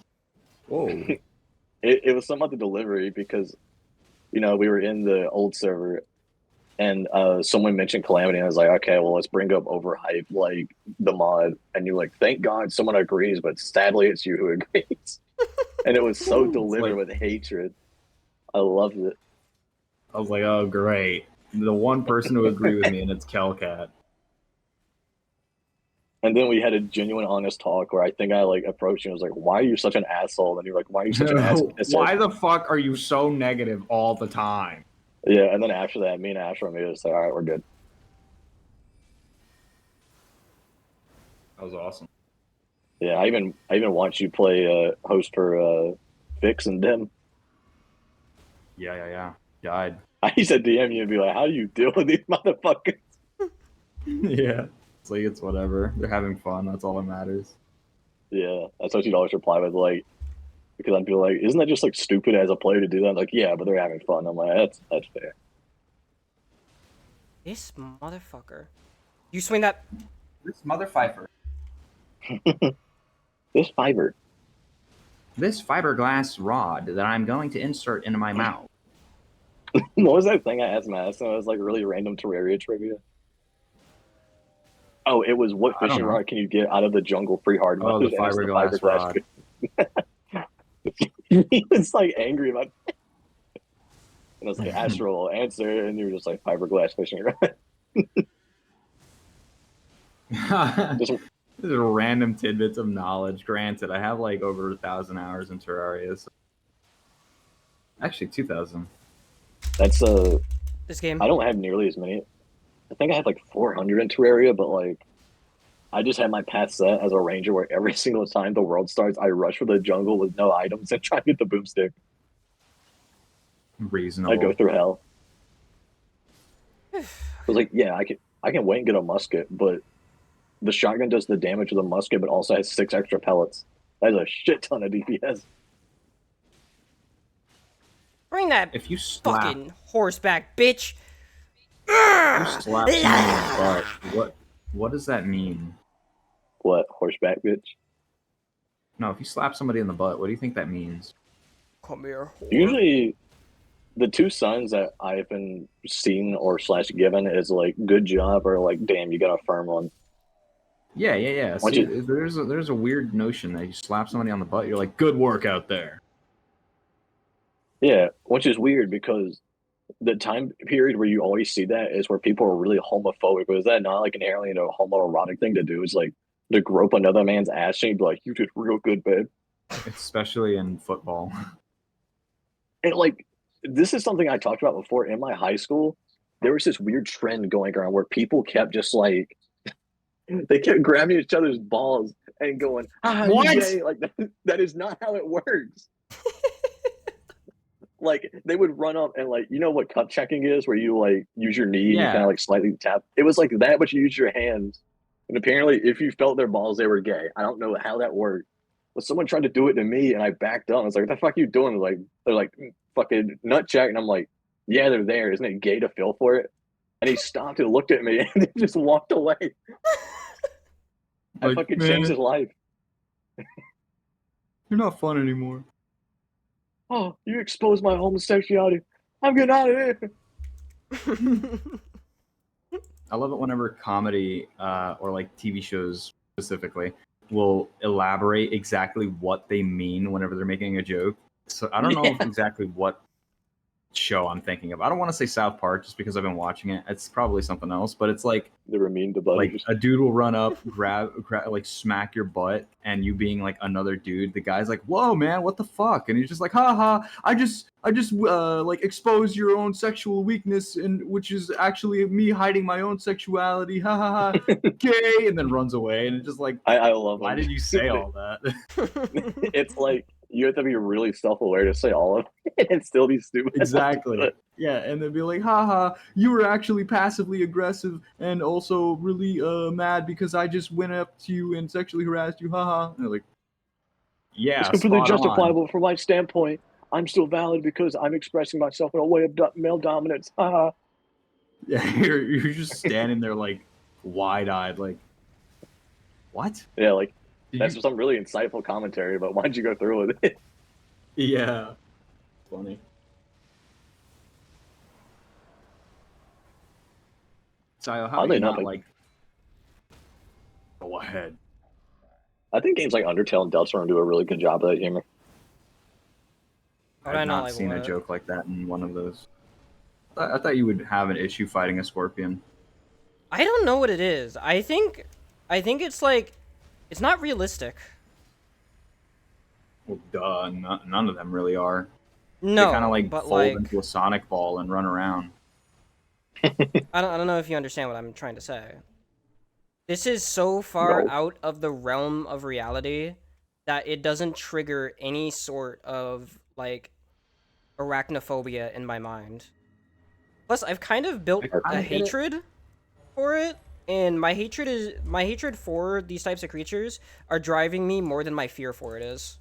Whoa. It was somewhat the delivery because, you know, we were in the old server and someone mentioned Calamity, and I was like, okay, well, let's bring up Overhype, like the mod, and you're like, thank God someone agrees, but sadly it's you who agrees. And it was so delivered with hatred. I loved it. I was like, oh great, the one person who agreed with me, and it's Kelcat. And then we had a genuine, honest talk where I think I like approached you and was like, why are you such an asshole? And you're like, why are you such an ass kisser? Why the fuck are you so negative all the time? Yeah, and then after that, me and Ash were just like, all right, we're good. That was awesome. Yeah, I even watched you play host for Fix and Dim. Yeah. Died. I used to DM you and be like, how do you deal with these motherfuckers? Yeah. It's like, it's whatever. They're having fun. That's all that matters. Yeah, that's what you'd always reply with, like, because I'd be like, isn't that just like stupid as a player to do that? I'm like, yeah, but they're having fun. I'm like, that's fair. This motherfucker. You swing that. This mother fifer. This fiber. This fiberglass rod that I'm going to insert into my mouth. What was that thing I asked Madison? It was like really random Terraria trivia. Oh, it was what I don't fishing know. rod can you get out of the jungle free hard Oh, mode? the And it's fiberglass rod. He was like angry about it. And I was like, Astral, answer. And you were just like, fiberglass fishing rod. Just, These are random tidbits of knowledge. Granted, I have like over 1,000 hours in Terraria. So... Actually, 2,000. that's This game. I don't have nearly as many. I think I have like 400 in Terraria, but like I just have my path set as a ranger where every single time the world starts, I rush for the jungle with no items and try to get the boomstick. Reasonable. I go through hell. I was like, yeah, I can wait and get a musket, but the shotgun does the damage of the musket, but also has 6 extra pellets. That is a shit ton of DPS. Bring that If you slap, fucking horseback, bitch. you slap someone in the butt, what does that mean? What, horseback bitch? No, if you slap somebody in the butt, what do you think that means? Come here, whore. Usually, the 2 signs that I've been seen or / given is like good job or like damn, you got a firm one. Yeah. Once See, you- there's a weird notion that you slap somebody on the butt, you're like, good work out there. Yeah, which is weird because the time period where you always see that is where people are really homophobic. Was that not like inherently a homoerotic thing to do? It's like to grope another man's ass and be like, you did real good, babe. Especially in football. And like, this is something I talked about before in my high school. There was this weird trend going around where people kept just like, they kept grabbing each other's balls and going, ah, you What? gay. Like, that is not how it works. Like, they would run up and like, you know what cup checking is, where you like use your knee and you Yeah. kind of like slightly tap. It was like that, but you use your hands. And apparently, if you felt their balls, they were gay. I don't know how that worked. But someone tried to do it to me, and I backed up. I was like, "What the fuck are you doing?" Like, they're like, "Fucking nut check," and I'm like, "Yeah, they're there. Isn't it gay to feel for it?" And he stopped and looked at me, and then just walked away. I Like, fucking man, changed his life. You're not fun anymore. Oh, you exposed my homosexuality. I'm getting out of here. I love it whenever comedy or like TV shows specifically will elaborate exactly what they mean whenever they're making a joke. So I don't know exactly what show I'm thinking of. I don't want to say South Park just because I've been watching it. It's probably something else, but it's like They were mean to like buddies. a dude will run up, grab like smack your butt, and you being like another dude, the guy's like, "Whoa, man, what the fuck?" And he's just like, "Ha ha, I just like expose your own sexual weakness, and which is actually me hiding my own sexuality, ha ha ha, gay," and then runs away, and it's just like, I love why them. did you say all that? It's like you have to be really self-aware to say all of it and still be stupid. Exactly. Yeah, and then be like, haha, you were actually passively aggressive and also really mad because I just went up to you and sexually harassed you, haha. And they're like, yeah, It's completely spot on. justifiable from my standpoint. I'm still valid because I'm expressing myself in a way of male dominance. Haha. Yeah, you're just standing there like wide-eyed, like, what? Yeah, like Did that's you- some really insightful commentary, but why'd you go through with it? Yeah. Funny. Silo, how do Oddly you enough, not like? Go ahead. I think games like Undertale and Deltarune do a really good job of that humor. But I I've not not like seen a what? joke like that in one of those. I thought you would have an issue fighting a scorpion. I don't know what it is. I think it's like, it's not realistic. Well, duh, none of them really are. No, They kind of like but fold like, into a Sonic ball and run around. I don't know if you understand what I'm trying to say. This is so far No. out of the realm of reality that it doesn't trigger any sort of like arachnophobia in my mind. Plus, I've kind of built I a kinda get it. hatred for it, and my hatred for these types of creatures are driving me more than my fear for it is.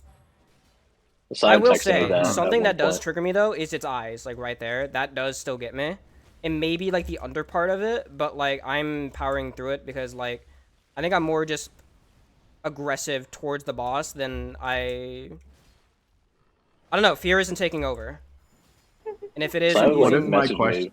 I Simon will texted me say, that at something one that does point. trigger me though is its eyes, like right there. That does still get me. And maybe like the under part of it, but like I'm powering through it because like I think I'm more just aggressive towards the boss than I don't know, fear isn't taking over. And if it is, I'm Simon like What if using my messaged question? me.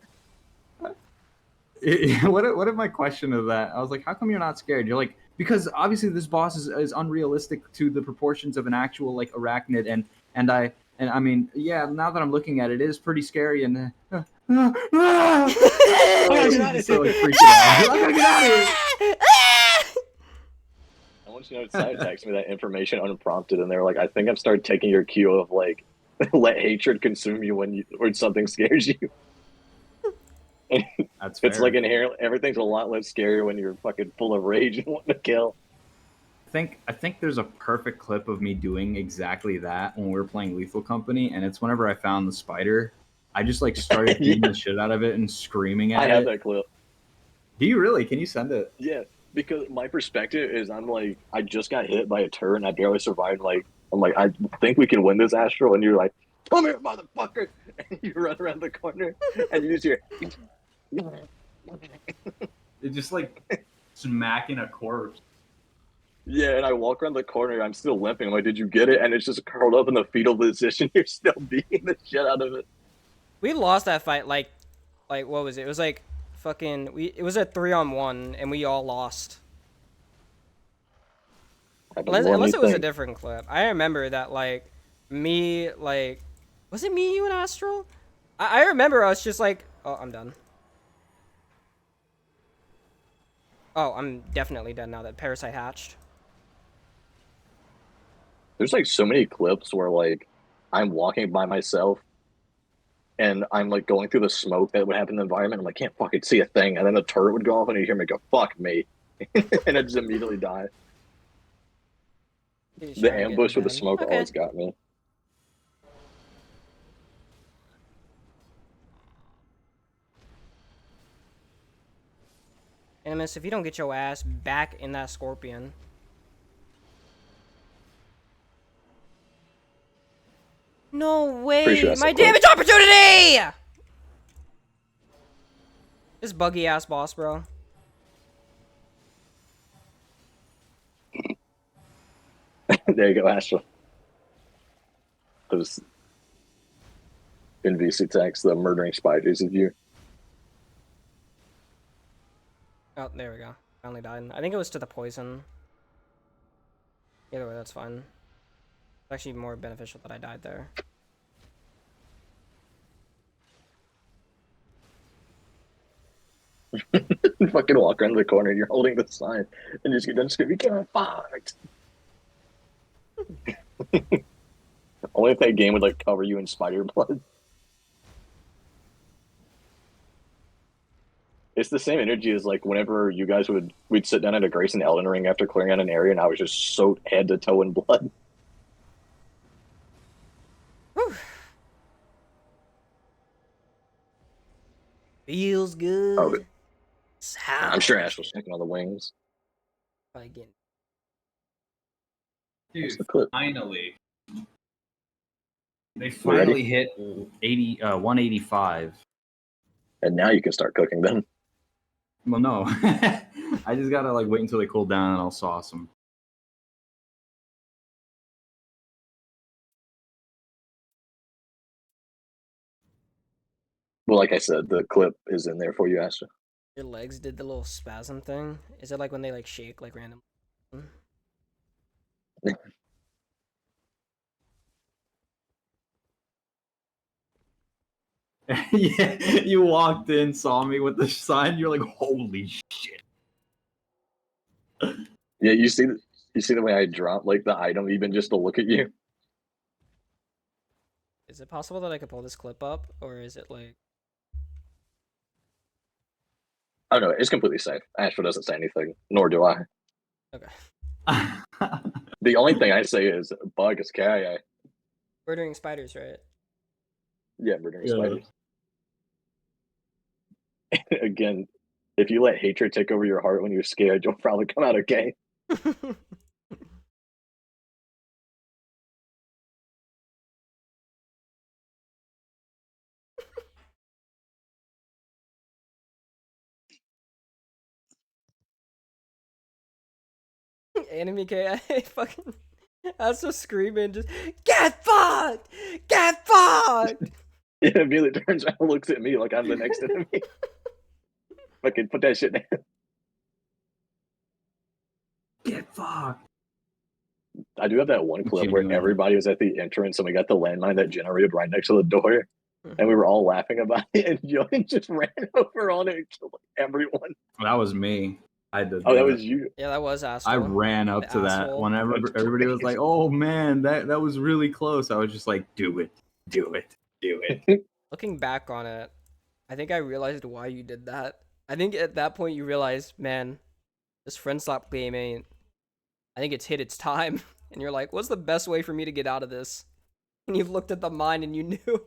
What if my question of that? I was like, how come you're not scared? You're like, because obviously this boss is unrealistic to the proportions of an actual like arachnid, and I mean, yeah. Now that I'm looking at it, it is pretty scary and. I gotta get out of So, like, here. freaking out. I gotta get out of here. I want you to know Simon texted me that information unprompted, and they were like, I think I've started taking your cue of like let hatred consume you when something scares you. That's fair. It's like inherently everything's a lot less scary when you're fucking full of rage and wanting to kill. I think there's a perfect clip of me doing exactly that when we were playing Lethal Company, and it's whenever I found the spider. I just like started beating Yeah. the shit out of it and screaming I at have it. that clip. Do you really? Can you send it? Yeah, because my perspective is I'm like I just got hit by a turret and I barely survived. Like I'm like I think we can win this Astro, and you're like, come here, motherfucker, and you run around the corner and you just hear. It's just like smacking a corpse. Yeah, and I walk around the corner. I'm still limping. I'm like, did you get it? And it's just curled up in the fetal position. You're still beating the shit out of it. we lost that fight like what was it? It was like fucking it was a 3-on-1 and we all lost. Happens more than Unless you it was a think. different clip. I remember that like me like was it me, you, and Astral? I remember I was just like, oh, I'm done. Oh, I'm definitely dead now that Parasite hatched. There's like so many clips where like I'm walking by myself and I'm like going through the smoke that would happen in the environment. I'm like, can't fucking see a thing. And then the turret would go off and you hear me go, fuck me. And I just immediately die. He's The trying to get ambush with the dead. smoke Okay. always got me. Animus, if you don't get your ass back in that scorpion. No Pretty sure way! that's My the clip. damage opportunity! This buggy ass boss, bro. There you go, Astral. Those NVC attacks, the murdering spiders of you. Oh, there we go. Finally died. I think it was to the poison. Either way, that's fine. It's actually more beneficial that I died there. Fucking walk around the corner, you're holding the sign, and you just get done screaming, get fucked! Only if that game would like cover you in spider blood. It's the same energy as like whenever you guys we'd sit down at a Grace in Elden Ring after clearing out an area, and I was just soaked head to toe in blood. Whew. Feels good. Oh, I'm sure Sounds Ash was checking on the wings. probably getting What's Dude, the clip? finally. They ready? finally hit 185. And now you can start cooking them. Well, no. I just gotta like wait until they cool down and I'll sauce them. Well, like I said, the clip is in there for you, Astra. Your legs did the little spasm thing. Is it like when they like shake like random? Yeah, you walked in, saw me with the sign. You're like, holy shit. Yeah, you see the way I drop like the item even just to look at you. Is it possible that I could pull this clip up, or is it like? Oh no, it's completely safe. Ashford doesn't say anything, nor do I. Okay. The only thing I say is bug is KIA. Murdering spiders, right? Yeah, murdering Yeah. spiders. Again, if you let hatred take over your heart when you're scared, you'll probably come out okay. Anime KI fucking. I was so screaming, just get fucked, get fucked. It immediately turns around and looks at me like I'm the next enemy. Fucking put that shit down. Get fucked. I do have that one clip where Genuinely. everybody was at the entrance and we got the landmine that generated right next to the door. And we were all laughing about it, and Johan just ran over on it and killed everyone. That was me. I did. Oh, that was you. Yeah, that was asshole. I ran up The to that asshole. whenever That's everybody was like, crazy. "Oh man, that was really close." I was just like, "Do it, do it, do it." Looking back on it, I think I realized why you did that. I think at that point you realized, man, this friend slap game ain't. I think it's hit its time, and you're like, what's the best way for me to get out of this? And you looked at the mine and you knew.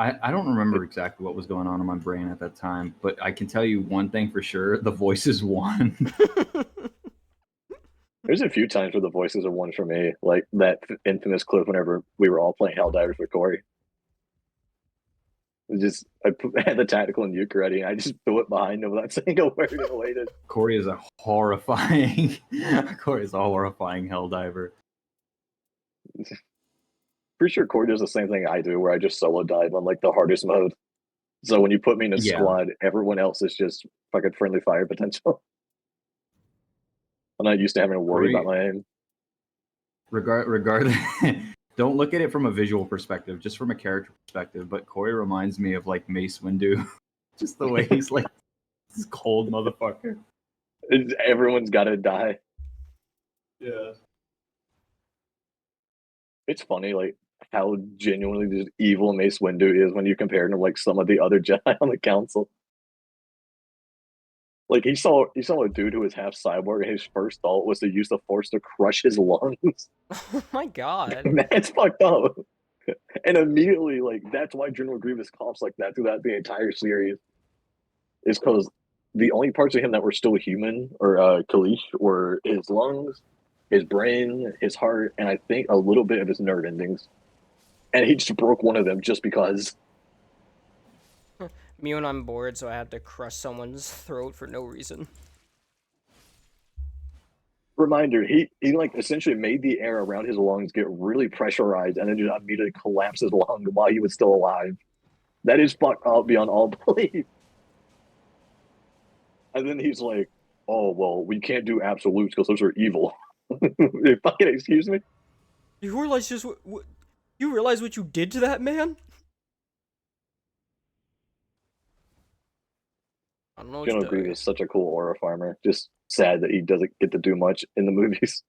I don't remember exactly what was going on in my brain at that time, but I can tell you one thing for sure: the voices won. There's a few times where the voices are one for me, like that infamous clip whenever we were all playing Helldivers with Corey. It just had the tactical and nuke ready, and I just threw it behind him without saying a word and waited. Corey is a horrifying. Corey is a horrifying helldiver. Pretty sure Corey does the same thing I do, where I just solo dive on like the hardest mode. So when you put me in a Yeah. squad, everyone else is just fucking friendly fire potential. I'm not used to having to worry Corey- about my aim. Regard. Don't look at it from a visual perspective, just from a character perspective. But Corey reminds me of like Mace Windu, just the way he's like this cold motherfucker. Everyone's got to die. Yeah. It's funny, like how genuinely just evil Mace Windu is when you compare him to like some of the other Jedi on the council. Like he saw a dude who was half cyborg, and his first thought was to use the Force to crush his lungs. Oh my god. That's fucked up. And immediately, like that's why General Grievous coughs like that throughout the entire series. Is because the only parts of him that were still human or Kalish were his lungs, his brain, his heart, and I think a little bit of his nerve endings. And he just broke one of them just because. Me when I'm bored, so I have to crush someone's throat for no reason. Reminder, he like essentially made the air around his lungs get really pressurized and then just immediately collapsed his lung while he was still alive. That is fucked up beyond all belief. And then he's like, oh, well, we can't do absolutes because those are evil. Fucking excuse me? You realize just what you realize what you did to that man? I don't know what General to tell you. Grievous is such a cool aura farmer. Just sad that he doesn't get to do much in the movies.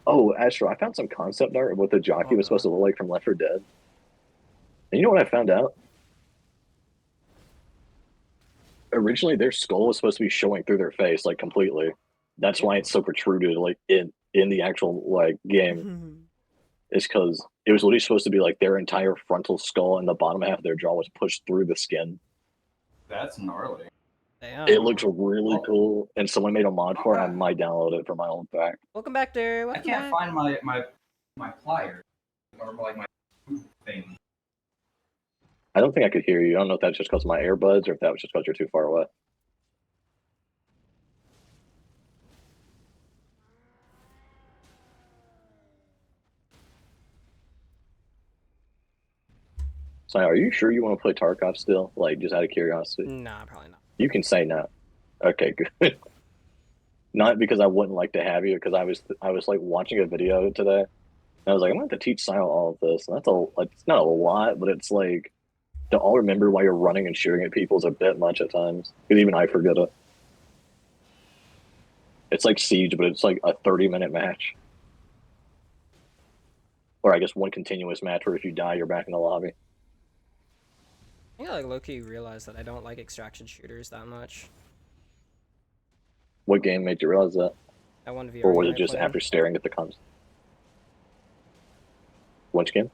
Oh, Astro, I found some concept art of what the jockey Oh, was supposed God. to look like from Left 4 Dead. And you know what I found out? Originally, their skull was supposed to be showing through their face, like completely. That's why it's so protruded, like in the actual like game. Is because it was literally supposed to be like their entire frontal skull and the bottom half of their jaw was pushed through the skin. That's gnarly. Damn. It looks really cool, and someone made a mod for it. I Okay. might download it for my own pack. Welcome back, Derry. I Welcome can't back. find my pliers or like my thing. I don't think I could hear you. I don't know if that's just because of my earbuds or if that was just because you're too far away. So, are you sure you want to play Tarkov still? Like, just out of curiosity? Nah, probably not. You can say no. Okay, good. Not because I wouldn't like to have you, because I was like watching a video today, and I was like, I'm going to have to teach Silent all of this. And it's not a lot, but it's like to all remember while you're running and shooting at people is a bit much at times. Because even I forget it. It's like Siege, but it's like a 30-minute match. Or I guess one continuous match where if you die, you're back in the lobby. I think I like low-key realized that I don't like extraction shooters that much. What game made you realize that? That one VR Or was game it I just played. after staring at the comms? Which game?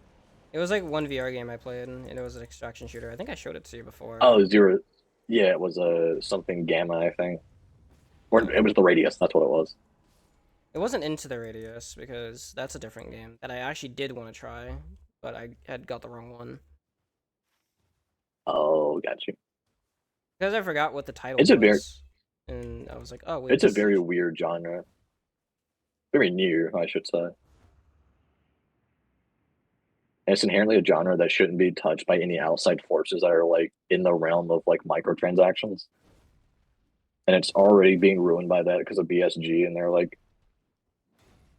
It was like one VR game I played, and it was an extraction shooter. I think I showed it to you before. Oh, Zero. Yeah, it was something Gamma, I think. Or it was the Radius, that's what it was. It wasn't Into the Radius, because that's a different game that I actually did want to try, but I had got the wrong one. Oh, got you. Because I forgot what the title It's was. a very- And I was like, oh, wait. It's a this- very weird genre. Very new, I should say. And it's inherently a genre that shouldn't be touched by any outside forces that are like in the realm of like microtransactions. And it's already being ruined by that because of BSG, and they're like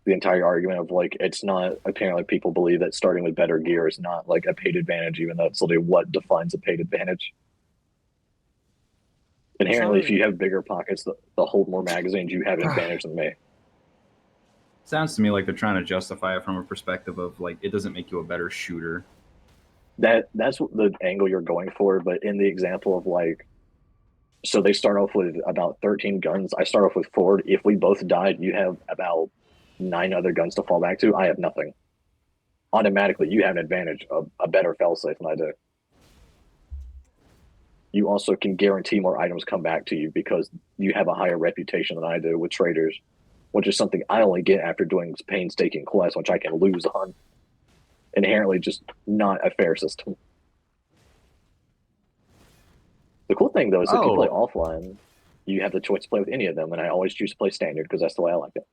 the entire argument of like it's not, apparently people believe that starting with better gear is not like a paid advantage, even though it's literally what defines a paid advantage. Inherently, if you have bigger pockets that hold more magazines, you have an advantage than me. Sounds to me like they're trying to justify it from a perspective of like it doesn't make you a better shooter. That's the angle you're going for, but in the example of like, so they start off with about 13 guns. I start off with 4. If we both died, you have about 9 other guns to fall back to. I have nothing. Automatically, you have an advantage, a better failsafe than I do. You also can guarantee more items come back to you because you have a higher reputation than I do with traders, which is something I only get after doing painstaking quests, which I can lose on. Inherently just not a fair system. The cool thing, though, is if you play offline, you have the choice to play with any of them, and I always choose to play standard because that's the way I like it.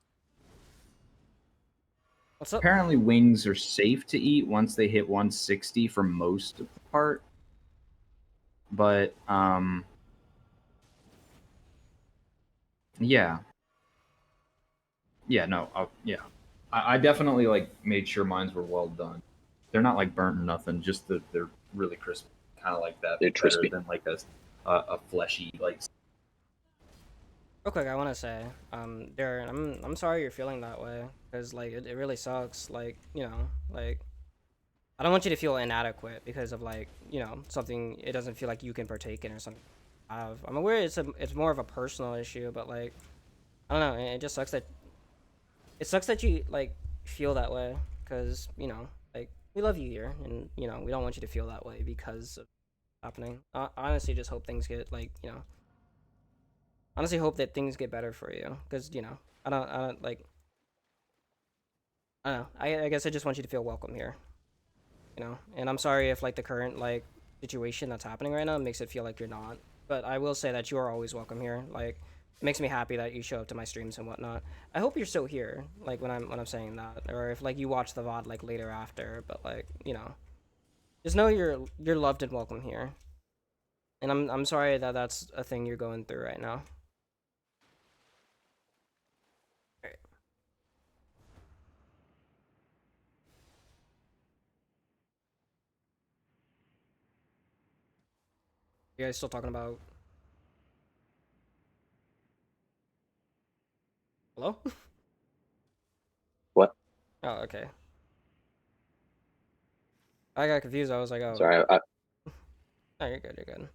What's up? Apparently, wings are safe to eat once they hit 160 for most of the part. But yeah, I definitely like made sure mines were well done. They're not like burnt or nothing, just that they're really crispy, kind of like that. They're crispy than like a fleshy like. Real quick, I want to say, Darren, I'm sorry you're feeling that way, because like it really sucks. Like, you know, like I don't want you to feel inadequate because of like, you know, something it doesn't feel like you can partake in or something. I'm aware it's more of a personal issue, but like I don't know, it just sucks that you like feel that way, because you know, like we love you here, and you know we don't want you to feel that way because of happening. I honestly just hope things get like, you know. Honestly, hope that things get better for you, because you know, I don't like. I don't know. I guess I just want you to feel welcome here, you know. And I'm sorry if like the current like situation that's happening right now makes it feel like you're not. But I will say that you are always welcome here. Like, it makes me happy that you show up to my streams and whatnot. I hope you're still here, like when I'm saying that, or if like you watch the VOD like later after. But like, you know, just know you're loved and welcome here. And I'm sorry that that's a thing you're going through right now. You guys still talking about? Hello? What? Oh, okay. I got confused. I was like, oh. Sorry, No, you're good. You're good.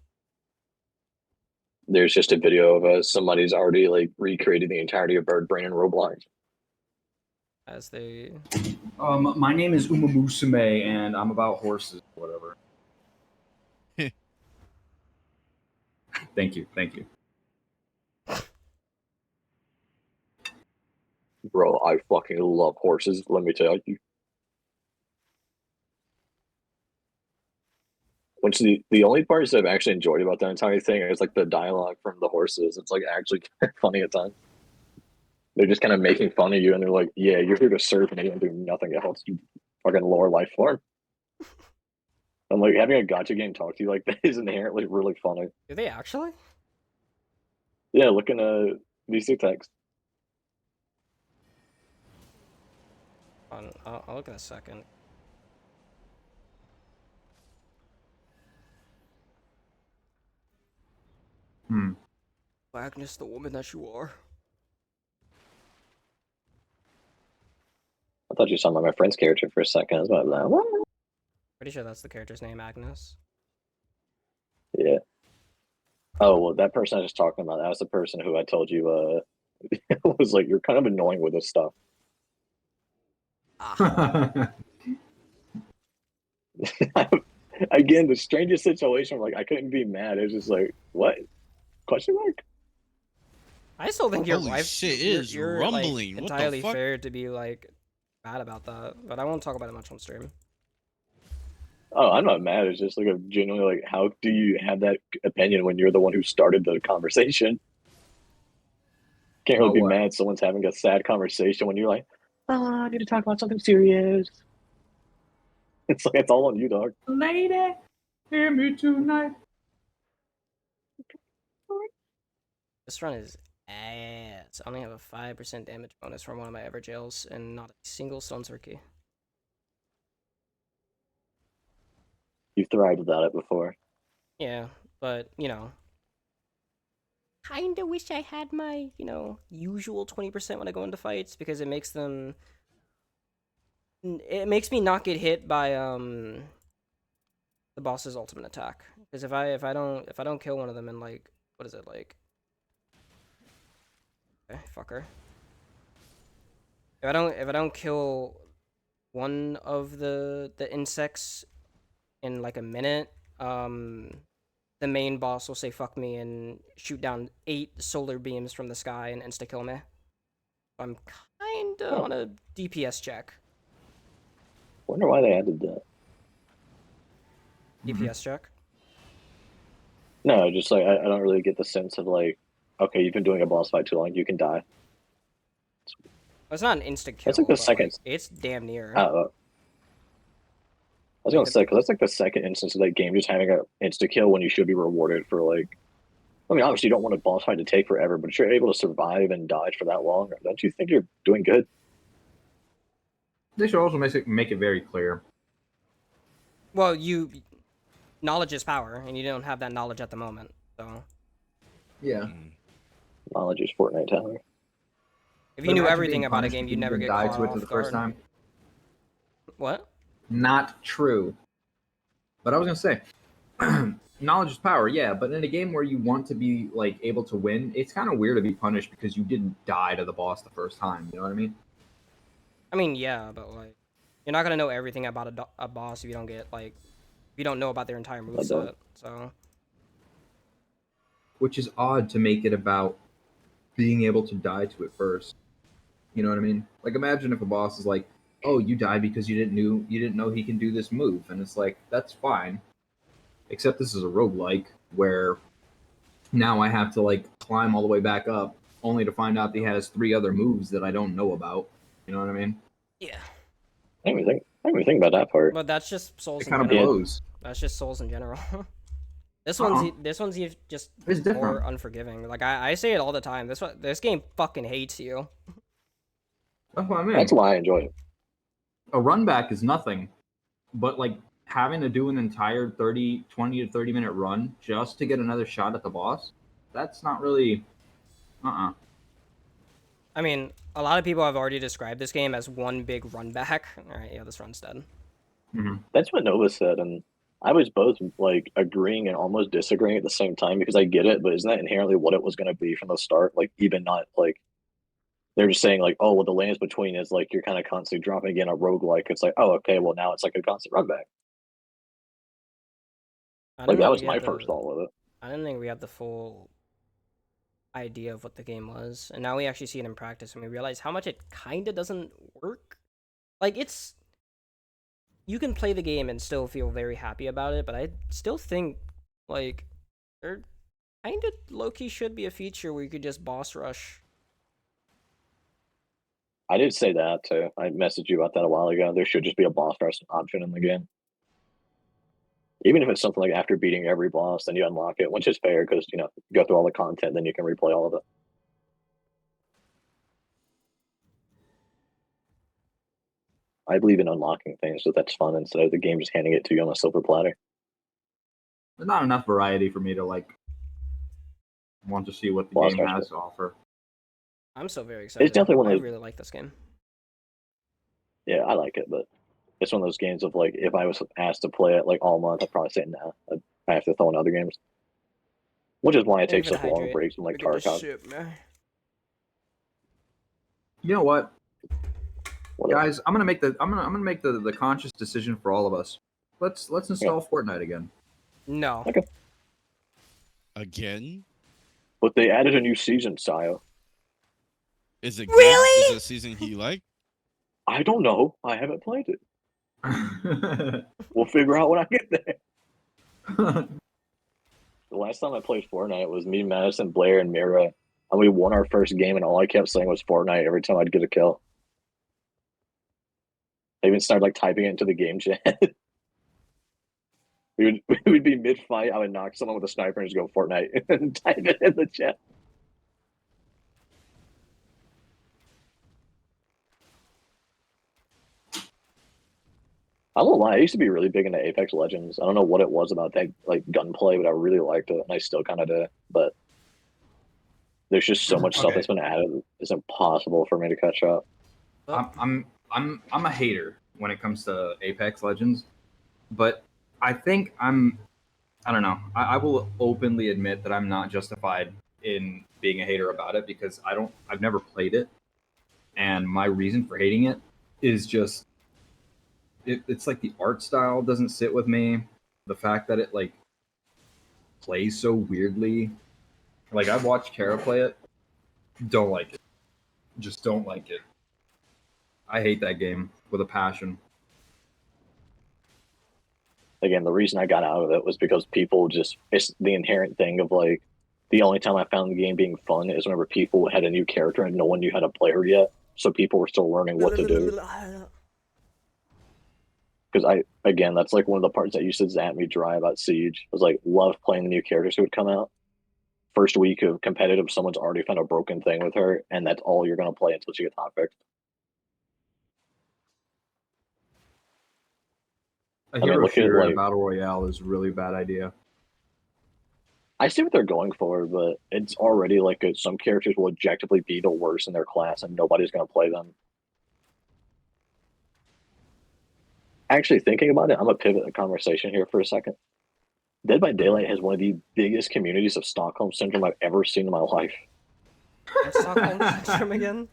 there's just a video of somebody's already like recreated the entirety of Bird Brain in Roblox. As they. My name is Uma Musume, and I'm about horses. Whatever. Thank you. Bro, I fucking love horses, let me tell you. Which the only parts I've actually enjoyed about that entire thing is like the dialogue from the horses. It's like actually funny at times. They're just kind of making fun of you, and they're like, "Yeah, you're here to serve me and do nothing else. You fucking lower life form." I'm like, having a gotcha game talk to you like that is inherently really funny. Do they actually? Yeah, looking at VC text. I'll look in a second. Hmm. Agnes, the woman that you are. I thought you saw my friend's character for a second. I was about like, what? Pretty sure that's the character's name, Agnes. Yeah. Oh, well, that person I was just talking about, that was the person who I told you was like, you're kind of annoying with this stuff. Again, the strangest situation where like I couldn't be mad. It was just like, what? Question mark? I still think your Holy wife. shit, it you're, is you're, rumbling. Like, What the entirely fuck? fair to be like mad about that, but I won't talk about it much on stream. Oh, I'm not mad. It's just like a genuinely like, how do you have that opinion when you're the one who started the conversation? Can't really About be what? mad someone's having a sad conversation when you're like, oh, I need to talk about something serious. It's like it's all on you, dog. Lady, hear me tonight. This run is ass. I only have a 5% damage bonus from one of my ever jails and not a single stone circuit. You thrived without it before. Yeah, but you know, kinda wish I had my, usual 20% when I go into fights because it makes them. It makes me not get hit by the boss's ultimate attack. Because if I don't kill one of them in like, what is it like? Okay, fucker. If I don't kill one of the insects in like a minute, the main boss will say fuck me and shoot down 8 solar beams from the sky and insta kill me. I'm kinda on a DPS check. Wonder why they added that. DPS check. No, just like I don't really get the sense of like, okay, you've been doing a boss fight too long, you can die. Well, it's not an instant kill. That's like the but, second. it's damn near. I was gonna say, because that's like the second instance of that game just having an insta kill when you should be rewarded for like. I mean, obviously you don't want a boss fight to take forever, but if you're able to survive and dodge for that long, don't you think you're doing good? They should also make it very clear. Well, knowledge is power, and you don't have that knowledge at the moment. So Yeah. Knowledge is Fortnite Tower. if you knew everything about a game, you'd never get died caught to it off for the guard. first time. What? Not true. But I was gonna say, knowledge is power, yeah. But in a game where you want to be like able to win, it's kind of weird to be punished because you didn't die to the boss the first time. You know what I mean? I mean, yeah, but like, you're not gonna know everything about a boss if you don't get like, if you don't know about their entire moveset. So. Which is odd to make it about being able to die to it first. You know what I mean? Like, imagine if a boss is like, "Oh, you died because you didn't know he can do this move," and it's like, that's fine. Except this is a roguelike where now I have to like climb all the way back up, only to find out that he has 3 other moves that I don't know about. You know what I mean? Yeah. I didn't even think about that part. But that's just Souls It in kind of general. blows. That's just Souls in general. This Uh-uh. one's just It's different. more unforgiving. Like I say it all the time. This game fucking hates you. That's what I mean. That's why I enjoy it. A run back is nothing, but like having to do an entire 20 to 30 minute run just to get another shot at the boss, that's not really I mean, a lot of people have already described this game as one big run back. All right, yeah, this run's dead. Mm-hmm. That's what Nova said, and I was both like agreeing and almost disagreeing at the same time because I get it, but isn't that inherently what it was going to be from the start? Like, even not like they're just saying like, oh, well, the lands between is like you're kind of constantly dropping again a roguelike. It's like, oh, okay, well now it's like a constant run back. Like that was my first thought with it. I didn't think we had the full idea of what the game was, and now we actually see it in practice, and we realize how much it kind of doesn't work. Like you can play the game and still feel very happy about it, but I still think like there kind of low-key should be a feature where you could just boss rush. I did say that too. I messaged you about that a while ago. There should just be a boss rush option in the game. Even if it's something like after beating every boss, then you unlock it, which is fair because you go through all the content, then you can replay all of it. I believe in unlocking things, so that's fun instead of the game just handing it to you on a silver platter. There's not enough variety for me to like want to see what the Boss game rush. has to offer. I'm so very excited. definitely one of I those- really like this game. Yeah, I like it, but it's one of those games of like if I was asked to play it like all month, I'd probably say no. I have to throw in other games, which is why I Thank you take for the such long hydrate. breaks from like Look at this Tarkov. shit, man. You know what, Whatever. guys? I'm gonna make the conscious decision for all of us. Let's install Fortnite again. No. Okay. Again? But they added a new season, Sayo. Is it good? Really? Is it a season he like? I don't know. I haven't played it. We'll figure out when I get there. The last time I played Fortnite was me, Madison, Blair, and Mira, and we won our first game, and all I kept saying was Fortnite every time I'd get a kill. I even started like typing it into the game chat. we would be mid fight. I would knock someone with a sniper and just go Fortnite and type it in the chat. I don't lie. I used to be really big into Apex Legends. I don't know what it was about that like gunplay, but I really liked it, and I still kind of do. But there's just so much stuff Okay. that's been added. It's impossible for me to catch up. I'm a hater when it comes to Apex Legends, but I think I don't know. I will openly admit that I'm not justified in being a hater about it because I've never played it, and my reason for hating it is just it's like the art style doesn't sit with me. The fact that it like plays so weirdly. Like I've watched Kara play it, don't like it. Just don't like it. I hate that game with a passion. Again, the reason I got out of it was because people just, it's the inherent thing of like, the only time I found the game being fun is whenever people had a new character and no one knew how to play her yet. So people were still learning what to do. Because again, that's like one of the parts that used to zap me dry about Siege. I was like, love playing the new characters who would come out. First week of competitive, someone's already found a broken thing with her, and that's all you're going to play until she gets hot fixed. A mean, hero look at, shooter in like- a battle royale is a really bad idea. I see what they're going for, but it's already like some characters will objectively be the worst in their class, and nobody's going to play them. Actually, thinking about it, I'm going to pivot the conversation here for a second. Dead by Daylight has one of the biggest communities of Stockholm Syndrome I've ever seen in my life. What's Stockholm Syndrome again?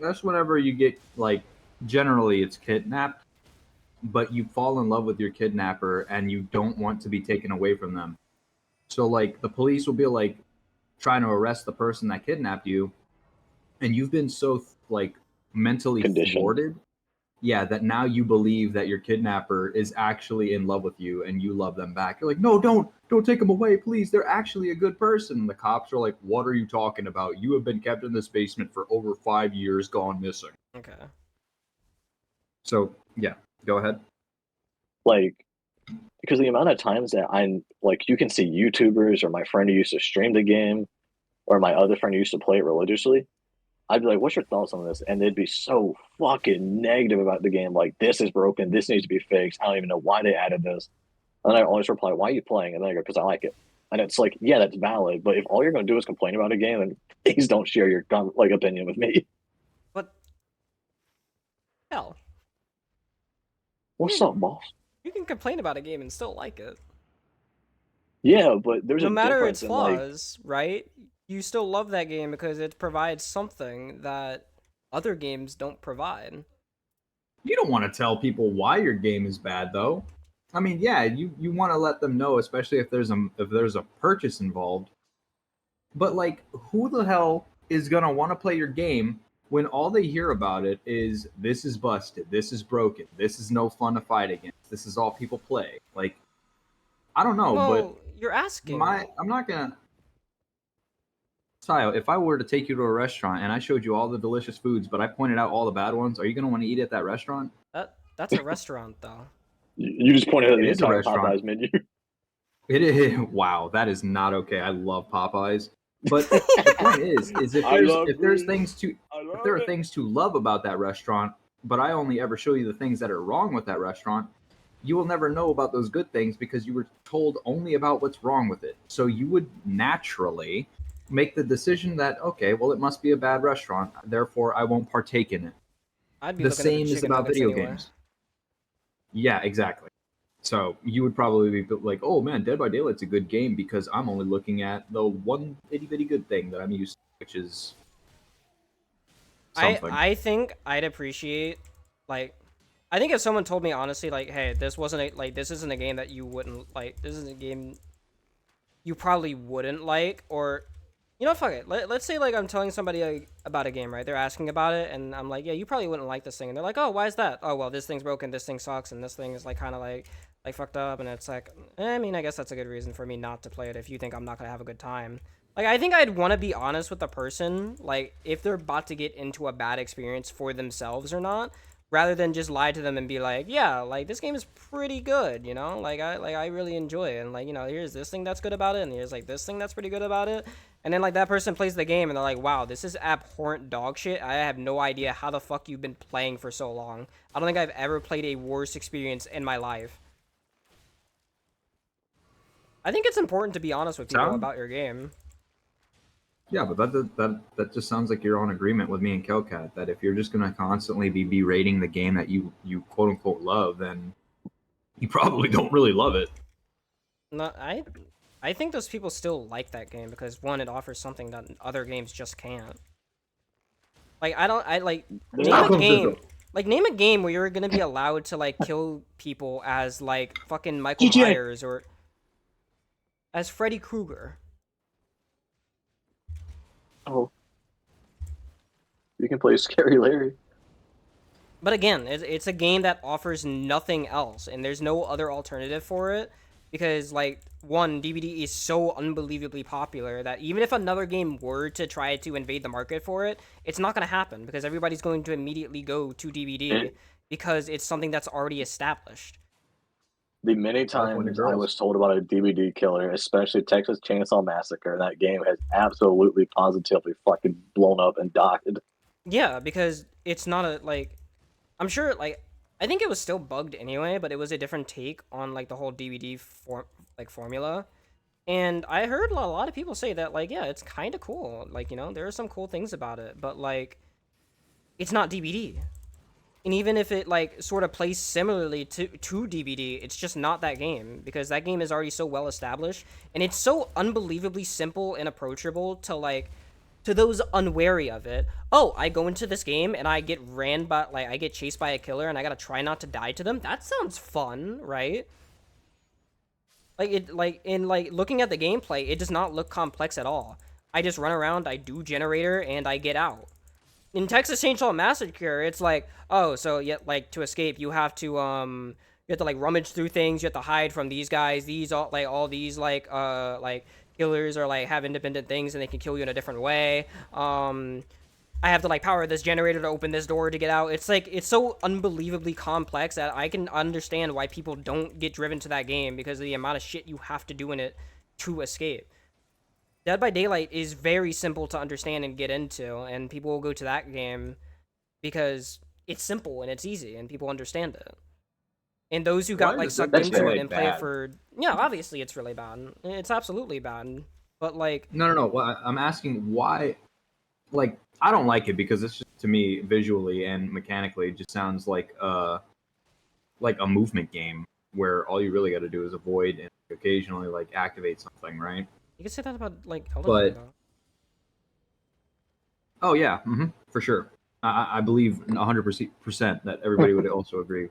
That's whenever you get like generally it's kidnapped, but you fall in love with your kidnapper and you don't want to be taken away from them. So like the police will be like trying to arrest the person that kidnapped you, and you've been so like mentally Conditioned. thwarted, yeah, that now you believe that your kidnapper is actually in love with you and you love them back. You're like, no, don't take them away, please. They're actually a good person. And the cops are like, what are you talking about? You have been kept in this basement for over 5 years, gone missing. Okay. So yeah, go ahead. Like, because the amount of times that I'm like, you can see YouTubers or my friend who used to stream the game or my other friend who used to play it religiously, I'd be like, what's your thoughts on this? And they'd be so fucking negative about the game. Like, this is broken. This needs to be fixed. I don't even know why they added this. And then I always reply, why are you playing? And then I go, because I like it. And it's like, yeah, that's valid. But if all you're going to do is complain about a game, then please don't share your like opinion with me. What? Hell, What's up, boss? you can complain about a game and still like it. Yeah, but there's No a matter difference its in like, flaws, right? You still love that game because it provides something that other games don't provide. You don't want to tell people why your game is bad though. I mean, yeah, you want to let them know, especially if there's a purchase involved. But like, who the hell is gonna want to play your game when all they hear about it is this is busted, this is broken, this is no fun to fight against, this is all people play? Like, I don't know, Well, you're but asking. I'm not gonna. Sayo, if I were to take you to a restaurant and I showed you all the delicious foods, but I pointed out all the bad ones, are you gonna want to eat at that restaurant? That's a restaurant, though. You just pointed out It the is a entire restaurant. Popeyes menu. It is. Wow, that is not okay. I love Popeyes, but the point is if there are things to love about that restaurant, but I only ever show you the things that are wrong with that restaurant, you will never know about those good things because you were told only about what's wrong with it. So you would naturally make the decision that, okay, well, it must be a bad restaurant, therefore I won't partake in it. I'd be The looking at the same is chicken about nuggets video anyway. games. Yeah, exactly. So you would probably be like, oh man, Dead by Daylight's a good game because I'm only looking at the one itty bitty good thing that I'm used to, which is something. I think I'd appreciate, like, I think if someone told me honestly, like, hey, this isn't a game that you wouldn't like, this isn't a game you probably wouldn't like, or, you know, fuck it. Let's say, like, I'm telling somebody about a game, right? They're asking about it, and I'm like, yeah, you probably wouldn't like this thing. And they're like, oh, why is that? Oh, well, this thing's broken, this thing sucks, and this thing is, like, kind of, like fucked up. And it's like, I mean, I guess that's a good reason for me not to play it if you think I'm not going to have a good time. Like, I think I'd want to be honest with the person, like, if they're about to get into a bad experience for themselves or not, rather than just lie to them and be like, yeah, like, this game is pretty good, you know? Like, I really enjoy it, and, like, you know, here's this thing that's good about it, and here's, like, this thing that's pretty good about it. And then, like, that person plays the game, and they're like, wow, this is abhorrent dog shit. I have no idea how the fuck you've been playing for so long. I don't think I've ever played a worse experience in my life. I think it's important to be honest with people about your game. Yeah, but that just sounds like you're on agreement with me and Kelcat that if you're just gonna constantly be berating the game that you quote unquote love, then you probably don't really love it. No, I think those people still like that game because, one, it offers something that other games just can't. Like, name a game where you're gonna be allowed to, like, kill people as, like, fucking Michael GTA. Myers or as Freddy Krueger. Oh, you can play Scary Larry. But again, it's a game that offers nothing else, and there's no other alternative for it. Because, like, one, DVD is so unbelievably popular that even if another game were to try to invade the market for it, it's not going to happen because everybody's going to immediately go to DVD because it's something that's already established. The many times I was told about a DVD killer, especially Texas Chainsaw Massacre, that game has absolutely positively fucking blown up and died. Yeah, because it's not a, like, I'm sure, like, I think it was still bugged anyway, but it was a different take on, like, the whole DVD formula. And I heard a lot of people say that, like, yeah, it's kind of cool. Like, you know, there are some cool things about it, but, like, it's not DVD. And even if it, like, sort of plays similarly to DVD, it's just not that game because that game is already so well established, and it's so unbelievably simple and approachable to, like, to those unwary of it. Oh, I go into this game and I get I get chased by a killer and I gotta try not to die to them. That sounds fun, right? Looking at the gameplay, it does not look complex at all. I just run around, I do generator, and I get out. In Texas Chainsaw Massacre, it's like, oh, so yet, like, to escape, you have to like rummage through things. You have to hide from these guys. All these killers are, like, have independent things and they can kill you in a different way. I have to, like, power this generator to open this door to get out. It's like, it's so unbelievably complex that I can understand why people don't get driven to that game because of the amount of shit you have to do in it to escape. Dead by Daylight is very simple to understand and get into, and people will go to that game because it's simple and it's easy and people understand it. And those who got, like, sucked into it and play it for... Yeah, obviously it's really bad. It's absolutely bad. But, like... No. Well, I'm asking why... Like, I don't like it because it's just, to me, visually and mechanically, it just sounds like a movement game where all you really got to do is avoid and occasionally, like, activate something, right? You can say that about, like, Elden Ring, though. Oh, yeah, for sure. I believe 100% that everybody would also agree.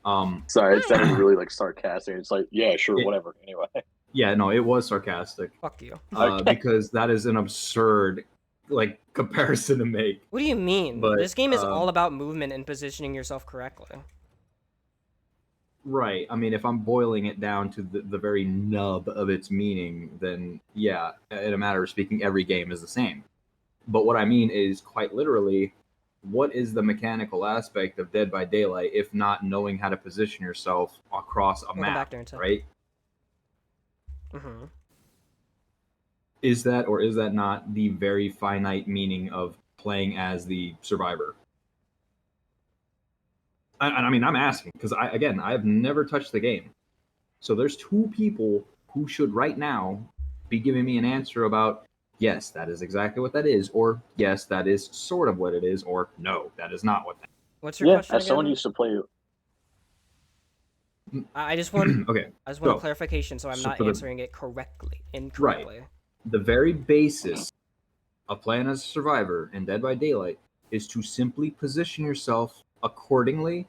Sorry, it sounded really, like, sarcastic. It's like, yeah, sure, whatever. Anyway. Yeah, no, it was sarcastic. Fuck you. Because that is an absurd, like, comparison to make. What do you mean? But, this game is all about movement and positioning yourself correctly. Right. I mean, if I'm boiling it down to the very nub of its meaning, then yeah, in a matter of speaking, every game is the same. But what I mean is, quite literally, what is the mechanical aspect of Dead by Daylight if not knowing how to position yourself across a Welcome map, back, Darrington. right? Mm-hmm. Is that or is that not the very finite meaning of playing as the survivor? And I mean, I'm asking because I have never touched the game. So there's two people who should right now be giving me an answer about yes, that is exactly what that is, or yes, that is sort of what it is, or no, that is not what that What's your Yeah, question as someone again? used to play. I just want okay. I just want So- a clarification so I'm so not for the- answering it incorrectly. The very basis of playing as a survivor in Dead by Daylight is to simply position yourself accordingly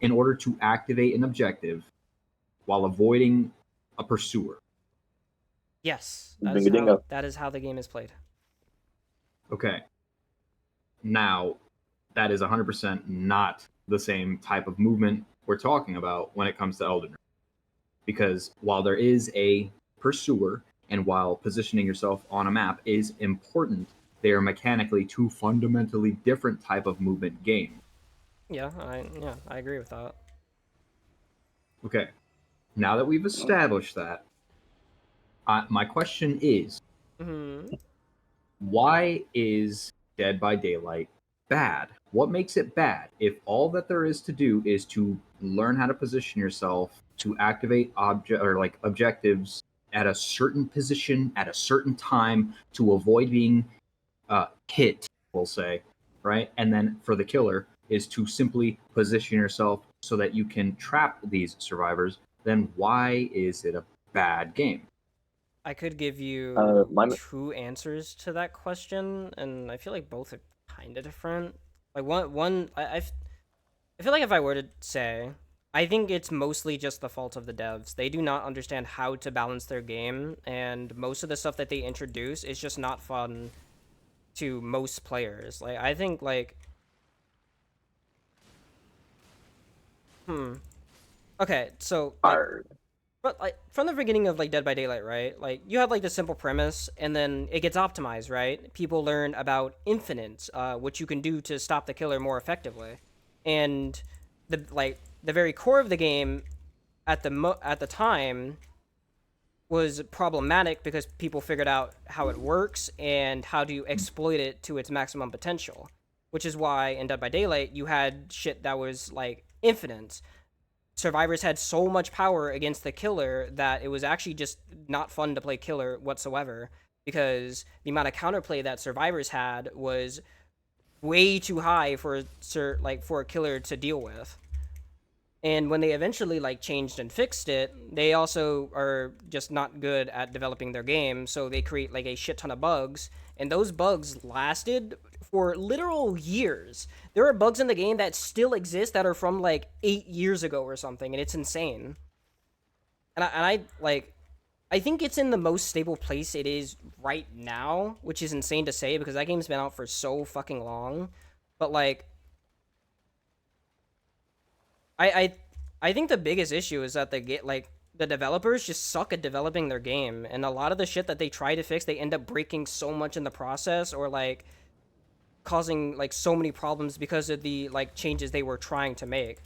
in order to activate an objective while avoiding a pursuer. Yes, Bingo. that is how the game is played. Okay. Now, that is 100% not the same type of movement we're talking about when it comes to Elden Ring. Because while there is a pursuer and while positioning yourself on a map is important, they are mechanically two fundamentally different type of movement game. Yeah, I agree with that. Okay. Now that we've established that, my question is, Mm-hmm. why is Dead by Daylight bad? What makes it bad if all that there is to do is to learn how to position yourself to activate objectives at a certain position at a certain time to avoid being hit, we'll say, right? And then for the killer is to simply position yourself so that you can trap these survivors, then why is it a bad game? I could give you My two answers to that question, and I feel like both are kind of different. Like I feel like if I were to say, I think it's mostly just the fault of the devs. They do not understand how to balance their game, and most of the stuff that they introduce is just not fun to most players. Like, I think, like... Okay, so, like, but like from the beginning of like Dead by Daylight, right? Like you have like the simple premise, and then it gets optimized, right? People learn about infinite, what you can do to stop the killer more effectively, and the very core of the game at the time was problematic because people figured out how it works and how to exploit it to its maximum potential, which is why in Dead by Daylight you had shit that was like infinite. Survivors had so much power against the killer that it was actually just not fun to play killer whatsoever, because the amount of counterplay that survivors had was way too high for a killer to deal with. And when they eventually like changed and fixed it, they also are just not good at developing their game, so they create like a shit ton of bugs, and those bugs lasted for literal years. There are bugs in the game that still exist that are from like 8 years ago or something, and it's insane. And I think it's in the most stable place it is right now, which is insane to say because that game's been out for so fucking long. But like I think the biggest issue is that the developers just suck at developing their game, and a lot of the shit that they try to fix, they end up breaking so much in the process, or like causing like so many problems because of the like changes they were trying to make.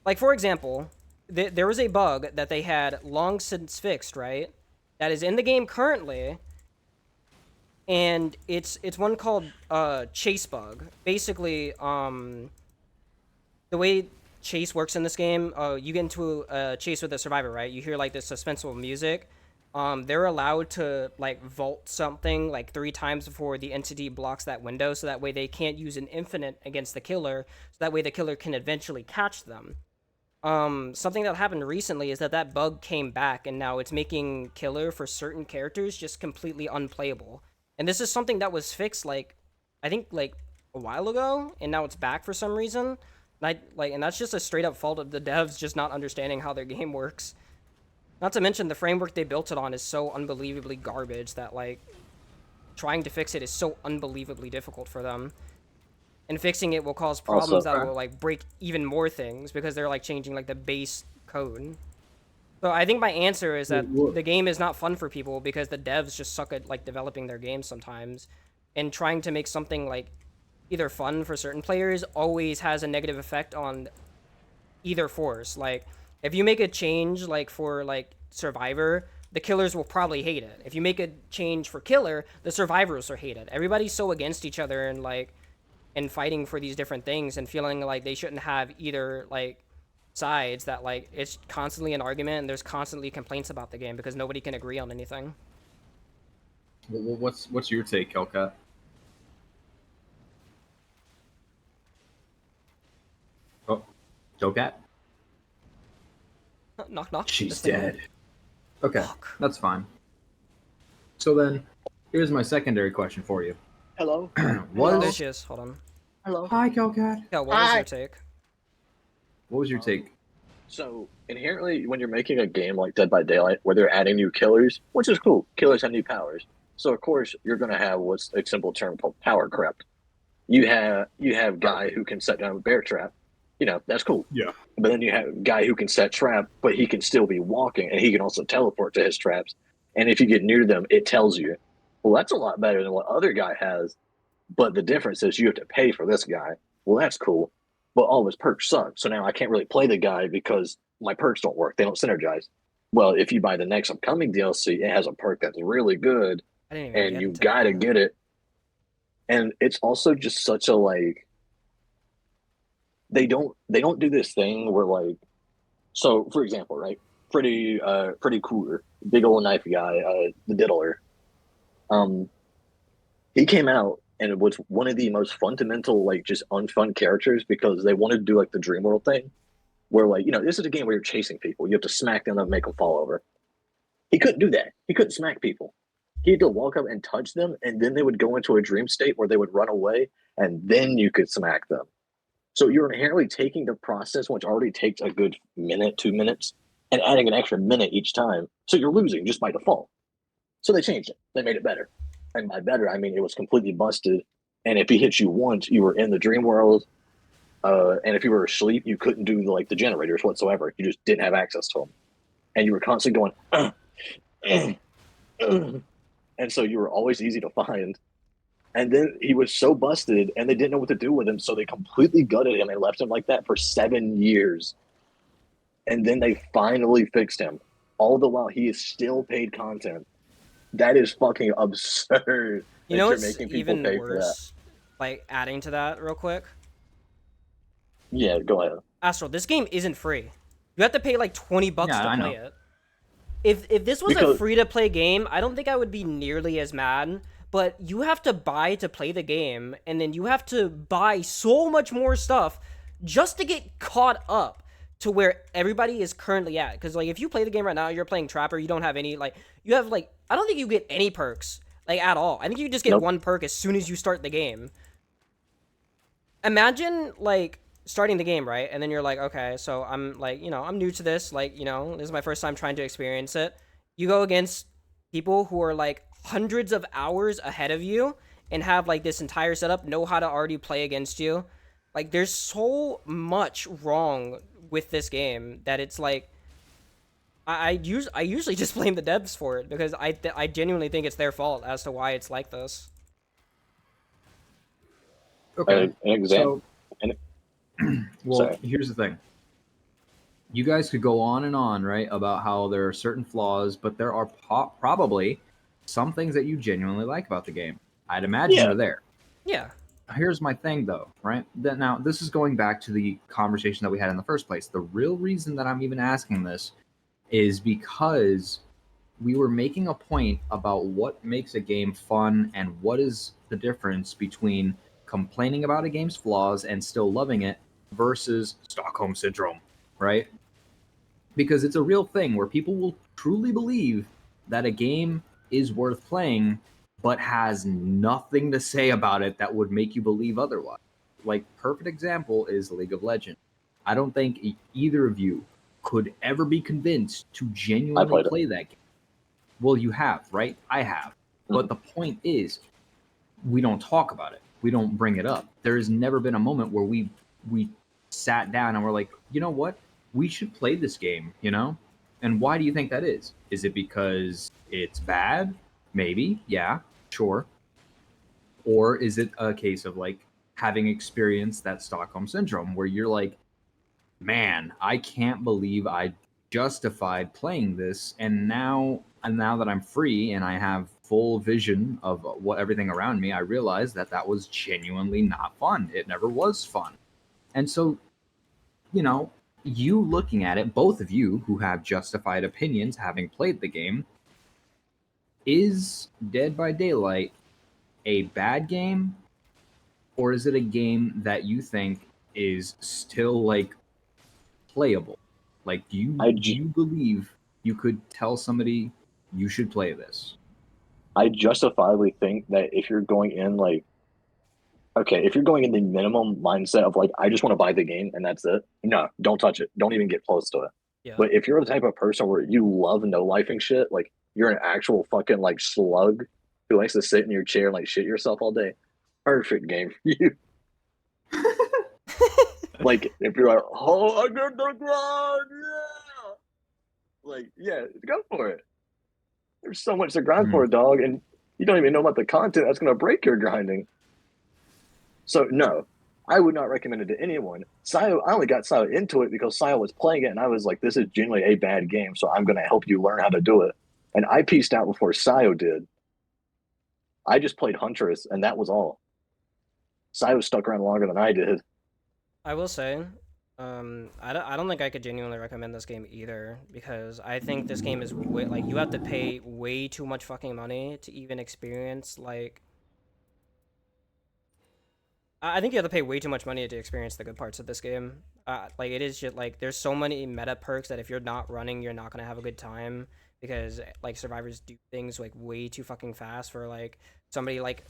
Like for example, there was a bug that they had long since fixed, right? That is in the game currently, and it's one called chase bug. Basically, the way chase works in this game, you get into a chase with a survivor, right? You hear like this suspenseful music. They're allowed to like vault something like 3 times before the entity blocks that window, so that way they can't use an infinite against the killer, so that way the killer can eventually catch them. Something that happened recently is that bug came back, and now it's making killer for certain characters just completely unplayable. And this is something that was fixed like I think like a while ago, and now it's back for some reason. And that's just a straight up fault of the devs just not understanding how their game works. Not to mention the framework they built it on is so unbelievably garbage that like trying to fix it is so unbelievably difficult for them. And fixing it will cause problems that will like break even more things because they're like changing like the base code. So I think my answer is that the game is not fun for people because the devs just suck at like developing their games sometimes, and trying to make something like either fun for certain players always has a negative effect on either force. Like, if you make a change, like, for, like, Survivor, the killers will probably hate it. If you make a change for killer, the survivors will hate it. Everybody's so against each other and, like, and fighting for these different things and feeling like they shouldn't have either, like, sides, that, like, it's constantly an argument and there's constantly complaints about the game because nobody can agree on anything. What's your take, Kelcat? Oh, Kelcat? Knock, knock. She's This thing- dead. Okay, Fuck. that's fine. So then, here's my secondary question for you. Hello. There Was she is. Hold on. Hello. Hi, Kelcat. Yeah, what was Hi. your take? What was your take? So inherently, when you're making a game like Dead by Daylight, where they're adding new killers, which is cool, killers have new powers. So of course you're going to have what's a simple term called power creep. You have guy who can set down a bear trap. You know, that's cool. Yeah. But then you have guy who can set trap, but he can still be walking, and he can also teleport to his traps. And if you get near them, it tells you. Well, that's a lot better than what other guy has. But the difference is you have to pay for this guy. Well, that's cool. But all of his perks suck. So now I can't really play the guy because my perks don't work. They don't synergize. Well, if you buy the next upcoming DLC, it has a perk that's really good, I didn't even and get you into gotta that. get it. And it's also just such a like they don't do this thing where like, so for example, right? Pretty cooler, big old knife guy, the diddler. He came out and it was one of the most fundamental, like, just unfun characters because they wanted to do like the dream world thing where, like, you know, this is a game where you're chasing people, you have to smack them and make them fall over. He couldn't do that. He couldn't smack people. He had to walk up and touch them, and then they would go into a dream state where they would run away, and then you could smack them. So you're inherently taking the process, which already takes a good minute, 2 minutes, and adding an extra minute each time. So you're losing just by default. So they changed it. They made it better. And by better, I mean it was completely busted. And if he hit you once, you were in the dream world. And if you were asleep, you couldn't do the generators whatsoever. You just didn't have access to them. And you were constantly going, and so you were always easy to find. And then he was so busted, and they didn't know what to do with him, so they completely gutted him and left him like that for 7 years. And then they finally fixed him. All the while, he is still paid content. That is fucking absurd. You know that what's you're making people even pay for that. worse? Like, adding to that real quick. Yeah, go ahead. Astral, this game isn't free. You have to pay like $20 Yeah, to I play know. it. If this was a Because- free-to-play game, I don't think I would be nearly as mad. But you have to buy to play the game, and then you have to buy so much more stuff just to get caught up to where everybody is currently at. Because, like, if you play the game right now, you're playing Trapper, you don't have any, like, you have, like, I don't think you get any perks, like, at all. I think you just get Nope. one perk as soon as you start the game. Imagine, like, starting the game, right? And then you're like, okay, so I'm, like, you know, I'm new to this. Like, you know, this is my first time trying to experience it. You go against people who are, like, hundreds of hours ahead of you and have, like, this entire setup, know how to already play against you. Like, there's so much wrong with this game that it's, like, I usually just blame the devs for it because I genuinely think it's their fault as to why it's like this. Okay. An example. Well, Sorry. here's the thing. You guys could go on and on, right, about how there are certain flaws, but there are probably some things that you genuinely like about the game. I'd imagine Yeah. they're there. Yeah. Here's my thing, though, right? Now, this is going back to the conversation that we had in the first place. The real reason that I'm even asking this is because we were making a point about what makes a game fun and what is the difference between complaining about a game's flaws and still loving it versus Stockholm Syndrome, right? Because it's a real thing where people will truly believe that a game is worth playing but has nothing to say about it that would make you believe otherwise. Like, perfect example is League of Legends. I don't think either of you could ever be convinced to genuinely played it. play that game. Well, you have, right? I have. But the point is, we don't talk about it. We don't bring it up. There's never been a moment where we sat down and we're like, you know what? We should play this game, you know? And why do you think that is? Is it because it's bad? Maybe. Yeah, sure. Or is it a case of, like, having experienced that Stockholm syndrome where you're like, man, I can't believe I justified playing this, and now that I'm free and I have full vision of what everything around me, I realize that that was genuinely not fun. It never was fun. And so, you know, you looking at it, both of you who have justified opinions having played the game, is Dead by Daylight a bad game, or is it a game that you think is still like playable? Like, do you believe you could tell somebody you should play this? I justifiably think that if you're going in like, okay, if you're going in the minimum mindset of like, I just want to buy the game and that's it, no, don't touch it. Don't even get close to it. Yeah. But if you're the type of person where you love no lifing shit, like you're an actual fucking like slug who likes to sit in your chair and like shit yourself all day, perfect game for you. Like if you're like, oh, I got the grind, yeah, like yeah, go for it. There's so much to grind for, dog, and you don't even know about the content that's gonna break your grinding. So no, I would not recommend it to anyone. Sio, I only got Sio into it because Sio was playing it, and I was like, "This is genuinely a bad game, so I'm going to help you learn how to do it." And I pieced out before Sio did. I just played Huntress, and that was all. Sio stuck around longer than I did. I will say, I don't think I could genuinely recommend this game either, because I think this game is like, you have to pay way too much fucking money to even experience like. I think you have to pay way too much money to experience the good parts of this game. Like, it is just like, there's so many meta perks that if you're not running, you're not gonna have a good time, because like survivors do things like way too fucking fast for like somebody like,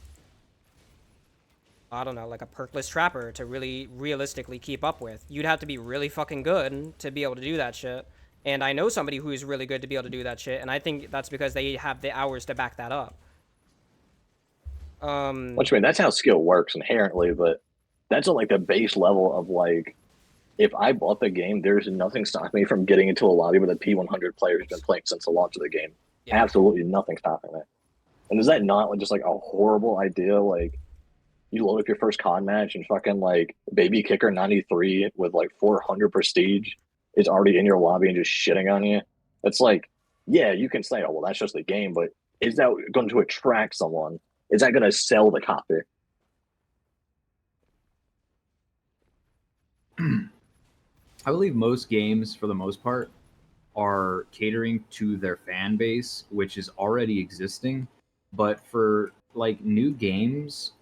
I don't know, like a perkless trapper to really realistically keep up with. You'd have to be really fucking good to be able to do that shit. And I know somebody who's really good to be able to do that shit, and I think that's because they have the hours to back that up. Which I mean, that's how skill works inherently, but that's on like the base level of like, if I bought the game, there's nothing stopping me from getting into a lobby with a P100 player who's been playing since the launch of the game. Yeah. Absolutely nothing stopping that. And is that not just like a horrible idea? Like, you load up your first con match and fucking like Baby Kicker 93 with like 400 prestige is already in your lobby and just shitting on you. It's like, yeah, you can say, oh, well, that's just the game, but is that going to attract someone? Is that going to sell the copy? I believe most games, for the most part, are catering to their fan base, which is already existing. But for like new games,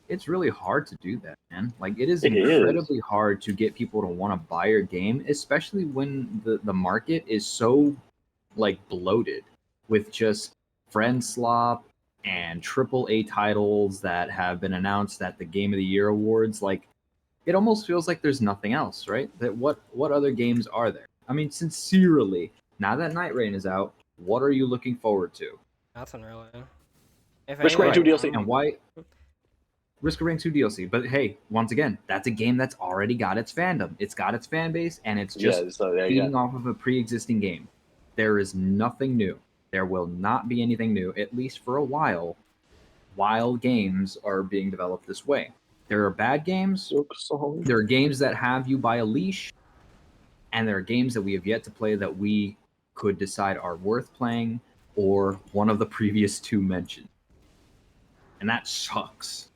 it's really hard to do that, man. Like, it is incredibly hard to get people to want to buy your game, especially when the market is so like bloated with just friend slop and AAA titles that have been announced at the Game of the Year awards. Like, it almost feels like there's nothing else, right? That what other games are there? I mean, sincerely, now that Night Rain is out, what are you looking forward to? Nothing really. Risk of Rain 2 DLC. And why? Risk of Rain 2 DLC. But hey, once again, that's a game that's already got its fandom. It's got its fan base, and it's just feeding off of a pre-existing game. There is nothing new. There will not be anything new, at least for a while games are being developed this way. There are bad games. There are games that have you by a leash, and there are games that we have yet to play that we could decide are worth playing, or one of the previous two mentioned. And that sucks.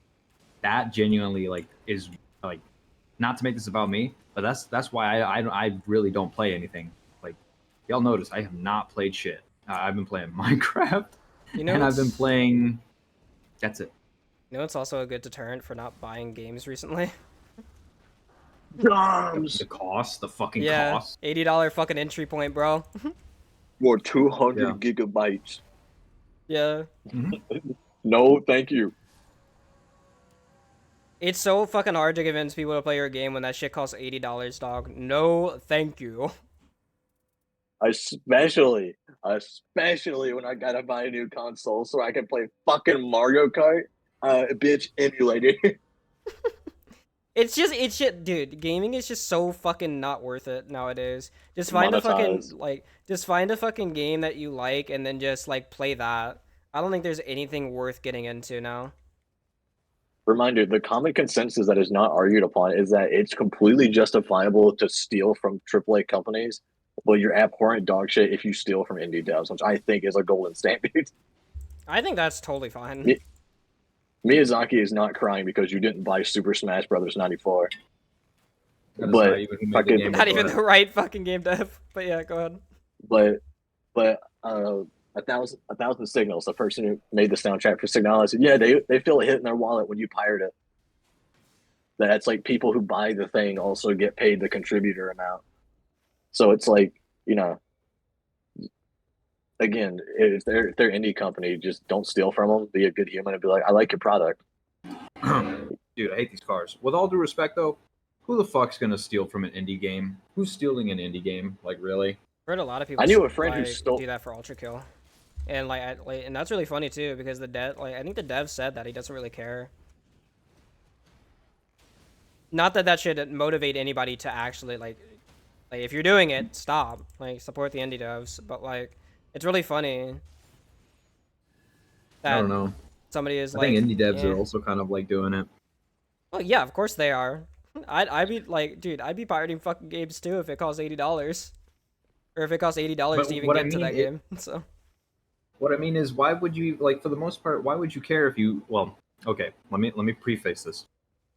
That genuinely like is like, not to make this about me, but that's why I really don't play anything. Like, y'all notice I have not played shit. I've been playing Minecraft, and I've been playing. That's it. You know, it's also a good deterrent for not buying games recently. The cost, the fucking cost. $80 fucking entry point, bro. Or 200 gigabytes. Yeah. No, thank you. It's so fucking hard to convince people to play your game when that shit costs $80, dog. No, thank you. Especially when I gotta buy a new console so I can play fucking Mario Kart, bitch, emulator. It's just, dude, gaming is just so fucking not worth it nowadays. Just find a fucking game that you like and then just, like, play that. I don't think there's anything worth getting into now. Reminder: the common consensus that is not argued upon is that it's completely justifiable to steal from AAA companies, but you're abhorrent dog shit if you steal from indie devs, which I think is a golden standard. I think that's totally fine. Mi- Miyazaki is not crying because you didn't buy Super Smash Brothers '94. That is But not even who made the fucking- game. Not even the right fucking game dev. But yeah, go ahead. But a thousand signals. The person who made the soundtrack for Signal said, yeah, they feel a hit in their wallet when you pirate it. That's like people who buy the thing also get paid the contributor amount. So it's like, you know, again, if they're indie company, just don't steal from them. Be a good human and be like, I like your product. Dude, I hate these cars. With all due respect, though, who the fuck's gonna steal from an indie game? Who's stealing an indie game? Like, really? Heard a lot of people. I knew a friend who like, stole- do that for Ultra Kill, and and that's really funny too because the dev, I think the dev said that he doesn't really care. Not that that should motivate anybody to actually like if you're doing it, stop. Like support the indie devs, but like it's really funny. I don't know. Somebody is I like. think indie devs yeah. are also kind of like doing it. Well, yeah, of course they are. I'd be like, dude, I'd be pirating fucking games too if it costs $80. Or if it costs $80 But to even what I get to mean, that game. So What I mean is, why would you like? For the most part, why would you care if you? Well, okay. Let me preface this.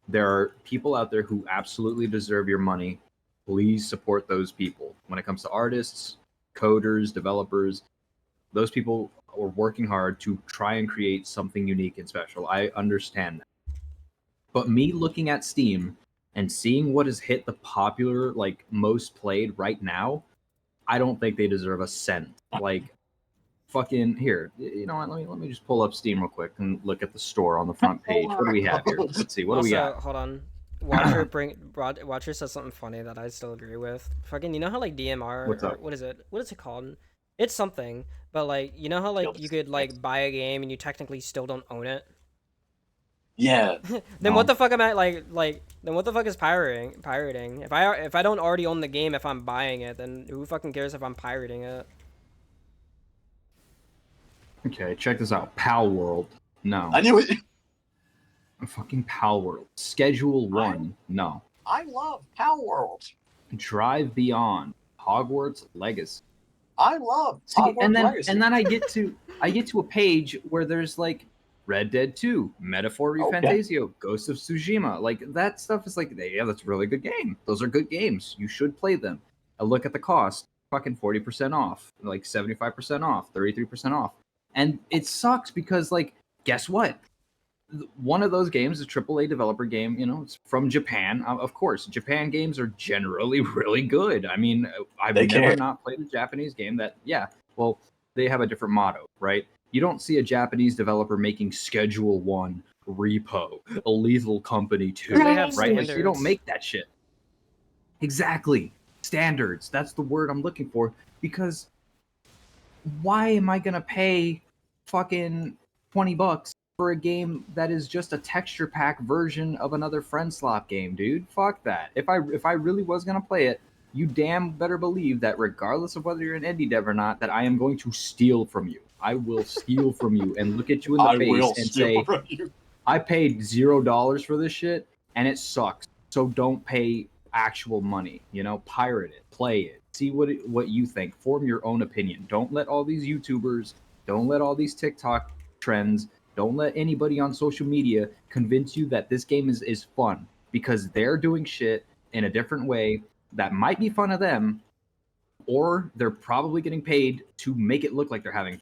There are people out there who absolutely deserve your money. Please support those people. When it comes to artists, coders, developers, those people are working hard to try and create something unique and special. I understand that. But me looking at Steam and seeing what has hit the popular, like most played right now, I don't think they deserve a cent. Like, fucking here. You know what? Let me just pull up Steam real quick and look at the store on the front page. What do we have here? Let's see. What do we also, got? hold on. Watcher says something funny that I still agree with. Fucking, you know how like DMR, What's up? what is it? What is it called? It's something, but like you know how like you could like buy a game and you technically still don't own it. Yeah. Then No. what the fuck am I like? Then what the fuck is pirating? If I don't already own the game, if I'm buying it, then who fucking cares if I'm pirating it? Okay, check this out. Pal World. No. I knew it. Fucking Pal World. Schedule 1. No. I love Power World. Drive Beyond. Hogwarts Legacy. I love See, and then I get to a page where there's like Red Dead 2, Metaphor Okay. Refantasio, Ghost of Tsushima. Like that stuff is like, yeah, that's a really good game. Those are good games. You should play them. I look at the cost, fucking 40% off, like 75% off, 33% off. And it sucks because like, guess what? One of those games is a AAA developer game, you know, it's from Japan. Of course, Japan games are generally really good. I mean, I've They never can. not played a Japanese game that, yeah, well, they have a different motto, right? You don't see a Japanese developer making Schedule 1, Repo, a Lethal Company 2, They have right? Like, you don't standards. make that shit. Exactly. Standards. That's the word I'm looking for. Because why am I going to pay fucking $20 for a game that is just a texture pack version of another friend slop game, dude? Fuck that. If I really was gonna play it, you damn better believe that regardless of whether you're an indie dev or not, that I am going to steal from you. I will steal from you and look at you in the face and say, I paid $0 for this shit and it sucks. So don't pay actual money. You know, pirate it, play it, see what you think, form your own opinion. Don't let all these YouTubers, don't let all these TikTok trends, don't let anybody on social media convince you that this game is fun, because they're doing shit in a different way that might be fun to them, or they're probably getting paid to make it look like they're having fun.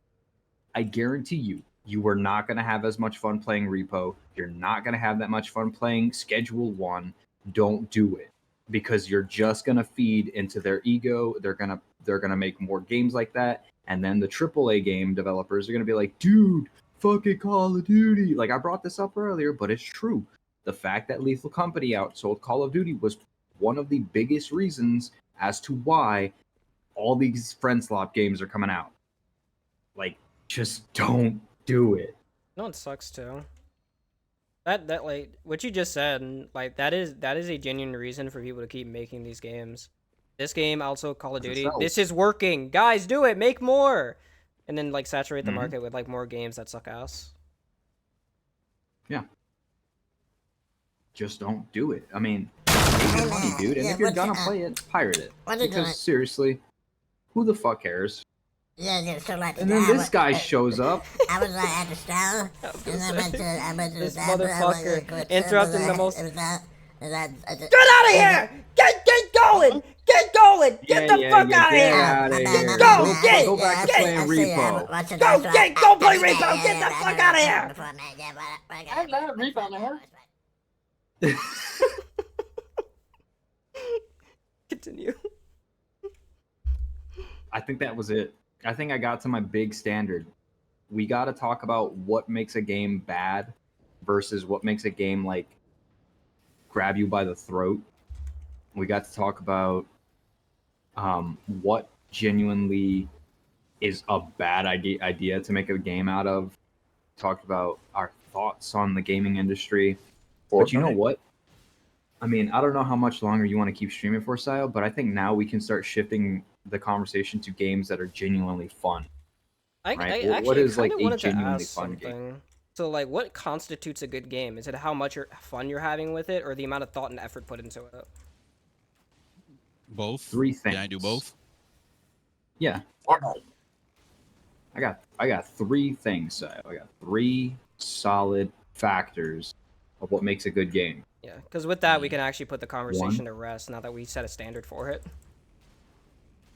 I guarantee you are not going to have as much fun playing Repo. You're not going to have that much fun playing Schedule 1. Don't do it, because you're just going to feed into their ego. They're going to make more games like that, and then the AAA game developers are going to be like, dude, fucking Call of Duty. Like, I brought this up earlier, but it's true. The fact that Lethal Company outsold Call of Duty was one of the biggest reasons as to why all these friend slop games are coming out. Like, just don't do it. No, it sucks too. That like what you just said, and like that is a genuine reason for people to keep making these games. This game, also Call of Because it Duty. sells. This is working, guys. Do it. Make more, and then like saturate the Mhm. market with like more games that suck ass. just don't do it. I mean, save your money, dude. And Yeah, if you're what's gonna it, play it, pirate it. what is Because it? seriously, who the fuck cares? Yeah, so like And then this guy shows up. I was like at the store, and I went to the This bathroom. motherfucker interrupting the most. Get out Get out of here! Get going! Get going! Get the fuck out of Get here! out of here. Go, Go back to playing Repo. Go play Repo! Get the fuck out of here! I love Repo, Continue. I think that was it. I think I got to my big standard. We got to talk about what makes a game bad versus what makes a game like grab you by the throat. We got to talk about what genuinely is a bad idea to make a game out of. Talked about our thoughts on the gaming industry. But you know what? I mean, I don't know how much longer you want to keep streaming for, Sile, but I think now we can start shifting the conversation to games that are genuinely fun. I Right? actually What is like kinda a wanted to genuinely ask fun game? something. So, like, what constitutes a good game? Is it how much fun you're having with it, or the amount of thought and effort put into it? Both. Three things. Can I do both? Yeah. I got three things, Sile. I got three solid factors of what makes a good game. Yeah, because with that, we can actually put the conversation One. to rest now that we set a standard for it.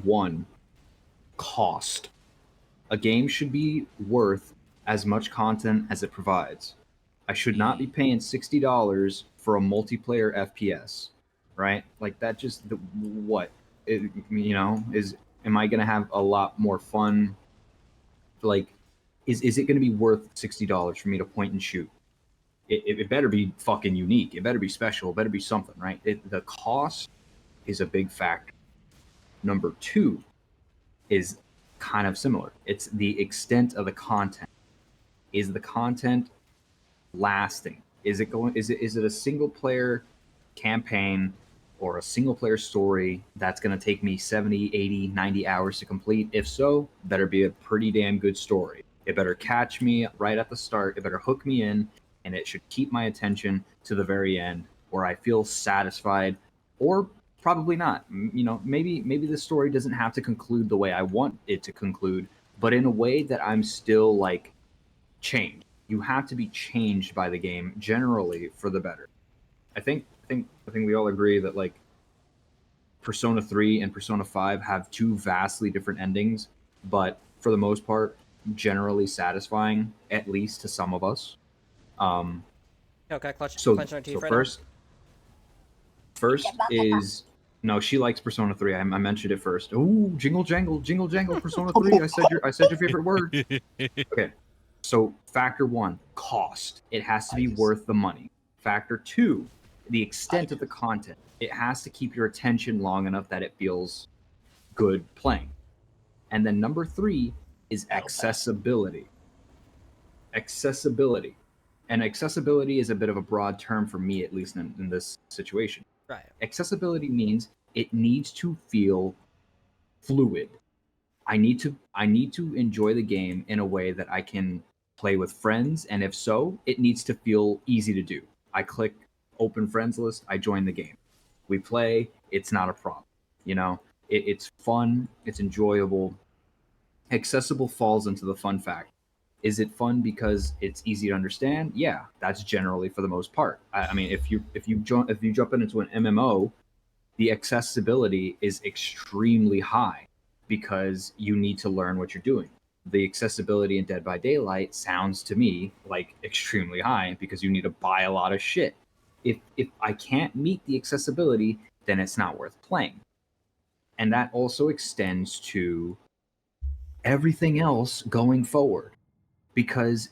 One, cost. A game should be worth as much content as it provides. I should not be paying $60 for a multiplayer FPS, right? Like that just what it, am I gonna have a lot more fun? Like, is it gonna be worth $60 for me to point and shoot? It better be fucking unique. It better be special. It better be something, right? The cost is a big factor. Number two is kind of similar. It's the extent of the content. Is the content lasting? Is it a single player campaign or a single player story that's going to take me 70, 80, 90 hours to complete? If so, better be a pretty damn good story. It better catch me right at the start. It better hook me in, and it should keep my attention to the very end where I feel satisfied, or probably not. Maybe the story doesn't have to conclude the way I want it to conclude, but in a way that I'm still like changed. You have to be changed by the game generally for the better. I think we all agree that like Persona 3 and Persona 5 have two vastly different endings, but for the most part, generally satisfying, at least to some of us. Okay, clench our teeth So right first is no. She likes Persona 3. I mentioned it first. Ooh, jingle jangle, Persona 3. I said your favorite word. Okay. So factor one, cost. It has to be worth the money. Factor two, the extent of the content. It has to keep your attention long enough that it feels good playing. And then number three is accessibility. Accessibility. And accessibility is a bit of a broad term for me, at least in this situation. Right. Accessibility means it needs to feel fluid. I need to enjoy the game in a way that I can play with friends, and if so, it needs to feel easy to do. I click open friends list, I join the game. We play, it's not a problem. It's fun, it's enjoyable. Accessible falls into the fun fact. Is it fun because it's easy to understand? Yeah, that's generally for the most part. I mean, if you jump into an MMO, the accessibility is extremely high because you need to learn what you're doing. The accessibility in Dead by Daylight sounds to me like extremely high because you need to buy a lot of shit. If I can't meet the accessibility, then it's not worth playing. And that also extends to everything else going forward. Because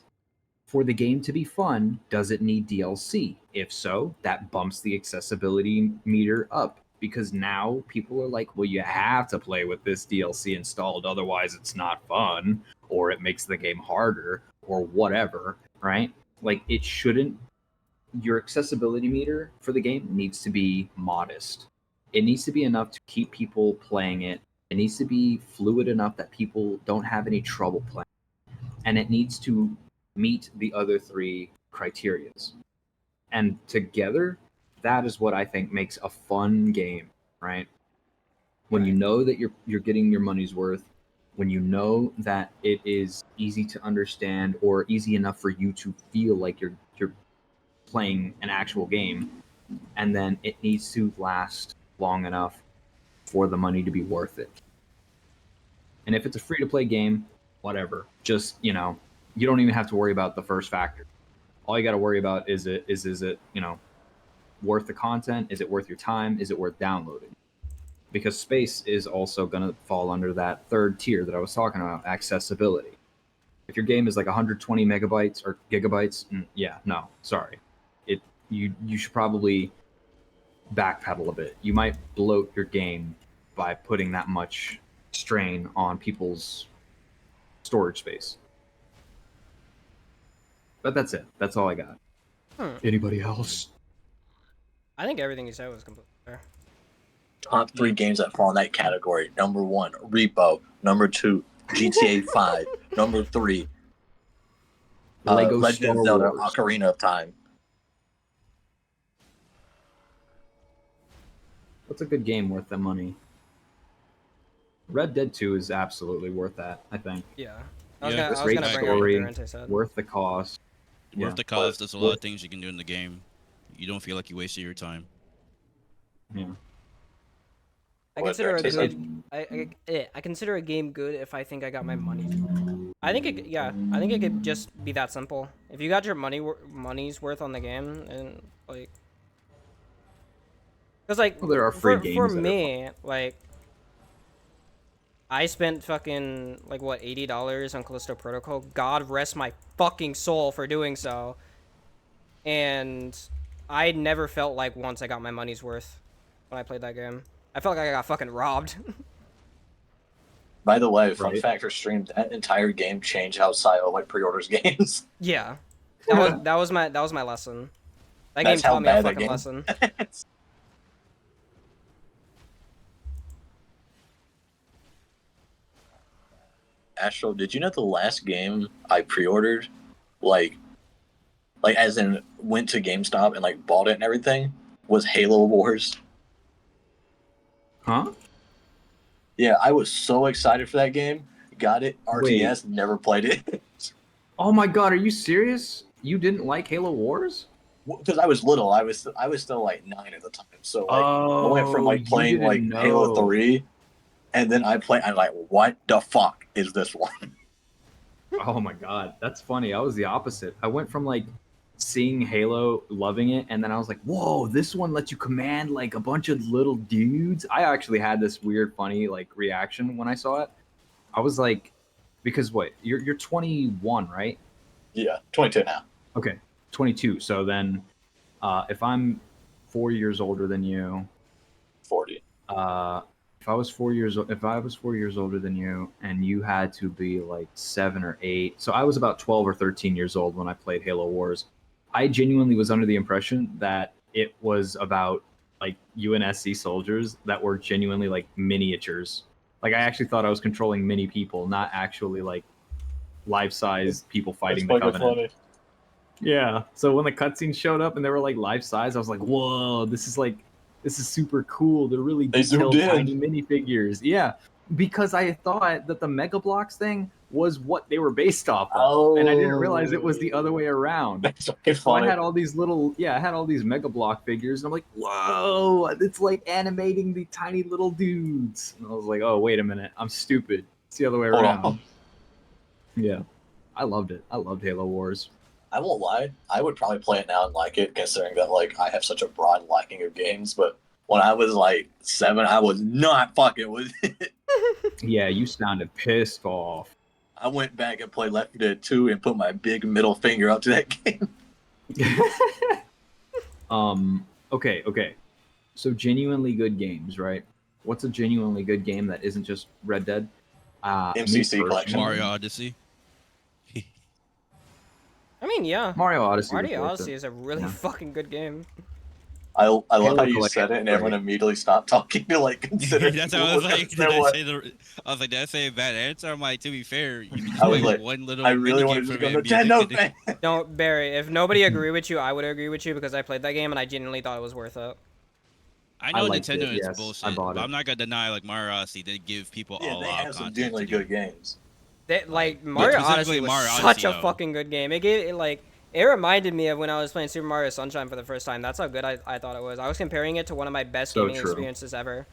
for the game to be fun, does it need DLC? If so, that bumps the accessibility meter up. Because now people are like, well, you have to play with this DLC installed, otherwise it's not fun, or it makes the game harder, or whatever, right? Like, it shouldn't. Your accessibility meter for the game needs to be modest. It needs to be enough to keep people playing it. It needs to be fluid enough that people don't have any trouble playing. And it needs to meet the other three criterias. And together, that is what I think makes a fun game, right? When you know that you're getting your money's worth, when you know that it is easy to understand or easy enough for you to feel like you're playing an actual game, and then it needs to last long enough for the money to be worth it. And if it's a free to play game, whatever. Just, you don't even have to worry about the first factor. All you got to worry about is it, worth the content? Is it worth your time? Is it worth downloading? Because space is also going to fall under that third tier that I was talking about, accessibility. If your game is like 120 megabytes or gigabytes, no, sorry. You should probably backpedal a bit. You might bloat your game by putting that much strain on people's storage space. But that's it. That's all I got. Anybody else? I think everything you said was completely fair. Top 3 games that fall in that category. Number 1, Repo. Number 2, GTA 5. Number 3, Lego Legend of Star Zelda Wars. Ocarina of Time. What's a good game worth the money? Red Dead 2 is absolutely worth that, I think. Yeah. Yeah, I was great gonna bring up what story, Durante said. worth the cost. Worth Yeah. the cost. There's a lot of things you can do in the game. You don't feel like you wasted your time. Yeah. I What, consider a Durante good. I consider a game good if I think I got my money. I think it could just be that simple. If you got your money's worth on the game, and like, because like Well, there are free games for that are me, like, I spent fucking like what $80 on Callisto Protocol. God rest my fucking soul for doing so. And I never felt like once I got my money's worth when I played that game. I felt like I got fucking robbed. By the way, fun Right. fact for stream, that entire game changed how Sio pre-orders games. Yeah, that was my lesson. That game That's how taught me a bad that fucking game lesson. Astro, did you know the last game I pre-ordered, like as in went to GameStop and like bought it and everything, was Halo Wars? Huh? Yeah, I was so excited for that game. Got it, RTS, never played it. Oh my god, are you serious? You didn't like Halo Wars? Because I was little. I was still like 9 at the time. So like I went from like you playing like didn't Halo know. 3, and then I'm like, what the fuck is this one? Oh my god, that's funny. I was the opposite. I went from like seeing Halo, loving it, and then I was like, whoa, this one lets you command like a bunch of little dudes. I actually had this weird, funny like reaction when I saw it. I was like, because what? You're 21, right? Yeah, 22 now. Okay, 22. So then, if I'm 4 years older than you, 40. if I was 4 years older than you, and you had to be like 7 or 8, so I was about 12 or 13 years old when I played Halo Wars. I genuinely was under the impression that it was about like UNSC soldiers that were genuinely like miniatures. Like I actually thought I was controlling mini people, not actually like life-size people fighting the Covenant. Yeah. So when the cutscenes showed up and they were like life-size, I was like, whoa, this is super cool. They're really They detailed zoomed in. tiny minifigures. Yeah. Because I thought that the Mega Bloks thing was what they were based off of. And I didn't realize it was the other way around. That's okay, So I funny. had all these I had all these Mega Block figures, and I'm like, whoa, it's like animating the tiny little dudes. And I was like, oh, wait a minute, I'm stupid. It's the other way Hold around. on. Yeah. I loved it. I loved Halo Wars. I won't lie. I would probably play it now and like it, considering that like I have such a broad liking of games. But when I was like 7, I was not fucking with it. Yeah, you sounded pissed off. I went back and played Left 4 Dead 2 and put my big middle finger up to that game. Okay. So genuinely good games, right? What's a genuinely good game that isn't just Red Dead? MCC collection. Mario Odyssey. I mean, yeah. Mario Odyssey. Mario was worth Odyssey it. is a really Yeah. fucking good game. I love Halo how you Collection said it, and is everyone great. immediately stopped talking to like consider. That's what I was like. Did I what. say I was like, did I say a bad answer? I'm like, to be fair, you can just I play was like, one little I really mini want game to just for go me and be Nintendo addicted. fan. Don't, Barry. If nobody agreed with you, I would agree with you because I played that game and I genuinely thought it was worth it. I know liked Nintendo it, is yes. I bullshit, bought but it. I'm not gonna deny like Mario Odyssey did give people Yeah, a they lot have of some content genuinely to do. good games. Like But Mario specifically Odyssey was Mario such Odyssey, a though. fucking good game. It reminded me of when I was playing Super Mario Sunshine for the first time. That's how good I thought it was. I was comparing it to one of my best So gaming true. experiences ever.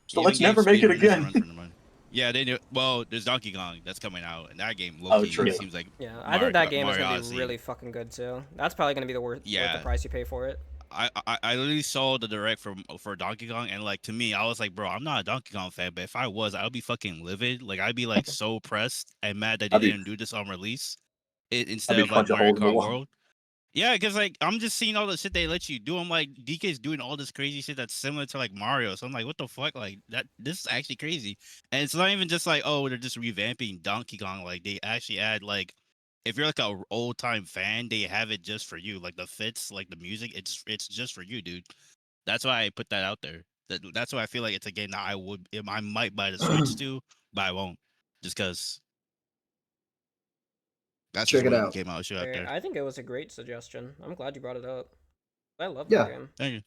So Even let's game never make it speedrunners again. run for the money. Yeah, they do. Well, there's Donkey Kong that's coming out, and that game, Oh, low-key, true. seems like Yeah, I think that game is Mario gonna be Odyssey. really fucking good too. That's probably gonna be worth the Yeah. price you pay for it. I literally saw the direct for Donkey Kong, and like to me, I was like, bro, I'm not a Donkey Kong fan, but if I was, I would be fucking livid. Like I'd be like so pressed and mad that they I'd be- didn't do this on release, instead I'd be of like punching Mario holes in the Kart wall. World. Yeah, because like I'm just seeing all the shit they let you do. I'm like, DK's doing all this crazy shit that's similar to like Mario. So I'm like, what the fuck? Like this is actually crazy. And it's not even just like, oh, they're just revamping Donkey Kong. Like they actually add like, if you're like a old time fan, they have it just for you. Like the fits, like the music, it's just for you, dude. That's why I put that out there. That's why I feel like it's a game that I might buy the Switch to, but I won't, just because. That's Check just it one out. game I'll show out there. I think it was a great suggestion. I'm glad you brought it up. I love Yeah. that game. Thank you.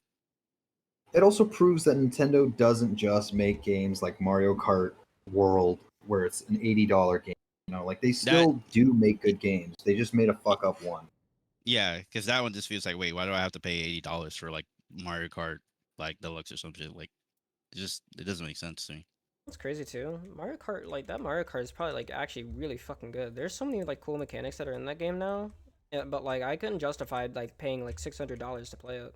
It also proves that Nintendo doesn't just make games like Mario Kart World, where it's an $80 game. You know, like they still do make good games. They just made a fuck up one. Yeah, because that one just feels like, wait, why do I have to pay $80 for like Mario Kart like Deluxe or some shit? Like, it doesn't make sense to me. That's crazy too. Mario Kart, like that Mario Kart is probably like actually really fucking good. There's so many like cool mechanics that are in that game now. Yeah, but like I couldn't justify like paying like $600 to play it.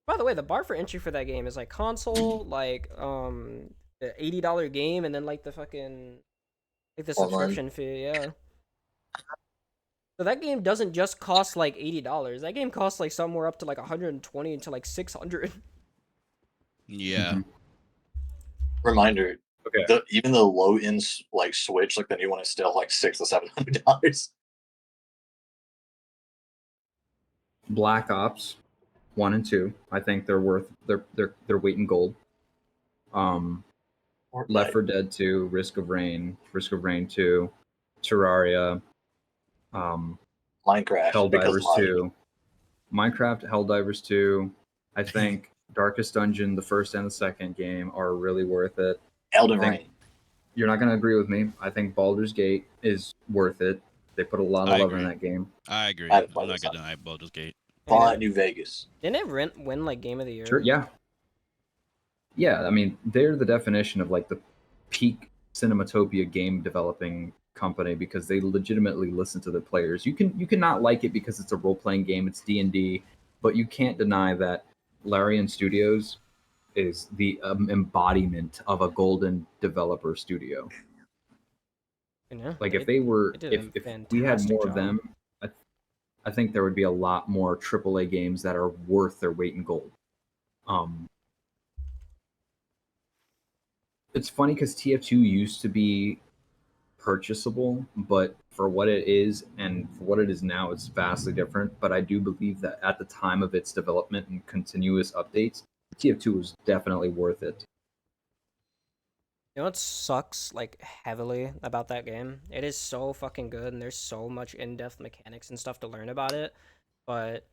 By the way, the bar for entry for that game is like console, like the $80 game, and then like the fucking like the Online. subscription fee. Yeah. So that game doesn't just cost like $80. That game costs like somewhere up to like 120 to like 600. Yeah. Reminder: Okay. even the low end like Switch, like the new one, is still like $600 to $700. Black Ops 1 and 2, I think they're worth their weight in gold. Left 4 Dead 2, Risk of Rain 2, Terraria, Minecraft, because Helldivers 2, Minecraft, Helldivers 2. I think Darkest Dungeon, the first and the second game, are really worth it. Elden Ring. You're not going to agree with me. I think Baldur's Gate is worth it. They put a lot of I love agree. in that game. I agree. I I'm haven't played not this gonna deny Baldur's Gate. Fallout New Vegas. Didn't it win like Game of the Year? Sure, yeah. Yeah, I mean, they're the definition of like the peak Cinematopia game developing company because they legitimately listen to the players. You can not like it because it's a role playing game, it's D&D, but you can't deny that Larian Studios is the embodiment of a golden developer studio. Yeah, Like they- if they were, they did a if we had fantastic more job. of them, I think there would be a lot more AAA games that are worth their weight in gold. It's funny because TF2 used to be purchasable, but for what it is and for what it is now, it's vastly different. But I do believe that at the time of its development and continuous updates, TF2 was definitely worth it. You know what sucks like heavily about that game? It is so fucking good and there's so much in-depth mechanics and stuff to learn about it, but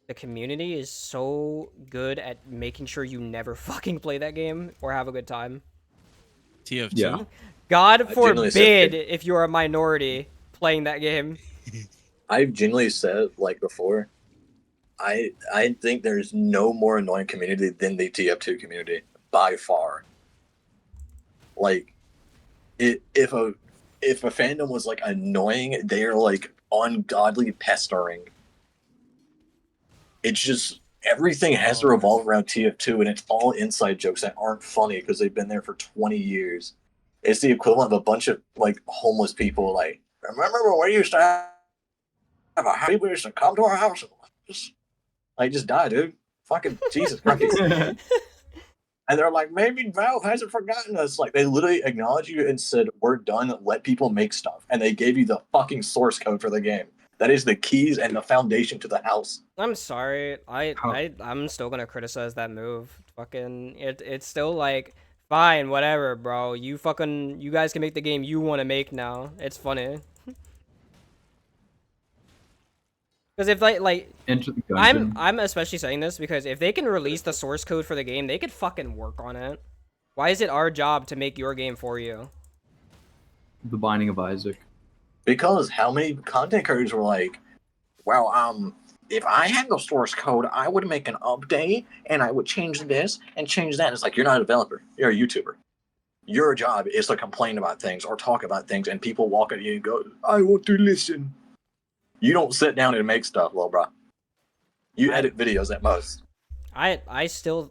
the community is so good at making sure you never fucking play that game or have a good time. TF2. Yeah. God genuinely said forbid if you're a minority playing that game. I've genuinely said like before, I think there's no more annoying community than the TF2 community by far. Like, if a fandom was like annoying, they're like ungodly pestering. It's just everything has to revolve around TF2, and it's all inside jokes that aren't funny because they've been there for 20 years. It's the equivalent of a bunch of like homeless people. Like, remember when we used to have a people used to come to our house? Just die, dude. Fucking Jesus Christ. And they're like, maybe Valve hasn't forgotten us. Like, they literally acknowledged you and said, we're done. Let people make stuff. And they gave you the fucking source code for the game. That is the keys and the foundation to the house. I'm sorry. How- I'm still gonna criticize that move. Fucking it's still like fine, whatever, bro. You guys can make the game you want to make now. It's funny. Because if Enter the Gungeon. I'm especially saying this because if they can release the source code for the game, they could fucking work on it. Why is it our job to make your game for you? The Binding of Isaac. Because how many content creators were like, well, if I had the source code, I would make an update and I would change this and change that. It's like, you're not a developer. You're a YouTuber. Your job is to complain about things or talk about things, and people walk at you and go, I want to listen. You don't sit down and make stuff, little bro. You edit videos at most. I still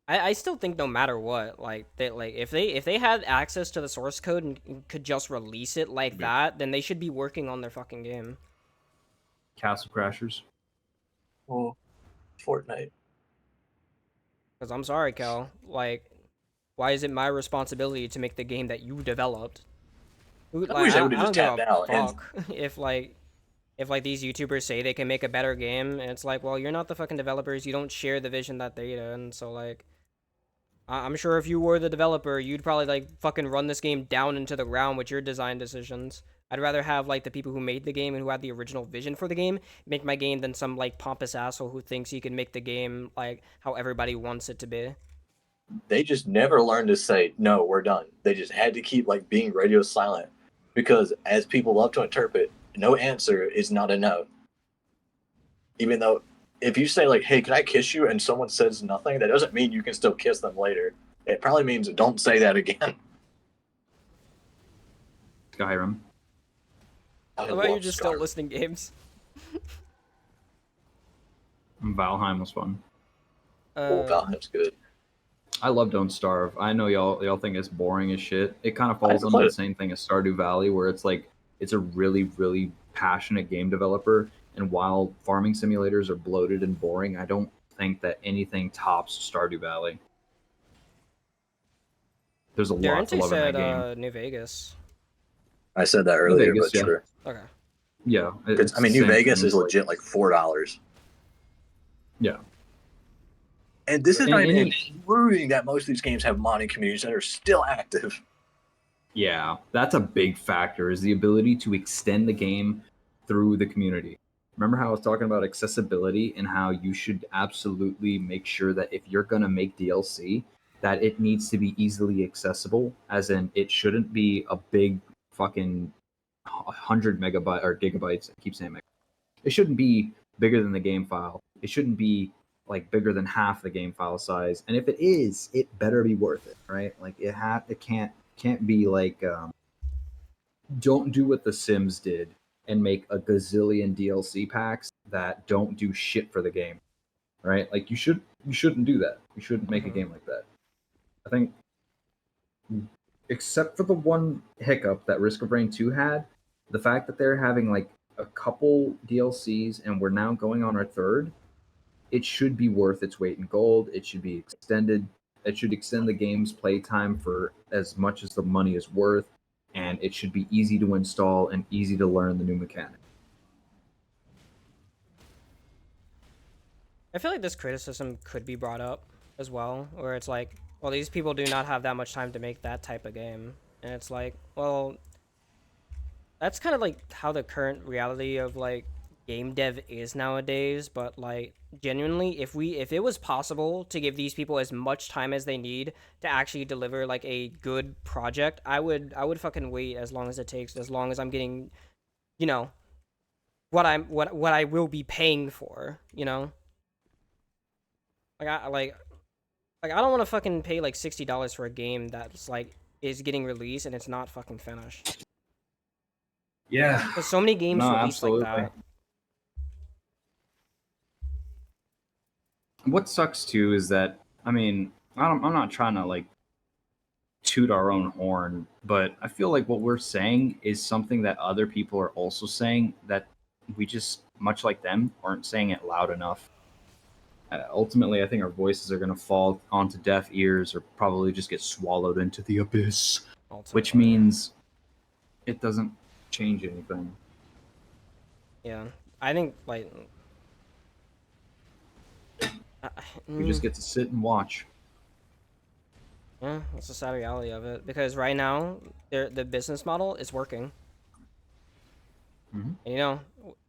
I still think no matter what, if they had access to the source code and could just release it like that, then they should be working on their fucking game. Castle Crashers. Well, Fortnite. Because I'm sorry, Cal. Like, why is it my responsibility to make the game that you developed? I wish they would've just tapped out and- fuck if these YouTubers say they can make a better game, and it's like, well, you're not the fucking developers. You don't share the vision that they did, and so like, I'm sure if you were the developer, you'd probably like fucking run this game down into the ground with your design decisions. I'd rather have like the people who made the game and who had the original vision for the game make my game than some like pompous asshole who thinks he can make the game like how everybody wants it to be. They just never learned to say, no, we're done. They just had to keep like being radio silent, because as people love to interpret, no answer is not a no. Even though if you say like, hey, can I kiss you? And someone says nothing, that doesn't mean you can still kiss them later. It probably means don't say that again. Skyrim. How about you just still listing games? Valheim was fun. Valheim's good. I love Don't Starve. I know y'all think it's boring as shit. It kind of falls under the same thing as Stardew Valley, where it's like it's a really, really passionate game developer. And while farming simulators are bloated and boring, I don't think that anything tops Stardew Valley. There's a lot to love in that game. New Vegas. I said that earlier, Vegas, but yeah. sure. Okay. Yeah. I mean, New Vegas is legit like $4. Yeah. And this is not even including that most of these games have modding communities that are still active. Yeah, that's a big factor, is the ability to extend the game through the community. Remember how I was talking about accessibility and how you should absolutely make sure that if you're going to make DLC, that it needs to be easily accessible, as in it shouldn't be a big fucking 100 megabyte or gigabytes. I keep saying megabytes. It shouldn't be bigger than the game file. It shouldn't be like bigger than half the game file size. And if it is, it better be worth it, right? Like it can't be like don't do what The Sims did and make a gazillion DLC packs that don't do shit for the game, right? Like you shouldn't do that. You shouldn't make a game like that. I think, except for the one hiccup that Risk of Rain 2 had, the fact that they're having like a couple DLCs and we're now going on our third, it should be worth its weight in gold. It should be extended. It should extend the game's playtime for as much as the money is worth, and it should be easy to install and easy to learn the new mechanic. I feel like this criticism could be brought up as well, where it's like, well, these people do not have that much time to make that type of game. And it's like, well, that's kind of like how the current reality of like game dev is nowadays, but like genuinely if it was possible to give these people as much time as they need to actually deliver like a good project, I would fucking wait as long as it takes, as long as I'm getting, you know, what I will be paying for, you know? Like I don't want to fucking pay like $60 for a game that's like is getting released and it's not fucking finished. Yeah. There's so many games No, released absolutely. like that. What sucks too is that, I mean, I'm not trying to like toot our own horn, but I feel like what we're saying is something that other people are also saying, that we just, much like them, aren't saying it loud enough. Ultimately, I think our voices are going to fall onto deaf ears or probably just get swallowed into the abyss, which means it doesn't change anything. Yeah, I think like uh, You just mm, get to sit and watch. yeah, that's the sad reality of it. Because right now, the business model is working, Mhm. and you know,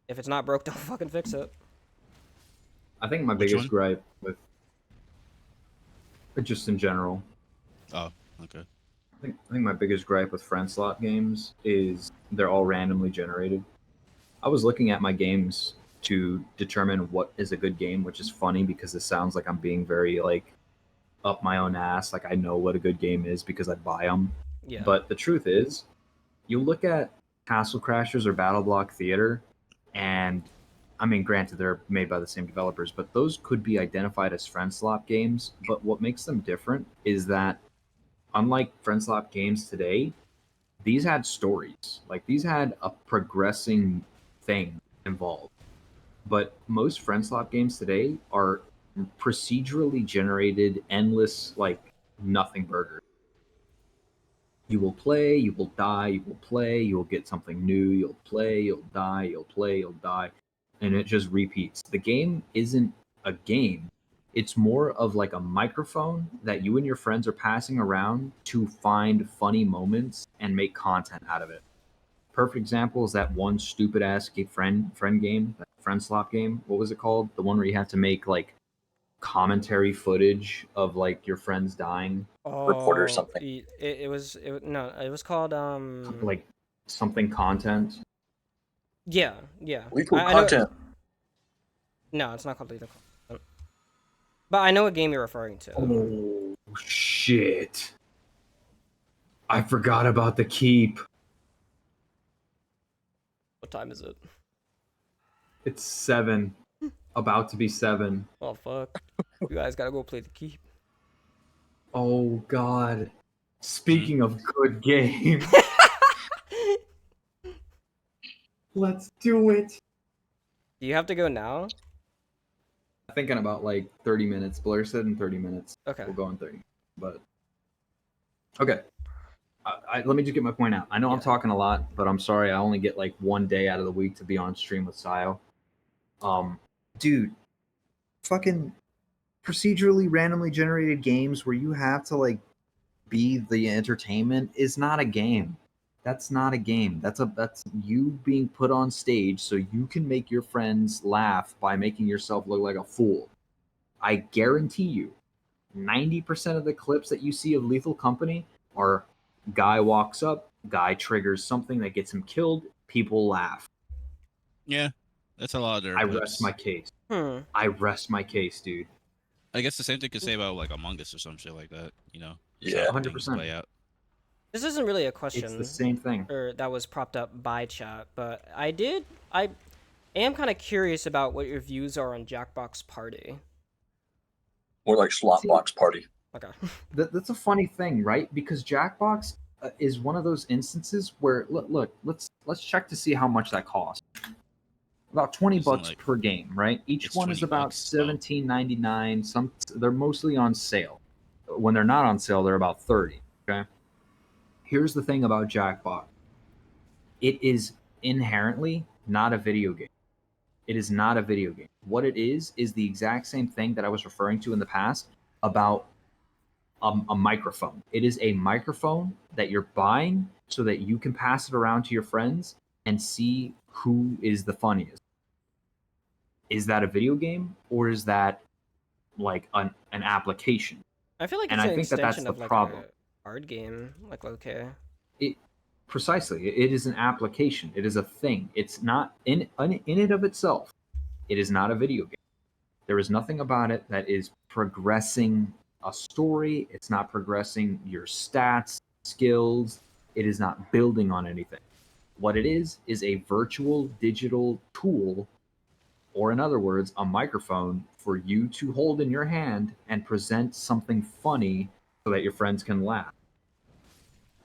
if it's not broke, don't fucking fix it. I think my Which biggest one? gripe with just in general, Oh, okay. I think my biggest gripe with friend slot games is they're all randomly generated. I was looking at my games to determine what is a good game, which is funny because it sounds like I'm being very like up my own ass, like I know what a good game is because I buy them. Yeah. But the truth is, you look at Castle Crashers or Battle Block Theater, and I mean, granted, they're made by the same developers, but those could be identified as friend slot games. But what makes them different is that, unlike friend slot games today, these had stories. Like, these had a progressing thing involved. But most friend slot games today are procedurally generated, endless, like, nothing burgers. You will play, you will die, you will play, you will get something new, you'll play, you'll die, you'll play, you'll die, and it just repeats. The game isn't a game. It's more of like a microphone that you and your friends are passing around to find funny moments and make content out of it. Perfect example is that one stupid ass friend game, that friend slot game. What was it called? The one where you have to make like commentary footage of like your friends dying, Reporter or Oh, something. no, it was called like something content. yeah, yeah. Legal I know. content. No, it's not called Lethal Content. But I know what game you're referring to. Oh shit! I forgot about the keep. What time is it? It's 7, about to be 7. Oh fuck. You guys gotta go play the keep. Oh god. Speaking of good games, let's do it. Do you have to go now? I'm thinking about like 30 minutes. Blair said in 30 minutes. Okay. We'll go in 30. But okay. Let me just get my point out. I know I'm Yeah. talking a lot, but I'm sorry. I only get like one day out of the week to be on stream with Sio. Dude, fucking procedurally randomly generated games where you have to like be the entertainment is not a game. That's not a game. That's you being put on stage so you can make your friends laugh by making yourself look like a fool. I guarantee you, 90% of the clips that you see of Lethal Company are guy walks up, guy triggers something that gets him killed, people laugh. Yeah, that's a lot of their I clips. rest my case. Hmm. I rest my case, dude. I guess the same thing could say about like Among Us or some shit like that. You know, just Yeah. how things 100%. play out. This isn't really a It's question the same thing. or that was propped up by chat, but I am kind of curious about what your views are on Jackbox Party. More like Slotbox Party. Okay. That's a funny thing, right? Because Jackbox is one of those instances where look, let's check to see how much that costs. About 20 Isn't bucks like- per game, right? Each it's one is 20 about bucks? Oh. $17.99. Some they're mostly on sale. When they're not on sale, they're about 30. Okay. Here's the thing about Jackbox. It is inherently not a video game. It is not a video game. What it is the exact same thing that I was referring to in the past about a microphone. It is a microphone that you're buying so that you can pass it around to your friends and see who is the funniest. Is that a video game or is that like an application? I feel like And it's I an think that that's extension the of like problem. a card game, like okay. Precisely, it is an application. It is a thing. It's not in it of itself. It is not a video game. There is nothing about it that is progressing a story. It's not progressing your stats, skills. It is not building on anything. What it is a virtual digital tool, or in other words, a microphone for you to hold in your hand and present something funny so that your friends can laugh.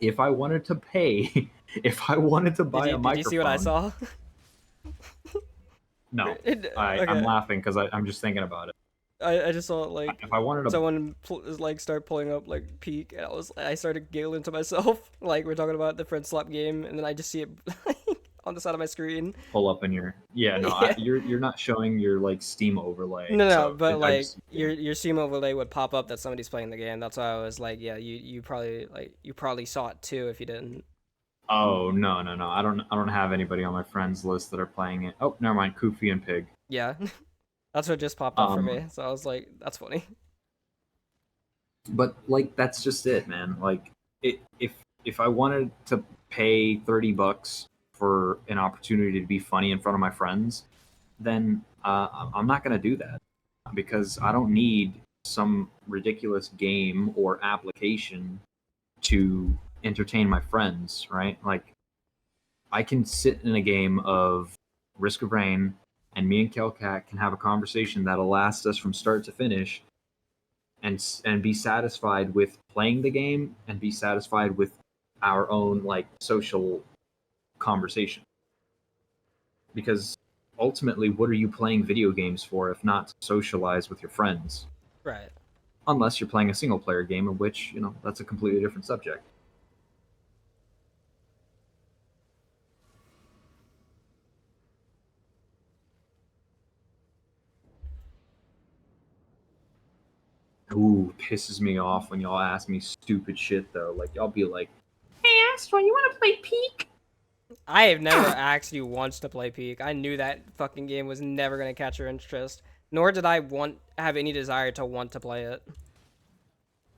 If I wanted to pay, if I wanted to buy a microphone, Did you see what I saw? No, Okay. I'm laughing because I'm just thinking about it. I just saw like If I wanted to, someone like start pulling up like peak, and I started giggling to myself. Like we're talking about the friend slap game, and then I just see it on the side of my screen. pull up in your no, Yeah. you're not showing your like Steam overlay. No, so but I like just, your Steam overlay would pop up that somebody's playing the game. That's why I was like, yeah, you probably saw it too if you didn't. Oh no. I don't have anybody on my friends list that are playing it. Oh, never mind. Koofy and Pig. Yeah, that's what just popped up for Um, me. So I was like, that's funny. But like that's just it, man. Like if I wanted to pay $30 for an opportunity to be funny in front of my friends, then I'm not gonna do that because I don't need some ridiculous game or application to entertain my friends, right? Like I can sit in a game of Risk of Rain and me and Kelcat can have a conversation that'll last us from start to finish and be satisfied with playing the game and be satisfied with our own like social conversation. Because ultimately, what are you playing video games for if not to socialize with your friends? Right. Unless you're playing a single player game, in which, that's a completely different subject. Ooh, pisses me off when y'all ask me stupid shit though. Like y'all be like, "Hey Astro, you want to play Peak?" I have never asked you once to play Peak. I knew that fucking game was never gonna catch your interest, nor did I have any desire to want to play it.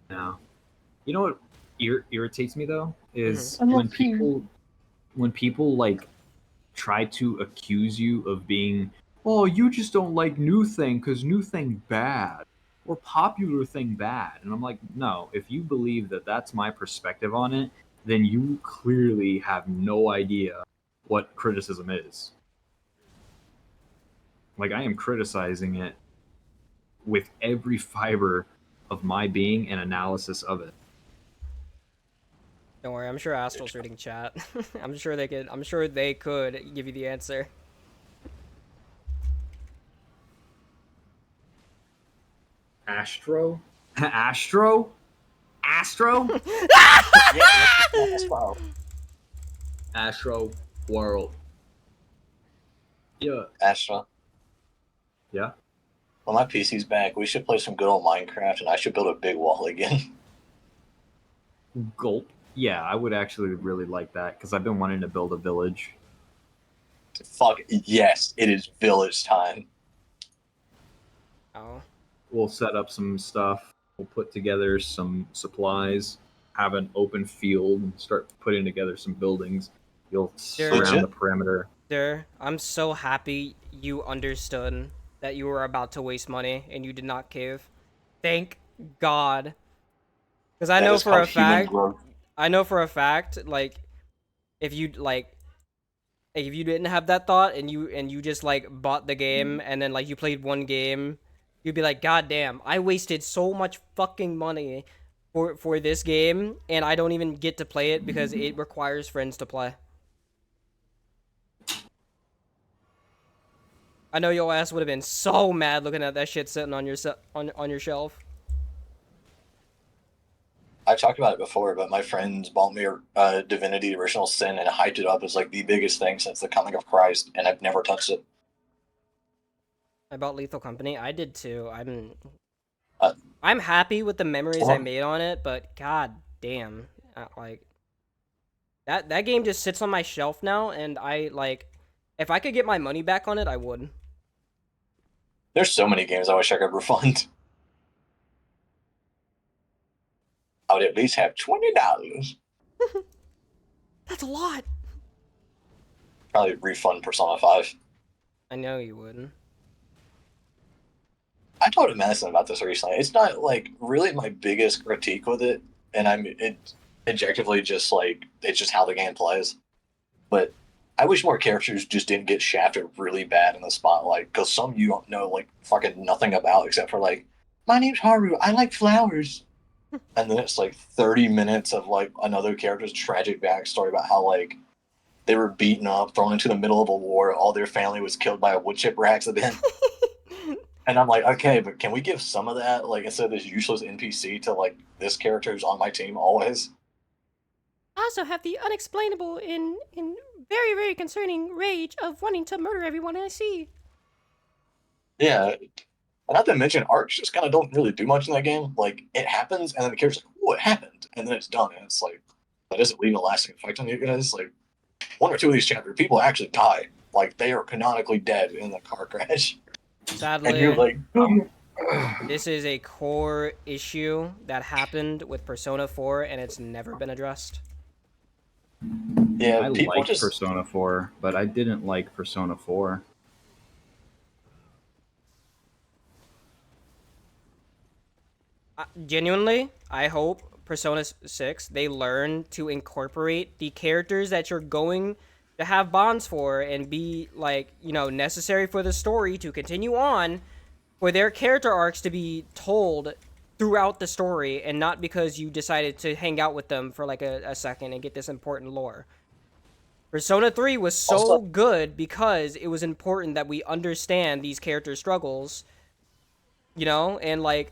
No. You know what irritates me though is I love when people like try to accuse you of being, oh, you just don't like new thing because new thing bad or popular thing bad, and I'm like, no. If you believe that that's my perspective on it, then you clearly have no idea what criticism is. Like I am criticizing it with every fiber of my being and analysis of it. Don't worry, I'm sure Astral's reading chat. I'm sure they could give you the answer. Astro? Astro? Astro World. Yeah. Astra. Yeah. When my PC's back, we should play some good old Minecraft, and I should build a big wall again. Gulp. Yeah, I would actually really like that because I've been wanting to build a village. Fuck yes, it is village time. Oh. We'll set up some stuff. We'll put together some supplies, have an open field, and start putting together some buildings. You'll surround the perimeter. I'm so happy you understood that you were about to waste money and you did not cave. Thank God. Because I know for a fact, like, if you didn't have that thought and you just like bought the game and then like you played one game, you'd be like, God damn, I wasted so much fucking money for this game and I don't even get to play it because it requires friends to play. I know your ass would have been so mad looking at that shit sitting on your on your shelf. I talked about it before, but my friends bought me Divinity Original Sin and hyped it up as like the biggest thing since the coming of Christ, and I've never touched it. I bought Lethal Company. I did too. I'm happy with the memories I made on it, but god damn, like that game just sits on my shelf now, and I like, if I could get my money back on it, I would. There's so many games I wish I could refund. I would at least have $20. That's a lot. Probably refund Persona 5. I know you wouldn't. I talked to Madison about this recently. It's not like really my biggest critique with it, and it's objectively just like it's just how the game plays. But I wish more characters just didn't get shafted really bad in the spotlight, because some you don't know like fucking nothing about except for like, my name's Haru, I like flowers. And then it's like 30 minutes of like another character's tragic backstory about how like they were beaten up, thrown into the middle of a war, all their family was killed by a wood chipper accident. And I'm like, okay, but can we give some of that, like, instead of this useless NPC, to like this character who's on my team always? I also have the unexplainable in very, very concerning rage of wanting to murder everyone I see. Yeah. Not to mention, arcs just kind of don't really do much in that game. Like, it happens, and then the character's like, what happened? And then it's done, and it's like, that doesn't leave a lasting effect on you guys. Like, one or two of these chapters, people actually die. Like, they are canonically dead in the car crash. Sadly, And you're like, this is a core issue that happened with Persona 4, and it's never been addressed. yeah, I people like just. Persona 4, but I didn't like Persona 4. Genuinely, I hope Persona 6, they learn to incorporate the characters that you're going to have bonds for and be, like, you know, necessary for the story to continue on, for their character arcs to be told throughout the story and not because you decided to hang out with them for like a second and get this important lore. Persona 3 was so Also- good because it was important that we understand these character struggles, you know, and like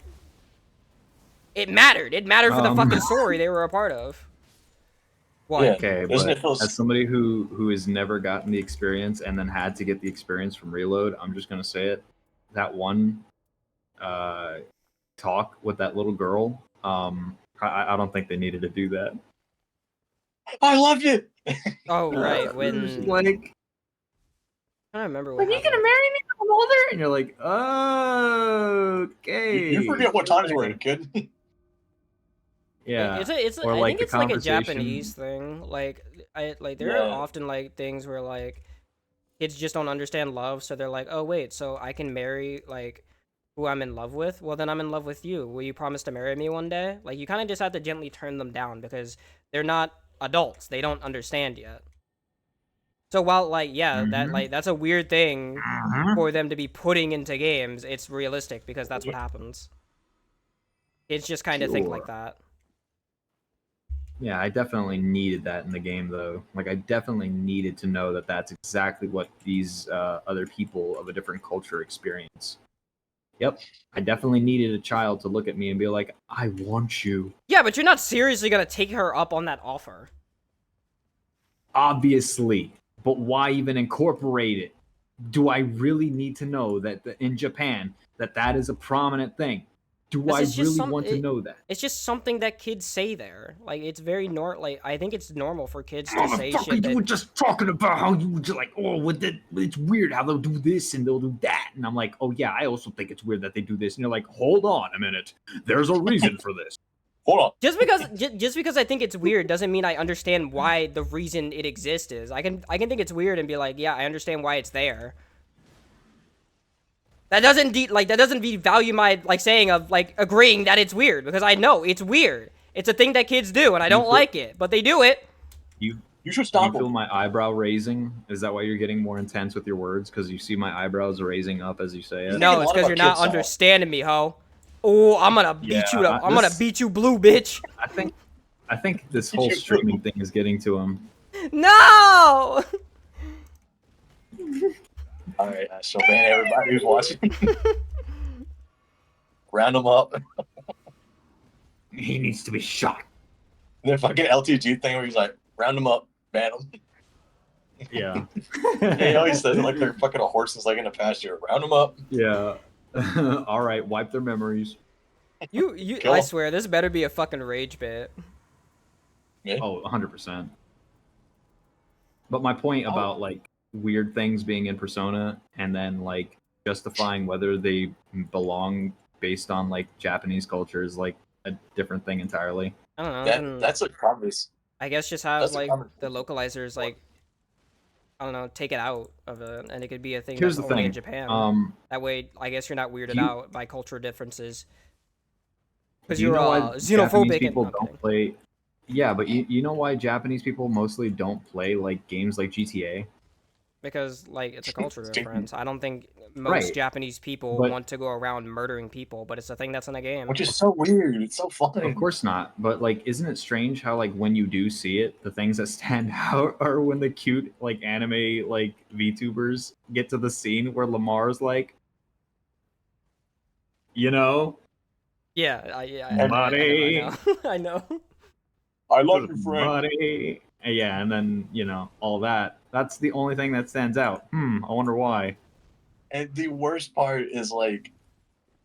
it mattered. It mattered for the fucking story they were a part of. What? Yeah. Okay, Doesn't but it feel- as somebody who has never gotten the experience and then had to get the experience from Reload, I'm just gonna say it. That one talk with that little girl, I don't think they needed to do that. I loved it! Oh right, She's when like, I don't remember Are what you gonna happened. marry me when I'm older? and you're like, oh, okay. You forget what times we're in, kid. Yeah. It's a Or, I like, think the it's like a conversation- Japanese thing. Like there Yeah. are often like things where like kids just don't understand love, so they're like, "Oh wait, so I can marry like who I'm in love with? Well, then I'm in love with you. Will you promise to marry me one day?" Like you kind of just have to gently turn them down because they're not adults. They don't understand yet. So while like yeah, that Mhm. like that's a weird thing for them to be putting into games, it's realistic because that's what happens. Kids just kind of think like Sure. that. Yeah, I definitely needed that in the game, though. Like, I definitely needed to know that that's exactly what these other people of a different culture experience. Yep, I definitely needed a child to look at me and be like, "I want you." Yeah, but you're not seriously gonna take her up on that offer. Obviously, but why even incorporate it? Do I really need to know that in Japan that is a prominent thing? Do 'Cause I it's just really want to know that? It's just something that kids say there. Like it's very like I think it's normal for kids to say Motherfucker, shit you were that just talking about how you were just like, oh, it's weird how they'll do this and they'll do that. And I'm like, oh, yeah, I also think it's weird that they do this. And you're like, hold on a minute. There's a reason for this. Hold on. just because I think it's weird doesn't mean I understand why the reason it exists is. I can think it's weird and be like, yeah, I understand why it's there. That doesn't devalue my like saying of like agreeing that it's weird because I know it's weird. It's a thing that kids do and I don't like it, but they do it. You You should stop feel them. my eyebrow raising? Is that why you're getting more intense with your words? Because you see my eyebrows raising up as you say it? Thinking No, a it's lot because about you're not kids, Sal. understanding me, ho. Oh, I'm gonna beat Yeah, you. I'm gonna this- beat you, blue bitch. I think this whole streaming thing is getting to him. No. All right, so ban everybody who's watching. Round them up. And He needs to be shot. then fucking LTG thing where he's like, round them up, ban them. Yeah. He always says it like they're fucking a horse is like in a pasture. Round them up. Yeah. All right, wipe their memories. You. Kill I 'em. swear, this better be a fucking rage bit. Yeah. Oh, 100%. But my point about like weird things being in Persona and then like justifying whether they belong based on like Japanese culture is like a different thing entirely. I don't know. then That's a promise. I guess just have that's a like common the thing. localizers like I don't know, take it out of it, and it could be a thing Here's that's the only thing. in Japan. That way, I guess you're not weirded you- out by cultural differences. Because Do you you're know why xenophobic. Japanese And, people I'm don't kidding. play. Yeah, but you know why Japanese people mostly don't play like games like GTA? Because like it's a culture difference. I don't think most Right. Japanese people But- want to go around murdering people, but it's a thing that's in a game. Which is so weird. It's so fun. Of course not. But like, isn't it strange how like when you do see it, the things that stand out are when the cute like anime like VTubers get to the scene where Lamar's like, you know, Yeah, Buddy. I know. I know. I love your friend. buddy. Yeah, and then you know all that, That's the only thing that stands out. I wonder why. And the worst part is like,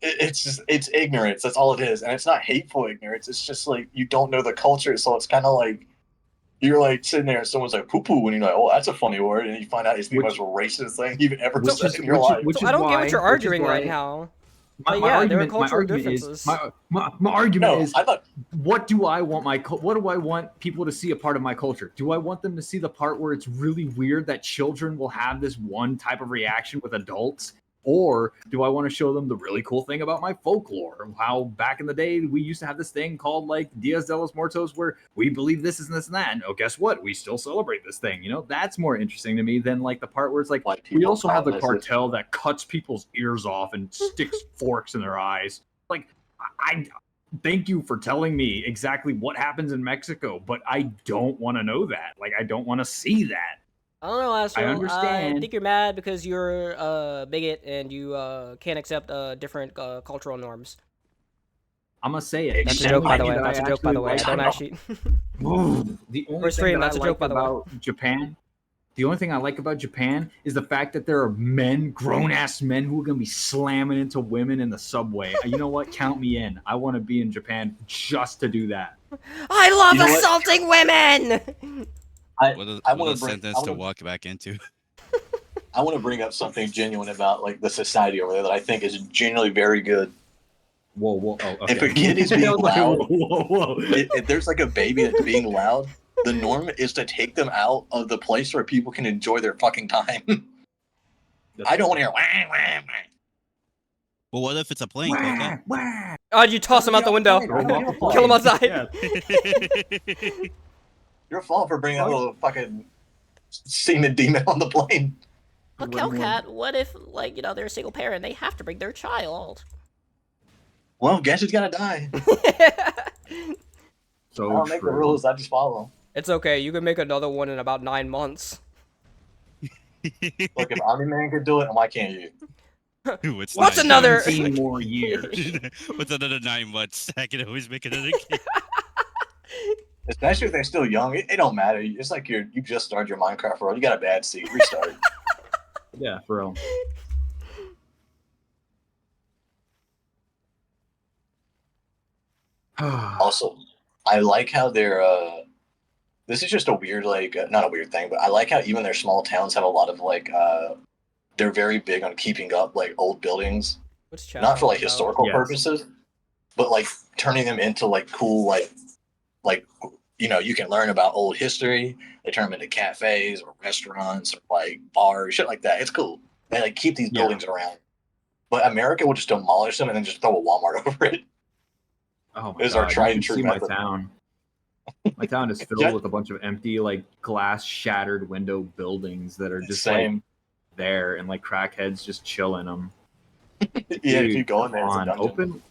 it's ignorance. That's all it is, and it's not hateful ignorance. It's just like you don't know the culture, so it's kind of like you're like sitting there and someone's like poo poo, and you're like, oh, that's a funny word, and you find out it's the most racist thing you've ever said in your life. So I don't get what you're arguing right now. My argument is what do I want people to see a part of my culture? Do I want them to see the part where it's really weird that children will have this one type of reaction with adults? Or do I want to show them the really cool thing about my folklore? How back in the day we used to have this thing called like Dias de los Muertos where we believe this and this and that. And oh, guess what? We still celebrate this thing. You know, that's more interesting to me than like the part where it's like we also have the cartel that cuts people's ears off and sticks forks in their eyes. Like, I thank you for telling me exactly what happens in Mexico, but I don't want to know that. Like, I don't want to see that. I don't know, asshole. I understand. I think you're mad because you're a bigot and you can't accept different cultural norms. I'm gonna say it. That's a joke, by the way. That's a joke, by the way. I don't actually. The only thing that I like about Japan, the only thing I like about Japan is the fact that there are men, grown-ass men, who are gonna be slamming into women in the subway. You know what? Count me in. I want to be in Japan just to do that. I love assaulting women. I want a sentence to walk back into. I want to bring up something genuine about like the society over there that I think is genuinely very good. Whoa! Oh, okay. If a kid is being loud, if there's like a baby that's being loud, the norm is to take them out of the place where people can enjoy their fucking time. I don't want to hear wah, wah, wah. Well, what if it's a plane? Oh, you toss him out the window. Kill him outside. Your fault for bringing a little fucking semen demon on the plane. Well, Hellcat, what if, like, you know, they're a single parent, they have to bring their child? Well, guess who's gonna die? So I don't make the rules, I just follow them. It's okay, you can make another one in about 9 months. Look, if Army Man could do it, why can't you? What's another 17 more years? What's another 9 months? I can always make another kid. Especially if they're still young, it don't matter. It's like you just started your Minecraft world. You got a bad seed, restart. Yeah, for real. Also, I like how they're. This is just a weird, like, not a weird thing, but I like how even their small towns have a lot of like. They're very big on keeping up like old buildings, not for like historical purposes, but like turning them into like cool like you know, you can learn about old history. They turn them into cafes or restaurants or like bars, shit like that. It's cool. They like keep these buildings around. But America will just demolish them and then just throw a Walmart over it. Oh my God. Our tried and true method. My town. My town is filled with a bunch of empty, like glass shattered window buildings that are just like there, and like crackheads just chill in them. Yeah, if you go in there, it's a dungeon.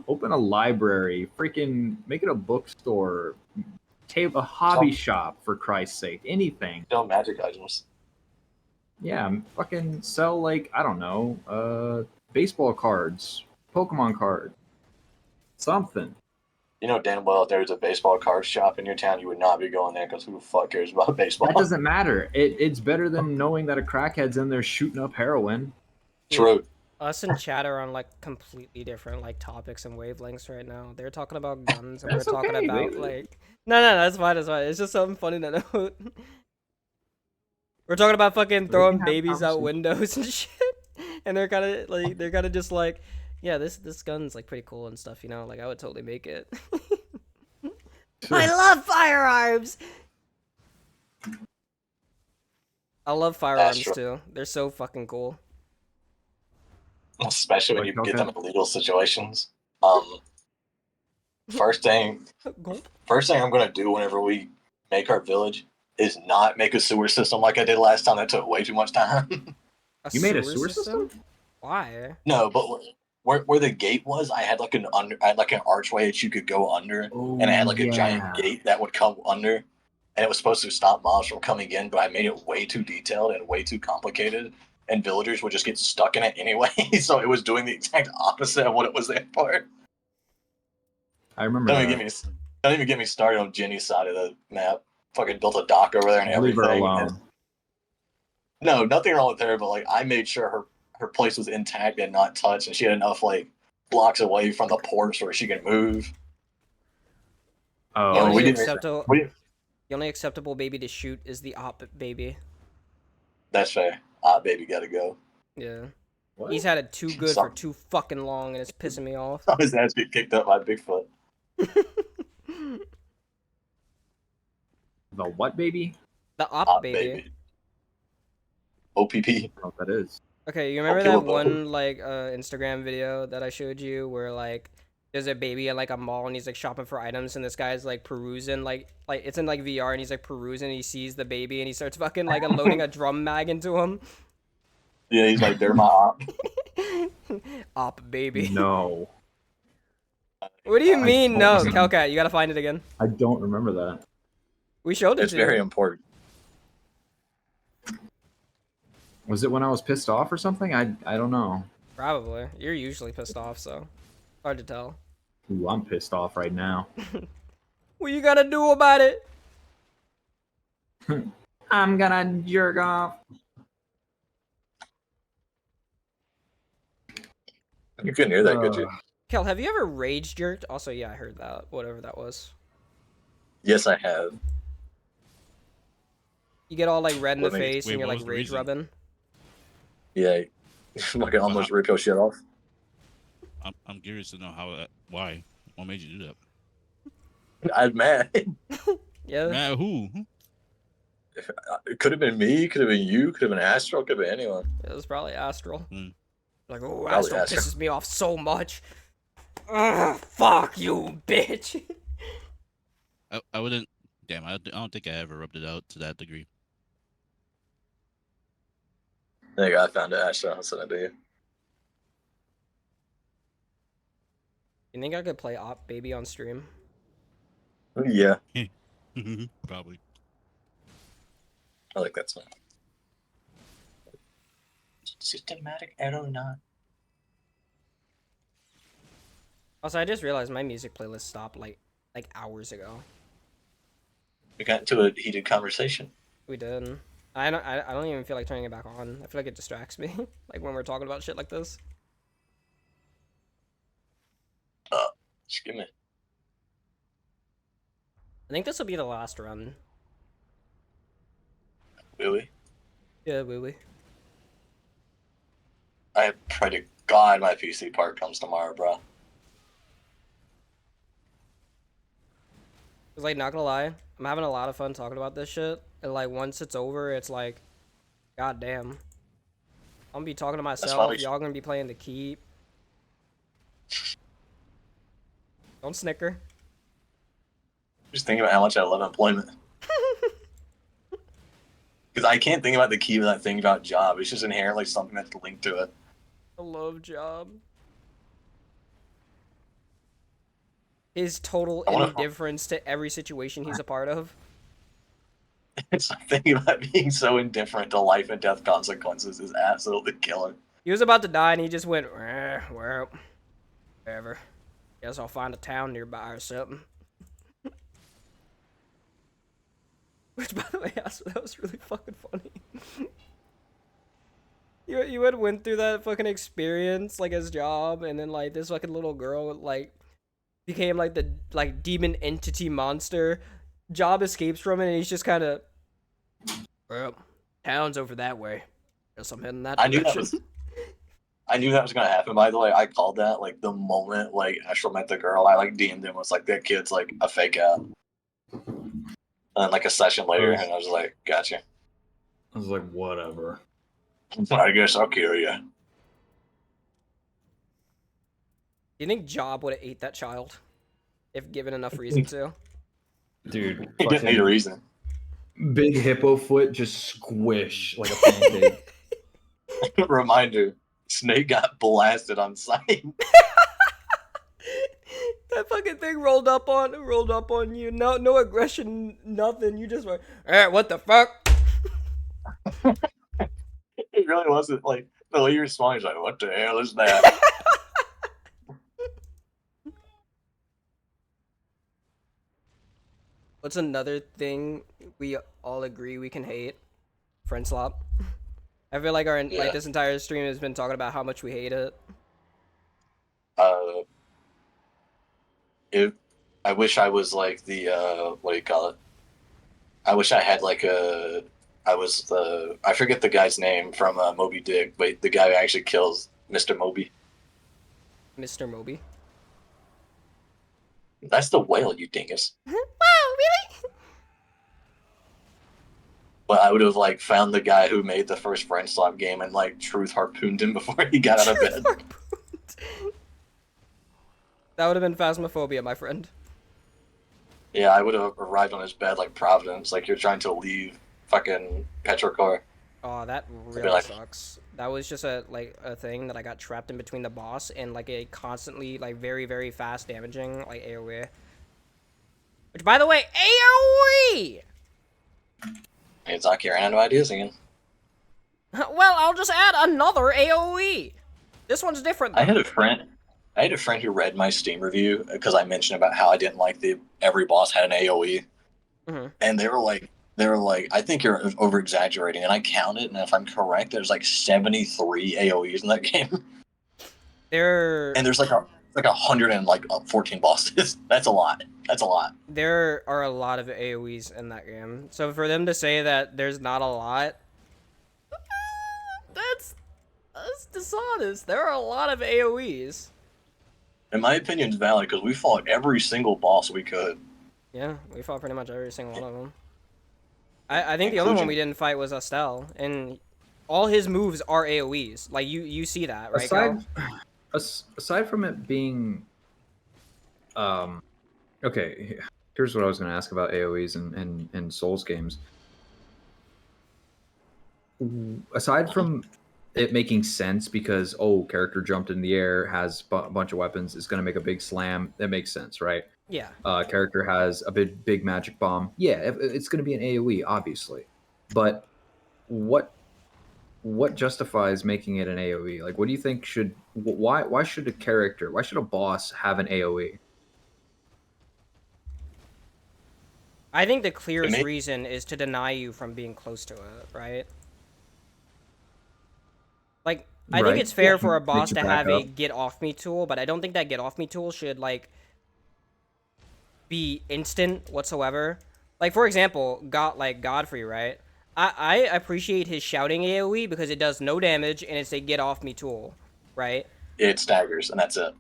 Open a library, freaking make it a bookstore, a hobby shop, for Christ's sake, anything. Sell magic items. Yeah, fucking sell like, I don't know, baseball cards, Pokemon cards, something. You know damn well if there's a baseball card shop in your town, you would not be going there because who the fuck cares about baseball? That doesn't matter. It's better than knowing that a crackhead's in there shooting up heroin. True. Us and chat are on like completely different like topics and wavelengths right now. They're talking about guns and we're talking about like no, that's fine. It's just something funny to note. We're talking about fucking throwing babies out windows and shit, and they're kind of just like, yeah, this gun's like pretty cool and stuff, you know. Like I would totally make it. I love firearms. I love firearms too. They're so fucking cool. Especially when you get them in legal situations. First thing I'm gonna do whenever we make our village is not make a sewer system like I did last time. That took way too much time. You made a sewer system? Why? No, but where the gate was, I had like an archway that you could go under, and I had like a giant gate that would come under, and it was supposed to stop mobs from coming in. But I made it way too detailed and way too complicated. And villagers would just get stuck in it anyway, so it was doing the exact opposite of what it was there for. I remember Don't even get me started on Jenny's side of the map. Fucking built a dock over there and everything. Leave her alone. No, nothing wrong with her, but like I made sure her place was intact and not touched, and she had enough like blocks away from the porch where she could move. Oh, The Oh, only we didn't. acceptable, We didn't. the only acceptable baby to shoot is the op baby. That's fair. Baby, gotta go. Yeah. what? He's had it too good for Sorry. too fucking long, and it's pissing me off. His ass get kicked up by Bigfoot. The what baby? The op Op baby. baby. OPP. I don't know what that is. Okay, you remember Okay, that well, one like Instagram video that I showed you where like there's a baby at like a mall and he's like shopping for items and this guy's like perusing like it's in like VR and he's like perusing and he sees the baby and he starts fucking like unloading a drum mag into him. Yeah, he's like, they're my op. Op baby. No, What do you I mean no, don't- Kelcat? You gotta find it again. I don't remember that. We showed it It's to very you. important. Was it when I was pissed off or something? I don't know. Probably. You're usually pissed off, so hard to tell. Ooh, I'm pissed off right now. What you gonna do about it? I'm gonna jerk off. You couldn't hear that, could you? Kel, have you ever rage jerked? Also, yeah, I heard that. Whatever that was. Yes, I have. You get all like red in the Wait, face wait, and you're what like was the rage reason? rubbing. Yeah. I can almost rip your shit off. I'm curious to know why. What made you do that? I'm mad. Yeah. Man, who? It could have been me, could have been you, could have been Astro, could have been anyone. It was probably Astral. Hmm. Like, oh, Probably Astral Astral. pisses me off so much. Ugh, fuck you, bitch. I wouldn't. Damn, I don't think I ever rubbed it out to that degree. There you go, I found it, Astro. I'll send it to you. You think I could play Op Baby on stream? Yeah, Probably. I like that song. Systematic error not. Also, I just realized my music playlist stopped like hours ago. We got into a heated conversation. We did. I don't even feel like turning it back on. I feel like it distracts me, like when we're talking about shit like this. Just give me. I think this will be the last run. Really? Yeah, we. I pray to God my PC part comes tomorrow, bro. Cause like, not gonna lie, I'm having a lot of fun talking about this shit. And like, once it's over, it's like, god damn. I'm gonna be talking to why myself. we- Y'all gonna be playing the keep. Don't snicker. Just thinking about how much I love employment. Because I can't think about the key without thinking about job. It's just inherently something that's linked to it. I love job. His total I wanna- indifference to every situation he's a part of. It's thinking about being so indifferent to life and death consequences is absolutely killer. He was about to die and he just went, well, whatever. Guess I'll find a town nearby or something. Which, by the way, that was really fucking funny. You had went through that fucking experience, like, his job, and then, like, this fucking little girl, like, became, like, the, like, demon entity monster. Job escapes from it, and he's just kind of, well, town's over that way. Guess I'm heading that I knew that direction. I knew that was gonna happen. By the way, I called that like the moment like Astral met the girl. I like DM'd him. Was like that kid's like a fake out. And then like a session later, and I was like, gotcha. I was like, whatever. I guess I'll kill you. You think Job would have ate that child if given enough reason to? Dude, He didn't need a reason. big hippo foot just squish like a pancake. Reminder: Snake got blasted on site. That fucking thing rolled up on you. No aggression, nothing. You just went, what the fuck? It really wasn't like the way you responded. Like, what the hell is that? What's another thing we all agree we can hate? Friend slop. I feel like Yeah. like this entire stream has been talking about how much we hate it. I wish I was like the what do you call it? I wish I had like I forget the guy's name from Moby Dick, but the guy who actually kills Mr. Moby. Mr. Moby. That's the whale, you dingus. Wow, really? But I would have like found the guy who made the first Friend Swap game and like truth harpooned him before he got out of bed. That would have been phasmophobia, my friend. Yeah, I would have arrived on his bed like Providence, like you're trying to leave fucking Petrichor. Oh, that really like- sucks. That was just a thing that I got trapped in between the boss and like a constantly like very, very fast damaging like AoE. Which, by the way, AoE! It's like you're out of ideas again. Well, I'll just add another AoE. This one's different. I though. had a friend who read my Steam review because I mentioned about how I didn't like every boss had an AoE, and they were like, I think you're over exaggerating, and I counted, and if I'm correct, there's like 73 AoEs in that game, and there's like 114 bosses. That's a lot. There are a lot of AoEs in that game. So for them to say that there's not a lot, that's dishonest. There are a lot of AoEs. In my opinion, it's valid because we fought every single boss we could. Yeah, we fought pretty much every single one of them. I think the only one we didn't fight was Estelle, and all his moves are AoEs. Like you see that, right? Aside from it being, okay, here's what I was going to ask about AoEs and Souls games. Aside from it making sense because character jumped in the air, has a bunch of weapons, is going to make a big slam. That makes sense, right? Yeah. Character has a big magic bomb. Yeah, it's going to be an AoE, obviously. But what justifies making it an AoE? Like, what do you think should? Why should a boss have an AoE? I think the clearest reason is to deny you from being close to it, right? Like, I think it's fair for a boss to have a get off me tool, but I don't think that get off me tool should like be instant whatsoever. Like, for example, Godfrey, right? I appreciate his shouting AoE because it does no damage and it's a get off me tool, right? It staggers and that's it.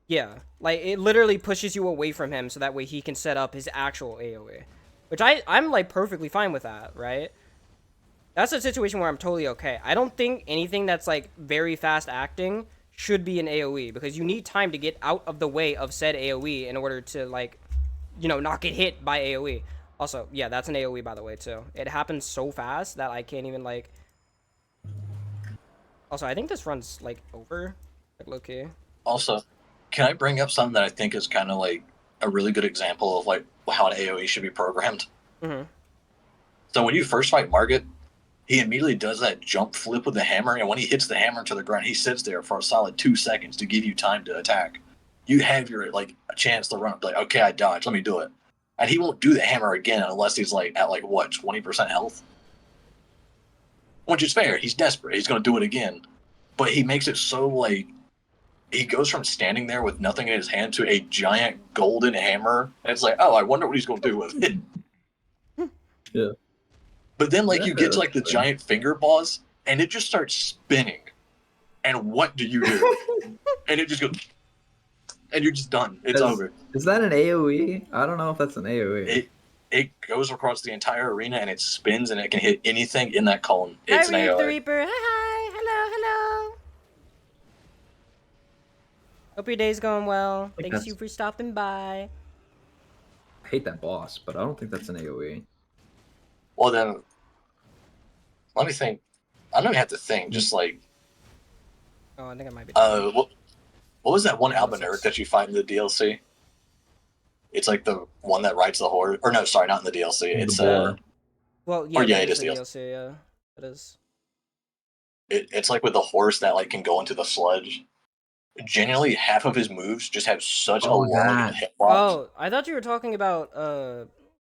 Yeah, like it literally pushes you away from him so that way he can set up his actual AoE, which I'm like perfectly fine with that, right? That's a situation where I'm totally okay. I don't think anything that's like very fast acting should be an AoE because you need time to get out of the way of said AoE in order to like, not get hit by AoE. Also, yeah, that's an AoE by the way too. It happens so fast that I can't even like. Also, I think this run's like over, like low-key. Also, can I bring up something that I think is kind of like a really good example of like how an AoE should be programmed? So when you first fight Margit, he immediately does that jump flip with the hammer, and when he hits the hammer into the ground, he sits there for a solid 2 seconds to give you time to attack. You have your like a chance to run up, like, okay, I dodged, let me do it. And he won't do the hammer again unless he's like at like what, 20% health? Which is fair, he's desperate, he's gonna do it again. But he makes it so like he goes from standing there with nothing in his hand to a giant golden hammer, and it's like, oh, I wonder what he's gonna do with it. Yeah. But then, like, you get to, like, the giant finger boss, and it just starts spinning. And what do you do? And it just goes... And you're just done. It's over. Is that an AoE? I don't know if that's an AoE. It goes across the entire arena, and it spins, and it can hit anything in that column. It's an AoE. The Reaper. Hi. Hello. Hope your day's going well. Thanks you for stopping by. I hate that boss, but I don't think that's an AoE. Well, then, let me think. I don't even have to think. Just like, oh, I think I might be. What was that one Albinauric that you fight in the DLC? It's like the one that rides the horse. Or no, sorry, not in the DLC. It's Well, yeah, it is DLC. Yeah, it is. It's like with the horse that like can go into the sludge. Genuinely, half of his moves just have such a long hitbox. Oh, I thought you were talking about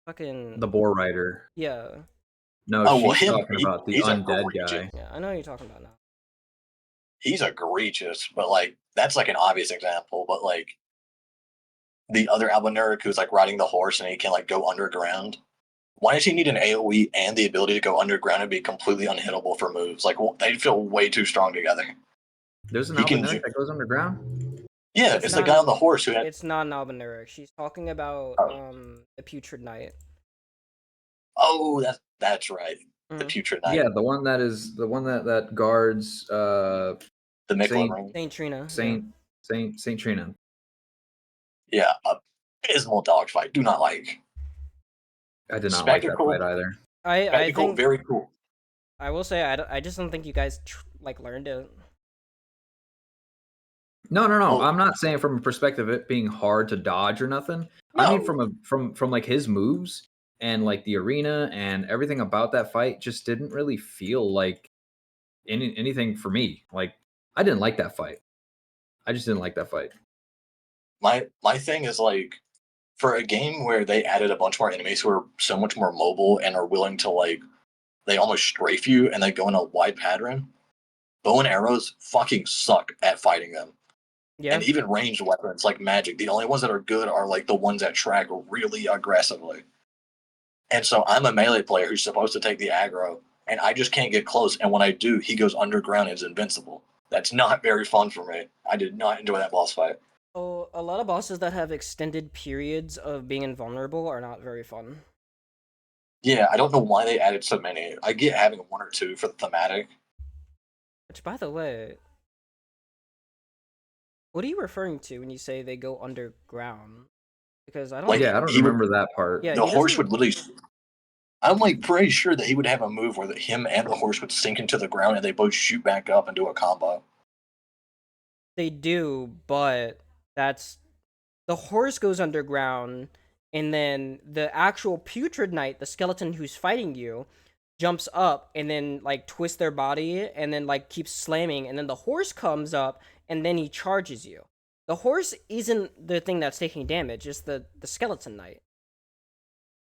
fucking the Boar Rider. Yeah. No, Oh, well, she's him, talking about the he's undead egregious. guy. Yeah, I know what you're talking about now. He's egregious, but like that's like an obvious example. But like the other Albinauric who's like riding the horse and he can like go underground. Why does he need an AoE and the ability to go underground and be completely unhittable for moves? Like they feel way too strong together. There's an He can Albinauric that goes underground? Yeah, it's the guy on the horse who had. It's not an Albinauric. She's talking about Oh. the Putrid Knight. Oh, that's right. The Mhm. Putrid Knight. Yeah, the one that guards The Mikla ring. Saint Trina. Saint Trina. Yeah, abysmal dogfight. Do not like. I did not like that Spectacle. fight either. I Spectacle, think very cool. I will say I just don't think you guys like learned it. No. Well- I'm not saying from a perspective of it being hard to dodge or nothing. I mean No. from like his moves and like the arena and everything about that fight just didn't really feel like anything for me. Like I didn't like that fight. I just didn't like that fight. My thing is like for a game where they added a bunch more enemies who are so much more mobile and are willing to like they almost strafe you and they go in a wide pattern. Bow and arrows fucking suck at fighting them. Yeah. And even ranged weapons like magic, the only ones that are good are like the ones that track really aggressively. And so I'm a melee player who's supposed to take the aggro, and I just can't get close. And when I do, he goes underground and is invincible. That's not very fun for me. I did not enjoy that boss fight. Oh, a lot of bosses that have extended periods of being invulnerable are not very fun. Yeah, I don't know why they added so many. I get having one or two for the thematic. Which, by the way, what are you referring to when you say they go underground? Because I don't. Like, Yeah, I don't he would- remember that part. Yeah, The he horse doesn't- would literally. I'm like pretty sure that he would have a move where him and the horse would sink into the ground and they both shoot back up and do a combo. They do, but that's the horse goes underground, and then the actual Putrid Knight, the skeleton who's fighting you, jumps up and then like twists their body and then like keeps slamming, and then the horse comes up and then he charges you. The horse isn't the thing that's taking damage; it's the skeleton knight.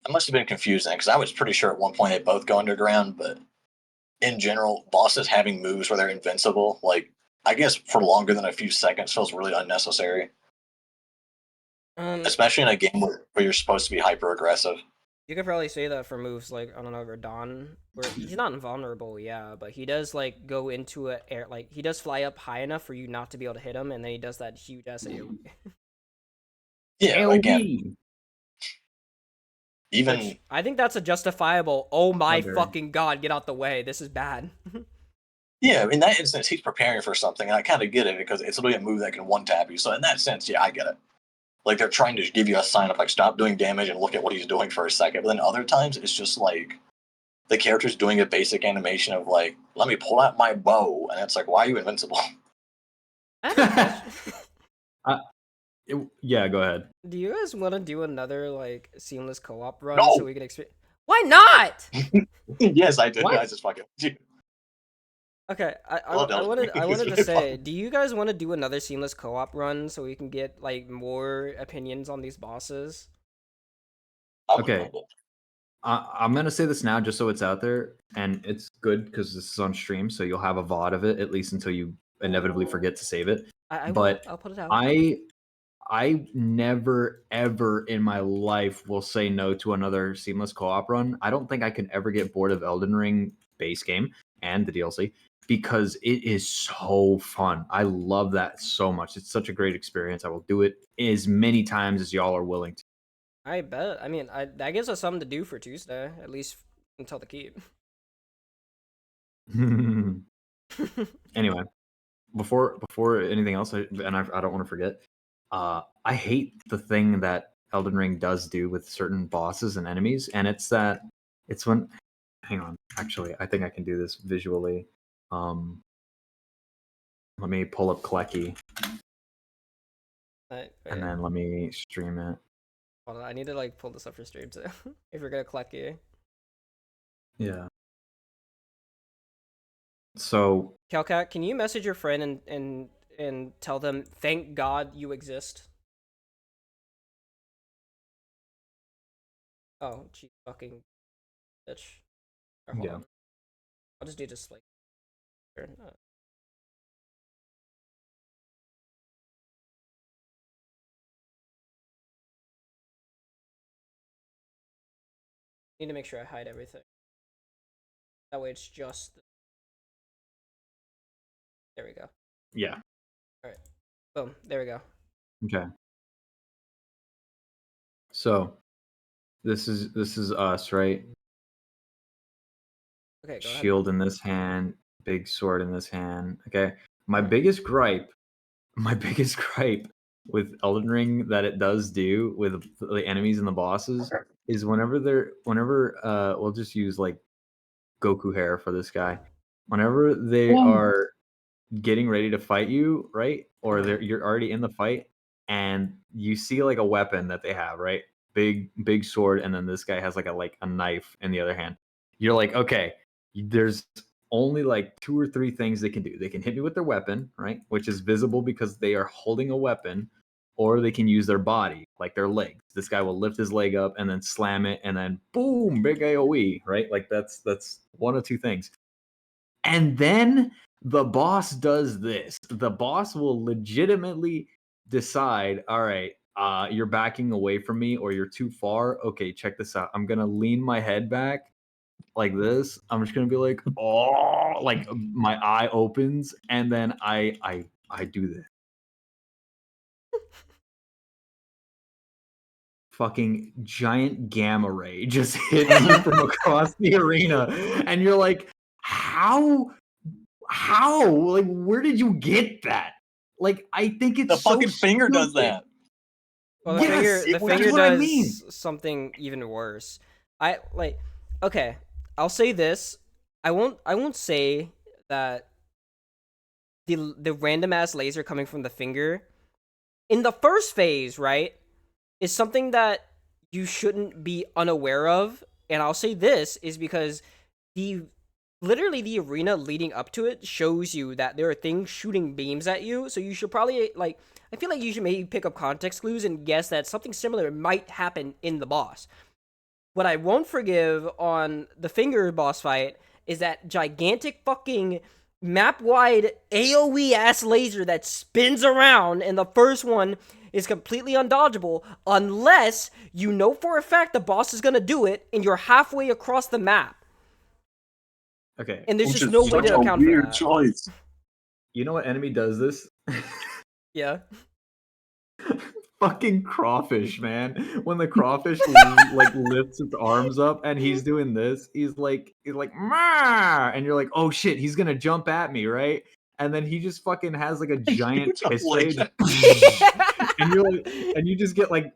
That must have been confusing because I was pretty sure at one point they both go underground, but in general, bosses having moves where they're invincible, like I guess for longer than a few seconds, feels really unnecessary. Especially in a game where you're supposed to be hyper aggressive. You could probably say that for moves like I don't know, Radon, where he's not invulnerable, yeah, but he does like go into a air, like he does fly up high enough for you not to be able to hit him, and then he does that huge ass AoE. Yeah, again, even Which, I think that's a justifiable. Oh my Wonder. fucking god, get out the way! This is bad. yeah, in that instance, he's preparing for something, and I kind of get it because it's literally a move that can one tap you. So in that sense, yeah, I get it. Like they're trying to give you a sign of like stop doing damage and look at what he's doing for a second. But then other times it's just like the character's doing a basic animation of like, let me pull out my bow, and it's like, why are you invincible? I have a question. Yeah, go ahead. Do you guys want to do another like seamless co-op run No. so we can experience? Why not? Yes, I did. What? I just fucking. Okay, I Love wanted Elden Ring. to It's say, fun. do you guys want to do another seamless co-op run so we can get like more opinions on these bosses? Okay. I'm gonna say this now just so it's out there, and it's good because this is on stream, so you'll have a VOD of it at least until you inevitably forget to save it. But I'll put it out. I never ever in my life will say no to another seamless co-op run. I don't think I can ever get bored of Elden Ring base game and the DLC because it is so fun. I love that so much. It's such a great experience. I will do it as many times as y'all are willing to. I bet. I mean, that gives us something to do for Tuesday, at least until the keep. Anyway, before anything else, I don't want to forget. I hate the thing that Elden Ring does do with certain bosses and enemies, and it's when. Hang on, actually, I think I can do this visually. Let me pull up Klecky, Wait. and then let me stream it. Hold on, I need to like pull this up for stream too. If we're gonna collect you. Yeah. So Calcat, can you message your friend and tell them thank God you exist? Oh, gee, fucking bitch. Or hold Yeah. on. I'll just do just like. Need to make sure I hide everything. That way it's just. There we go. Yeah. All right. Boom. There we go. Okay. So, this is us, right? Okay, go ahead. Shield in this hand, big sword in this hand. Okay. My biggest gripe with Elden Ring that it does do with the enemies and the bosses is whenever we'll just use like Goku hair for this guy. Whenever they are getting ready to fight you, right? Or you're already in the fight and you see like a weapon that they have, right? Big sword, and then this guy has like a knife in the other hand. You're like, okay, there's only like 2 or 3 things they can do. They can hit me with their weapon, right? Which is visible because they are holding a weapon, or they can use their body, like their legs. This guy will lift his leg up and then slam it, and then boom, big AoE, right? Like that's one of 2 things. And then the boss does this. The boss will legitimately decide, all right, you're backing away from me or you're too far. Okay, check this out. I'm going to lean my head back like this. I'm just going to be like, oh, like my eye opens and then I do this. Fucking giant gamma ray just hits you from across the arena and you're like, how like where did you get that? Like I think it's The so fucking finger does stupid. that. Well, the Yes, finger that's what I does mean. something even worse. I like. Okay, I'll say this. I won't say that the random ass laser coming from the finger in the first phase, right, is something that you shouldn't be unaware of. And I'll say this is because literally the arena leading up to it shows you that there are things shooting beams at you, so you should probably like, I feel like you should maybe pick up context clues and guess that something similar might happen in the boss. What I won't forgive on the finger boss fight is that gigantic fucking map-wide AoE ass laser that spins around, and the first one is completely undodgeable unless you know for a fact the boss is gonna do it and you're halfway across the map. Okay. And there's Which just is no way such to a account for weird that. choice. You know what enemy does this? Yeah. Fucking crawfish, man. When the crawfish like lifts its arms up and he's doing this, he's like Mah! And you're like, oh shit, he's gonna jump at me, right? And then he just fucking has like a giant It's a piss ray, laser. and you're like, and you just get like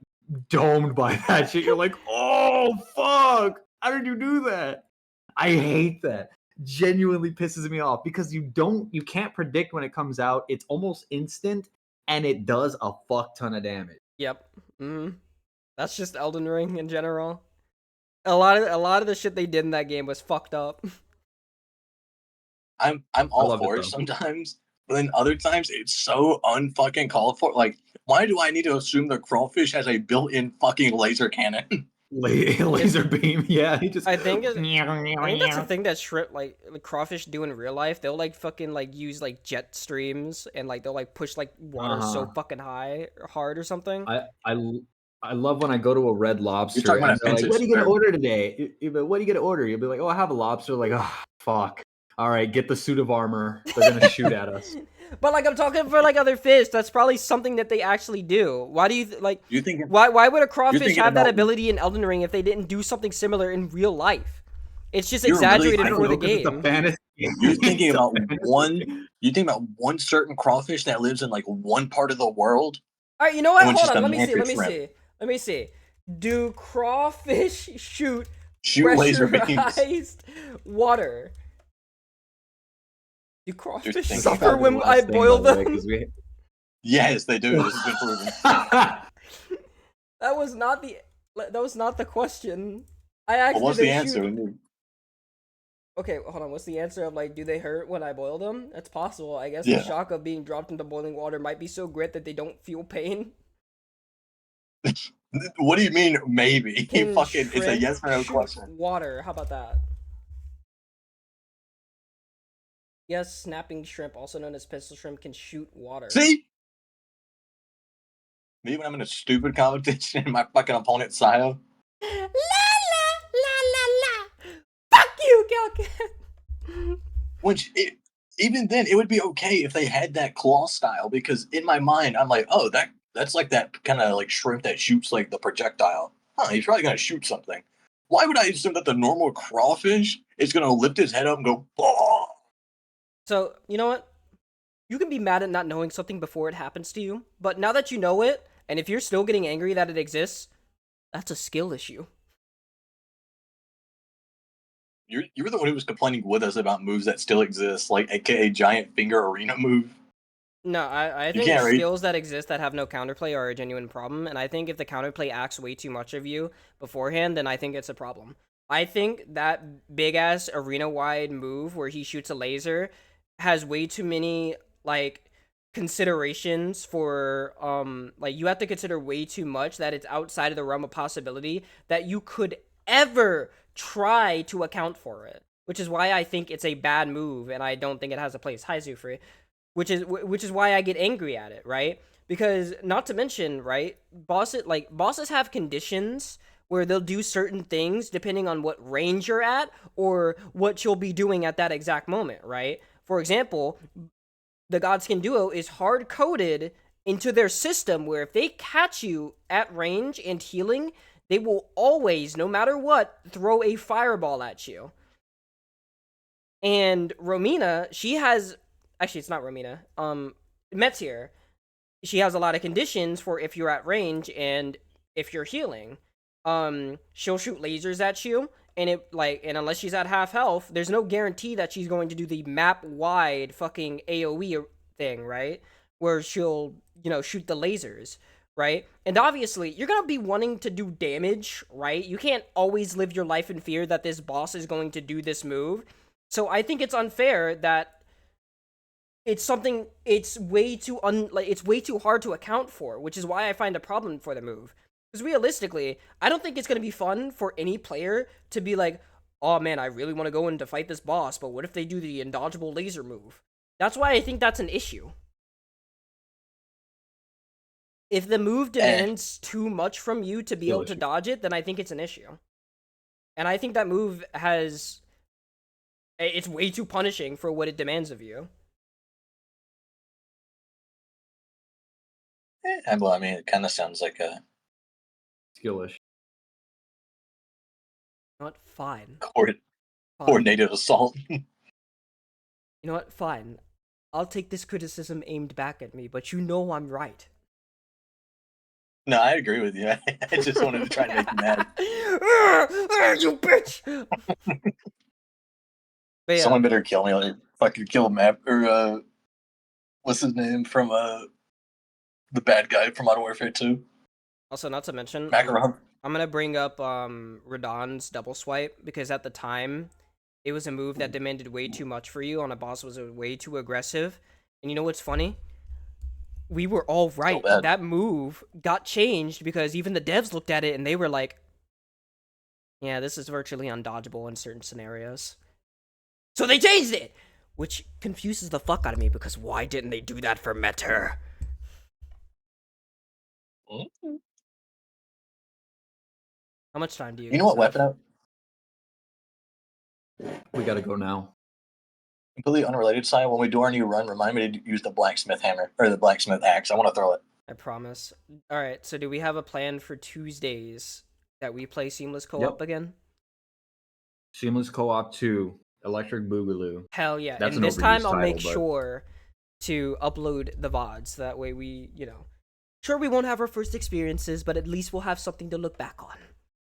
domed by that shit. You're like, oh fuck, how did you do that? I hate that. Genuinely pisses me off because you can't predict when it comes out. It's almost instant and it does a fuck ton of damage. Yep. That's just Elden Ring in general. A lot of the shit they did in that game was fucked up. I'm all love it, for it though. sometimes, but then other times it's so unfucking called for. Like, why do I need to assume the crawfish has a built-in fucking laser cannon? Laser beam, yeah. He just I think that's the thing that like crawfish do in real life. They'll like fucking like use like jet streams and like they'll like push like water so fucking hard or something. I love when I go to a Red Lobster talking about and they're like, offensive "What are you gonna sperm. order today?" What are you gonna order? You'll be like, "Oh, I have a lobster." Like, oh fuck. All right, get the suit of armor. They're gonna shoot at us. But like I'm talking for like other fish, that's probably something that they actually do. Why do you like? You think Why would a crawfish thinking have that about- ability in Elden Ring if they didn't do something similar in real life? It's just You're really- exaggerated I don't for the know, 'cause it's a game. fantasy. You're thinking It's a about fantasy. one. You think about one certain crawfish that lives in like one part of the world. All right, you know what? And Hold just on. a Let me see. mantis Let me see. Do crawfish shoot Laser beams. pressurized water? Do crawfish thinking suffer about when I boil them? Yes, they do. This has been proven. That was not the question. I asked. Well, what's do the they answer? shoot- Okay, hold on. What's the answer of like, do they hurt when I boil them? That's possible. I guess Yeah. the shock of being dropped into boiling water might be so great that they don't feel pain. What do you mean? Maybe Can fucking. It's a shrimp yes or no shoot question. Water. How about that? Yes, snapping shrimp, also known as pistol shrimp, can shoot water. See? Me when I'm in a stupid competition and my fucking opponent Sayo. La la la la la. Fuck you, Calcat. Which even then it would be okay if they had that claw style, because in my mind I'm like, oh, that's like that kind of like shrimp that shoots like the projectile. He's probably gonna shoot something. Why would I assume that the normal crawfish is gonna lift his head up and go, bah! So, you know what? You can be mad at not knowing something before it happens to you, but now that you know it, and if you're still getting angry that it exists, that's a skill issue. You were the one who was complaining with us about moves that still exist, like aka giant finger arena move. No, I You think can't read. skills that exist that have no counterplay are a genuine problem, and I think if the counterplay acts way too much of you beforehand, then I think it's a problem. I think that big-ass arena-wide move where he shoots a laser has way too many, like, considerations for, like, you have to consider way too much that it's outside of the realm of possibility that you could ever try to account for it, which is why I think it's a bad move, and I don't think it has a place. Hi, Zufri. Which is why I get angry at it, right? Because not to mention, right, bosses have conditions where they'll do certain things depending on what range you're at or what you'll be doing at that exact moment, right? For example, the Godskin Duo is hard coded into their system where if they catch you at range and healing, they will always, no matter what, throw a fireball at you. And Romina, she has... Actually, it's not Romina. Metzir. She has a lot of conditions for if you're at range and if you're healing. She'll shoot lasers at you, and and unless she's at half health, there's no guarantee that she's going to do the map-wide fucking AoE thing, right? Where she'll, shoot the lasers, right? And obviously, you're gonna be wanting to do damage, right? You can't always live your life in fear that this boss is going to do this move. So I think it's unfair that it's something it's way too hard to account for, which is why I find a problem for the move. Because realistically, I don't think it's going to be fun for any player to be like, oh man, I really want to go in to fight this boss, but what if they do the indodgeable laser move? That's why I think that's an issue. If the move demands too much from you to be able to dodge it, then I think it's an issue. And I think that move it's way too punishing for what it demands of you. Well, I mean, it kind of sounds like a skill issue. You know what? Fine. Coordinated assault. You know what? Fine. I'll take this criticism aimed back at me, but you know I'm right. No, I agree with you. I just wanted to try to make you mad. You bitch! But yeah. Someone better kill me. Like, fucking kill Map or what's his name from the bad guy from Modern Warfare 2. Also, not to mention, Macaron. I'm gonna bring up Radahn's double swipe because at the time, it was a move that demanded way too much for you on a boss was way too aggressive. And you know what's funny? We were all right. So that move got changed because even the devs looked at it and they were like, yeah, this is virtually undodgeable in certain scenarios. So they changed it! Which confuses the fuck out of me because why didn't they do that for Metter? Mm-hmm. How much time do you You know what guys have? weapon? We gotta go now. Completely unrelated side. When we do our new run, remind me to use the blacksmith hammer or the blacksmith axe. I want to throw it. I promise. Alright, so do we have a plan for Tuesdays that we play Seamless Co-op Yep. again? Seamless Co-op 2, Electric Boogaloo. Hell yeah. That's and an this time overused I'll make title, but- sure to upload the VODs. So that way we, sure we won't have our first experiences, but at least we'll have something to look back on.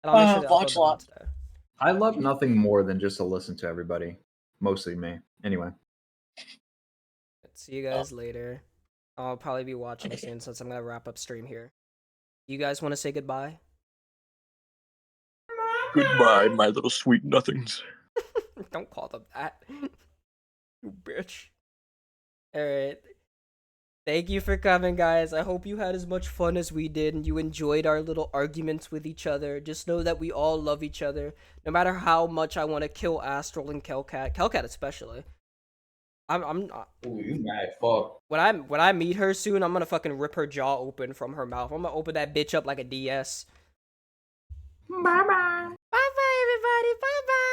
And I'll make sure to upload the VODs today. I love nothing more than just to listen to everybody. Mostly me. Anyway. See you guys later. I'll probably be watching soon since I'm gonna wrap up stream here. You guys want to say goodbye? Goodbye, my little sweet nothings. Don't call them that. You bitch. Alright. Thank you for coming, guys. I hope you had as much fun as we did and you enjoyed our little arguments with each other. Just know that we all love each other. No matter how much I want to kill Astral and Kelcat especially. I'm Ooh, you mad fuck. when I meet her soon, I'm gonna fucking rip her jaw open from her mouth. I'm gonna open that bitch up like a DS. Bye bye. Bye bye, everybody. Bye bye.